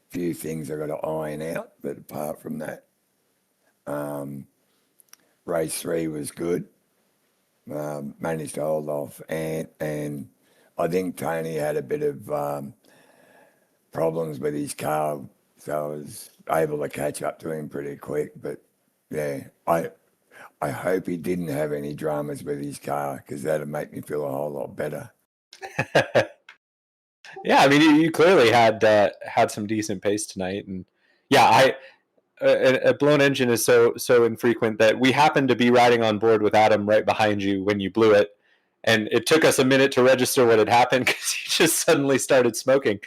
Few things I got to iron out, but apart from that, race 3 was good. Managed to hold off Ant, and I think Tony had a bit of problems with his car, so I was able to catch up to him pretty quick. But yeah, I hope he didn't have any dramas with his car, because that'd make me feel a whole lot better. Yeah, I mean, you clearly had some decent pace tonight, and yeah, a blown engine is so infrequent that we happened to be riding on board with Adam right behind you when you blew it, and it took us a minute to register what had happened because you just suddenly started smoking.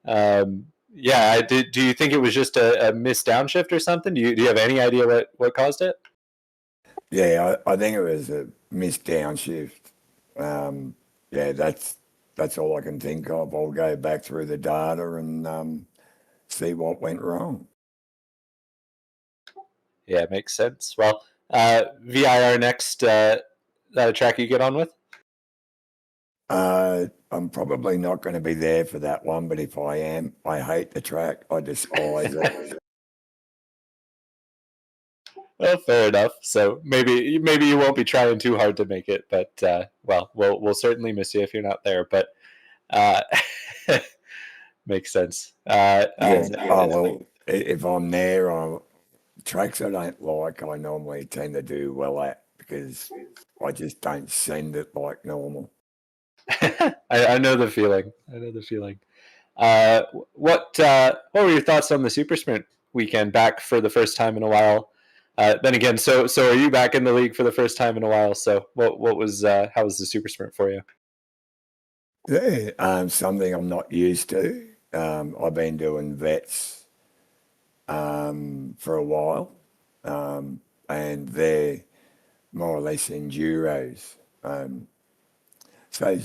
Do you think it was just a missed downshift or something? Do you have any idea what caused it? Yeah, I think it was a missed downshift. That's all I can think of. I'll go back through the data and see what went wrong. Yeah, makes sense. Well, VIR next, that a track you get on with? I'm probably not going to be there for that one, but if I am, I hate the track. I despise it. Well, fair enough. So maybe you won't be trying too hard to make it, but well, we'll certainly miss you if you're not there. But uh, makes sense. Yeah. Oh well, if I'm there, tracks I don't like, I normally tend to do well at because I just don't send it like normal. I know the feeling. I know the feeling. What were your thoughts on the Super Sprint weekend? Back for the first time in a while. Then again, so are you back in the league for the first time in a while? So what was how was the Super Sprint for you? Yeah, something I'm not used to. I've been doing vets for a while, and they're more or less enduros. So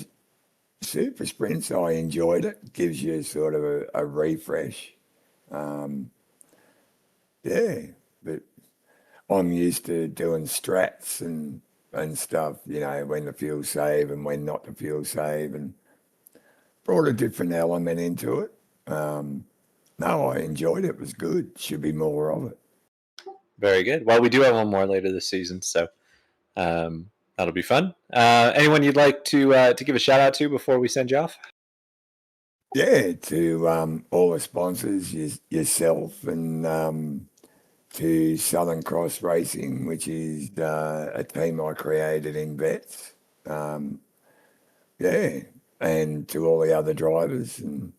super sprints, I enjoyed it. Gives you sort of a refresh. Yeah, but I'm used to doing strats and stuff, when to fuel save and when not to fuel save, and brought a different element into it. No, I enjoyed it. It was good. Should be more of it. Very good. Well, we do have one more later this season, so that'll be fun. Anyone you'd like to give a shout out to before we send you off? Yeah, to all the sponsors, yourself, and to Southern Cross Racing, which is a team I created in vets. Yeah, and to all the other drivers, and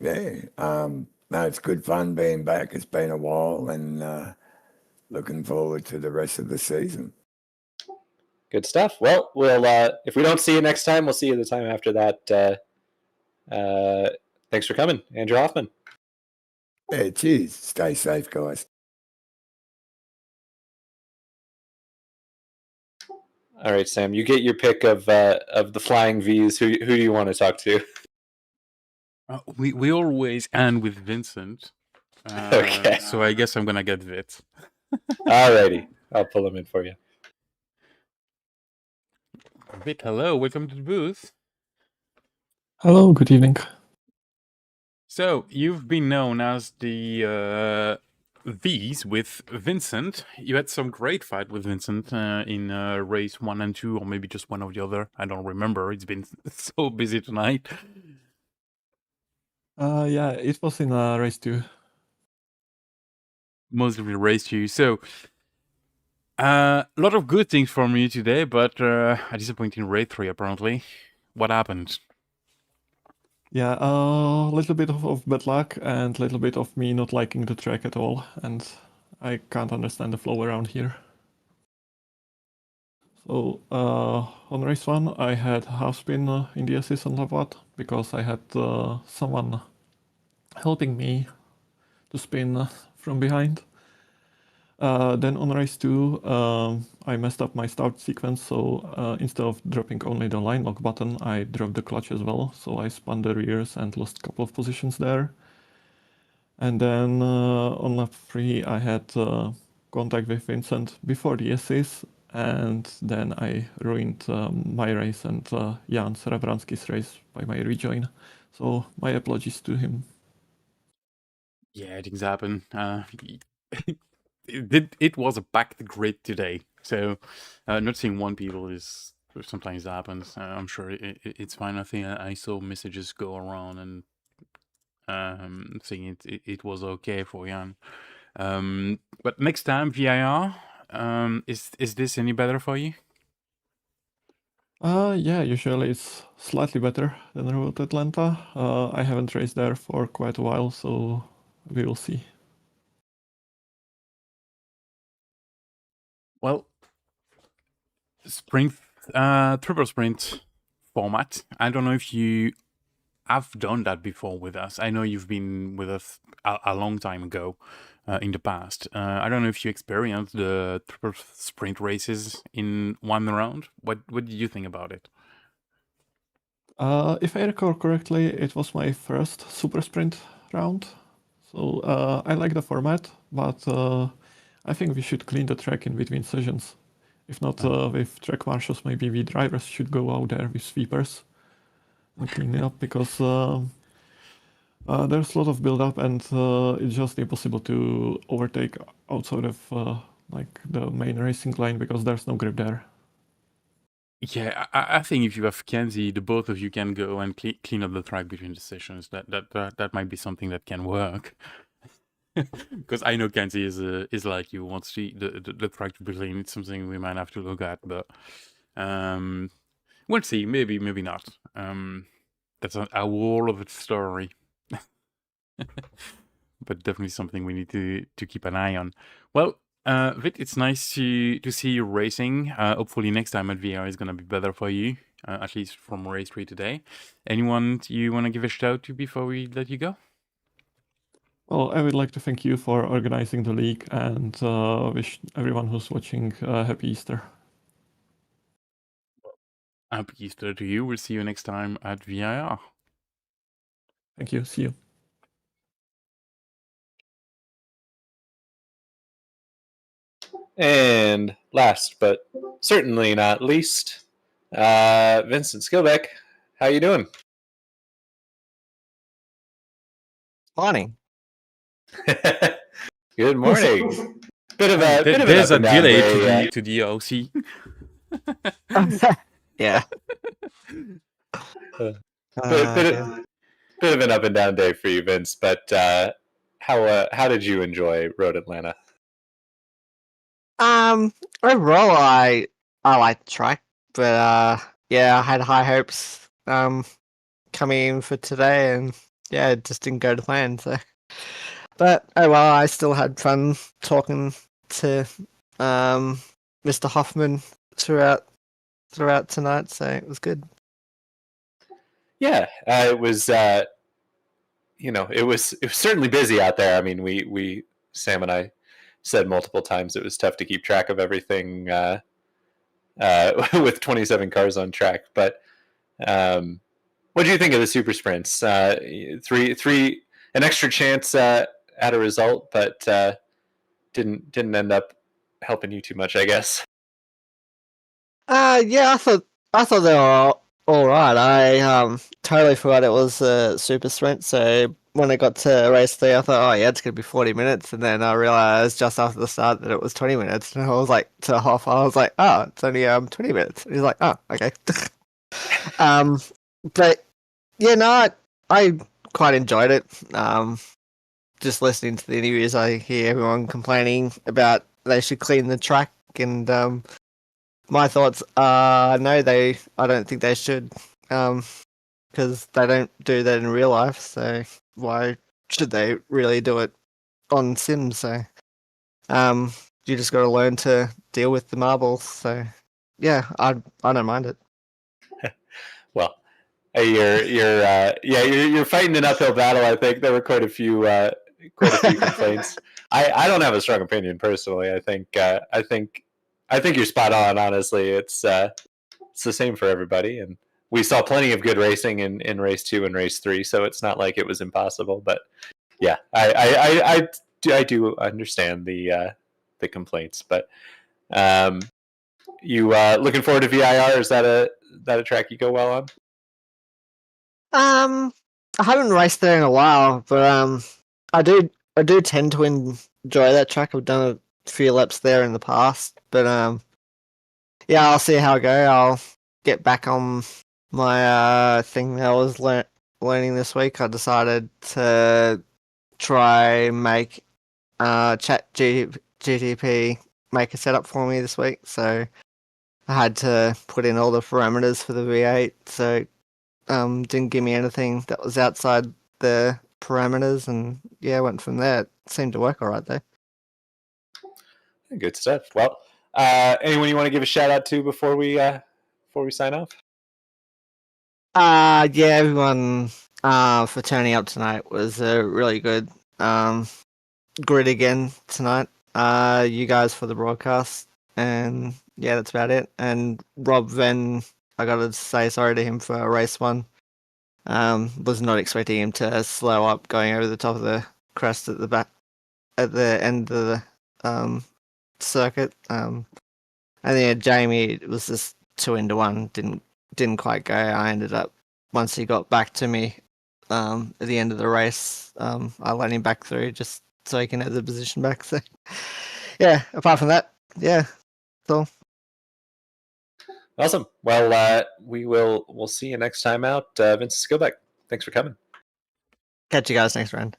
yeah, no, it's good fun being back. It's been a while, and looking forward to the rest of the season. Good stuff. Well, we'll if we don't see you next time, we'll see you the time after that. Thanks for coming, Andrew Hoffman. Yeah, cheers. Stay safe, guys. All right, Sam, you get your pick of the flying V's. Who do you want to talk to? We always end with Vincent. Okay. So I guess I'm gonna get Vit. Alrighty, I'll pull him in for you. Vit, hello, welcome to the booth. Hello, good evening. So you've been known as the V's with Vincent. You had some great fight with Vincent in race 1 and 2, or maybe just one or the other. I don't remember. It's been so busy tonight. Yeah, it was in race 2. Mostly race 2. So a lot of good things from you today, but a disappointing race 3 apparently. What happened? Yeah, a little bit of bad luck and a little bit of me not liking the track at all, and I can't understand the flow around here. So on race 1 I had half spin in the assist on lap 1 because I had someone helping me to spin from behind. Then on race 2, I messed up my start sequence, so instead of dropping only the line lock button, I dropped the clutch as well, so I spun the rears and lost a couple of positions there. And then on lap 3, I had contact with Vincent before the assist, and then I ruined my race and Jan Serebranski's race by my rejoin. So my apologies to him. Yeah, things happen. It was a packed grid today, so not seeing one people is sometimes happens. I'm sure it's fine. I think I saw messages go around and saying it was okay for Jan. But next time VIR, is this any better for you? Yeah, usually it's slightly better than Road Atlanta. I haven't raced there for quite a while, so we will see. Well, sprint, triple sprint format. I don't know if you have done that before with us. I know you've been with us a long time ago in the past. I don't know if you experienced the triple sprint races in one round. What did you think about it? If I recall correctly, it was my first super sprint round. So I like the format, but I think we should clean the track in between sessions. If not with track marshals, maybe we drivers should go out there with sweepers and clean it up, because there's a lot of build up and it's just impossible to overtake outside of like the main racing lane, because there's no grip there. Yeah, I think if you have Kenzie, the both of you can go and clean up the track between the sessions. That might be something that can work. Because I know Kenzie is like you, wants to the track to be clean. It's something we might have to look at, but we'll see. Maybe not. That's a whole of its story. But definitely something we need to keep an eye on. Well, Vit, it's nice to see you racing. Hopefully next time at VR is gonna be better for you, at least from race 3 today. Anyone you want to give a shout out to before we let you go? Well, I would like to thank you for organizing the league, and wish everyone who's watching happy Easter. Happy Easter to you. We'll see you next time at VIR. Thank you. See you. And last but certainly not least, Vincent Skilbeck. How you doing? Morning. Good morning. Bit of an There's up a and down delay day, to the OC. Yeah. bit of an up and down day for you, Vince. But how did you enjoy Road Atlanta? Overall, I like the track, but yeah, I had high hopes coming in for today, and yeah, it just didn't go to plan. So, but oh well, I still had fun talking to Mr. Hoffman throughout tonight, so it was good. Yeah, it was. It was certainly busy out there. I mean, we Sam and I said multiple times it was tough to keep track of everything with 27 cars on track. But what do you think of the super sprints? Three, an extra chance at a result, but didn't end up helping you too much, I guess. Yeah, I thought they were all right. I totally forgot it was a super sprint. So when I got to race 3, I thought, oh yeah, it's gonna be 40 minutes, and then I realized just after the start that it was 20 minutes, and I was like, to Hoff, I was like, oh, it's only 20 minutes. And he's like, oh, okay. But yeah, no, I quite enjoyed it. Just listening to the interviews, I hear everyone complaining about they should clean the track, and my thoughts are no, I don't think they should, because they don't do that in real life. So why should they really do it on Sims? So you just got to learn to deal with the marbles. So yeah, I don't mind it. Well, you're fighting an uphill battle. I think there were quite a few complaints. I don't have a strong opinion personally. I think you're spot on. Honestly, it's the same for everybody, and we saw plenty of good racing in race 2 and race 3. So it's not like it was impossible. But yeah, I do understand the complaints. But you looking forward to VIR? Is that a track you go well on? I haven't raced there in a while, but I do tend to enjoy that track. I've done a few laps there in the past, but yeah, I'll see how I go. I'll get back on my thing that I was learning this week. I decided to try make Chat GTP make a setup for me this week, so I had to put in all the parameters for the V8. So didn't give me anything that was outside the parameters, and yeah, went from there. It seemed to work all right though. Good stuff. Well, anyone you want to give a shout out to before we sign off? Yeah, everyone for turning up tonight was really good. Grid again tonight. You guys for the broadcast, and yeah, that's about it. And Rob Venn, I gotta say sorry to him for race 1. Was not expecting him to slow up going over the top of the crest at the back at the end of the circuit. And then Jamie, it was just 2 into 1. Didn't quite go. I ended up, once he got back to me at the end of the race, I let him back through just so he can have the position back. So yeah, apart from that, yeah, that's all. Awesome. Well, we'll see you next time out. Vince Skillback, thanks for coming. Catch you guys next round.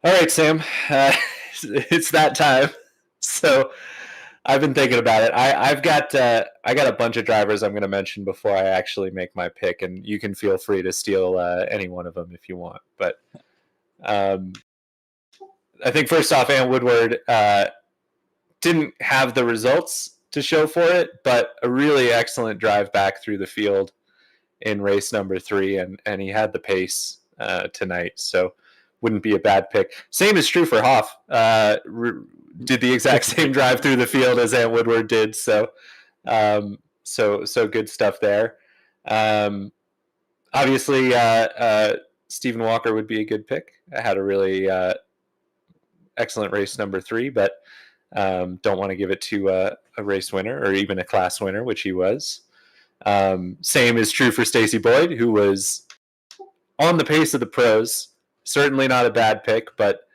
All right, Sam. It's that time. So I've been thinking about it. I got a bunch of drivers I'm going to mention before I actually make my pick, and you can feel free to steal any one of them if you want. But I think first off, Ant Woodward didn't have the results to show for it, but a really excellent drive back through the field in race number 3, and he had the pace tonight, so wouldn't be a bad pick. Same is true for Hoff. Did the exact same drive through the field as Ant Woodward did, so good stuff there. Obviously, Stephen Walker would be a good pick. I had a really excellent race number 3, but don't want to give it to a race winner or even a class winner, which he was. Same is true for Stacey Boyd, who was on the pace of the pros. Certainly not a bad pick, but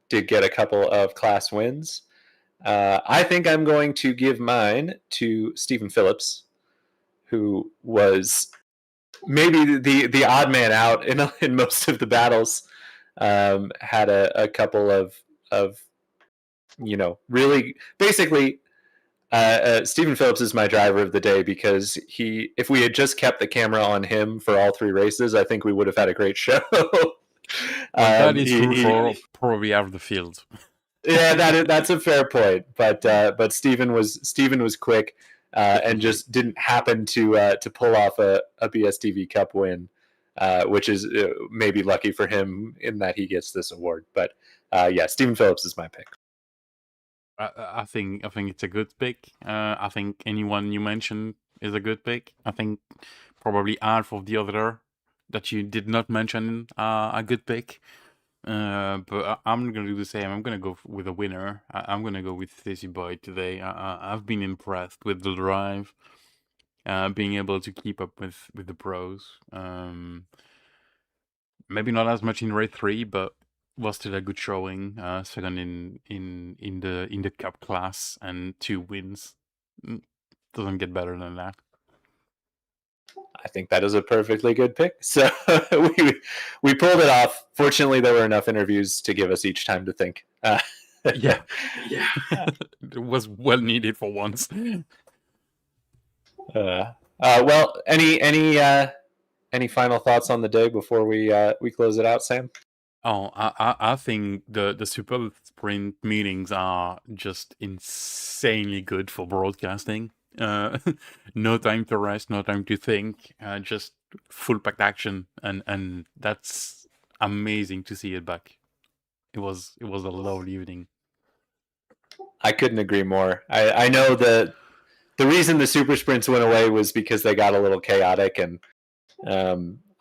did get a couple of class wins. I think I'm going to give mine to Stephen Phillips, who was maybe the odd man out in most of the battles. Had a couple of really basically Stephen Phillips is my driver of the day because if we had just kept the camera on him for all 3 races, I think we would have had a great show. That is true for probably out of the field. Yeah, that's a fair point. But Stephen was quick and just didn't happen to pull off a BSTV Cup win, which is maybe lucky for him in that he gets this award. But yeah, Stephen Phillips is my pick. I think it's a good pick. I think anyone you mentioned is a good pick. I think probably half of the other that you did not mention a good pick. But I'm gonna do the same. I'm gonna go with a winner. I'm gonna go with Stacey Boyd today. I've been impressed with the drive, being able to keep up with the pros. Maybe not as much in race 3, but was still a good showing. Second in the cup class and 2 wins. Doesn't get better than that. I think that is a perfectly good pick. So we pulled it off. Fortunately, there were enough interviews to give us each time to think. Yeah. It was well needed for once. Well, any final thoughts on the day before we close it out, Sam? Oh, I think the super sprint meetings are just insanely good for broadcasting. No time to rest, no time to think, just full packed action, and that's amazing to see it back. It was a lovely evening. I couldn't agree more. I know the reason the super sprints went away was because they got a little chaotic, and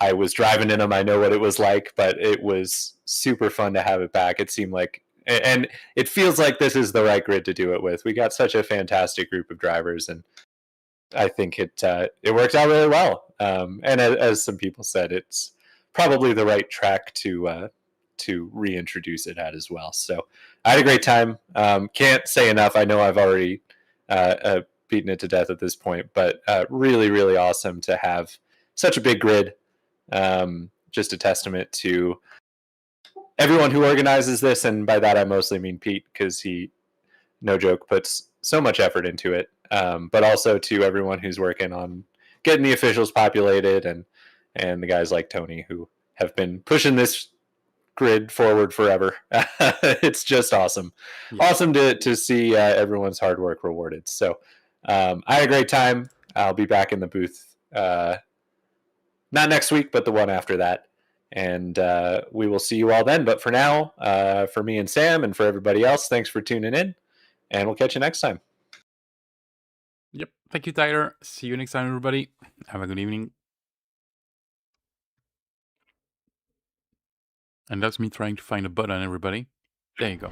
I was driving in them. I know what it was like, but it was super fun to have it back. It seemed like, and it feels like this is the right grid to do it with. We got such a fantastic group of drivers, and I think it worked out really well. And as some people said, it's probably the right track to reintroduce it at as well. So I had a great time. Can't say enough. I know I've already beaten it to death at this point, but really, really awesome to have such a big grid. Just a testament to everyone who organizes this, and by that I mostly mean Pete, because he, no joke, puts so much effort into it. But also to everyone who's working on getting the officials populated, and the guys like Tony who have been pushing this grid forward forever. It's just awesome. Yeah. Awesome to see everyone's hard work rewarded. So I had a great time. I'll be back in the booth not next week, but the one after that. And we will see you all then. But for now, for me and Sam and for everybody else, thanks for tuning in. And we'll catch you next time. Yep. Thank you, Tyler. See you next time, everybody. Have a good evening. And that's me trying to find a button, everybody. There you go.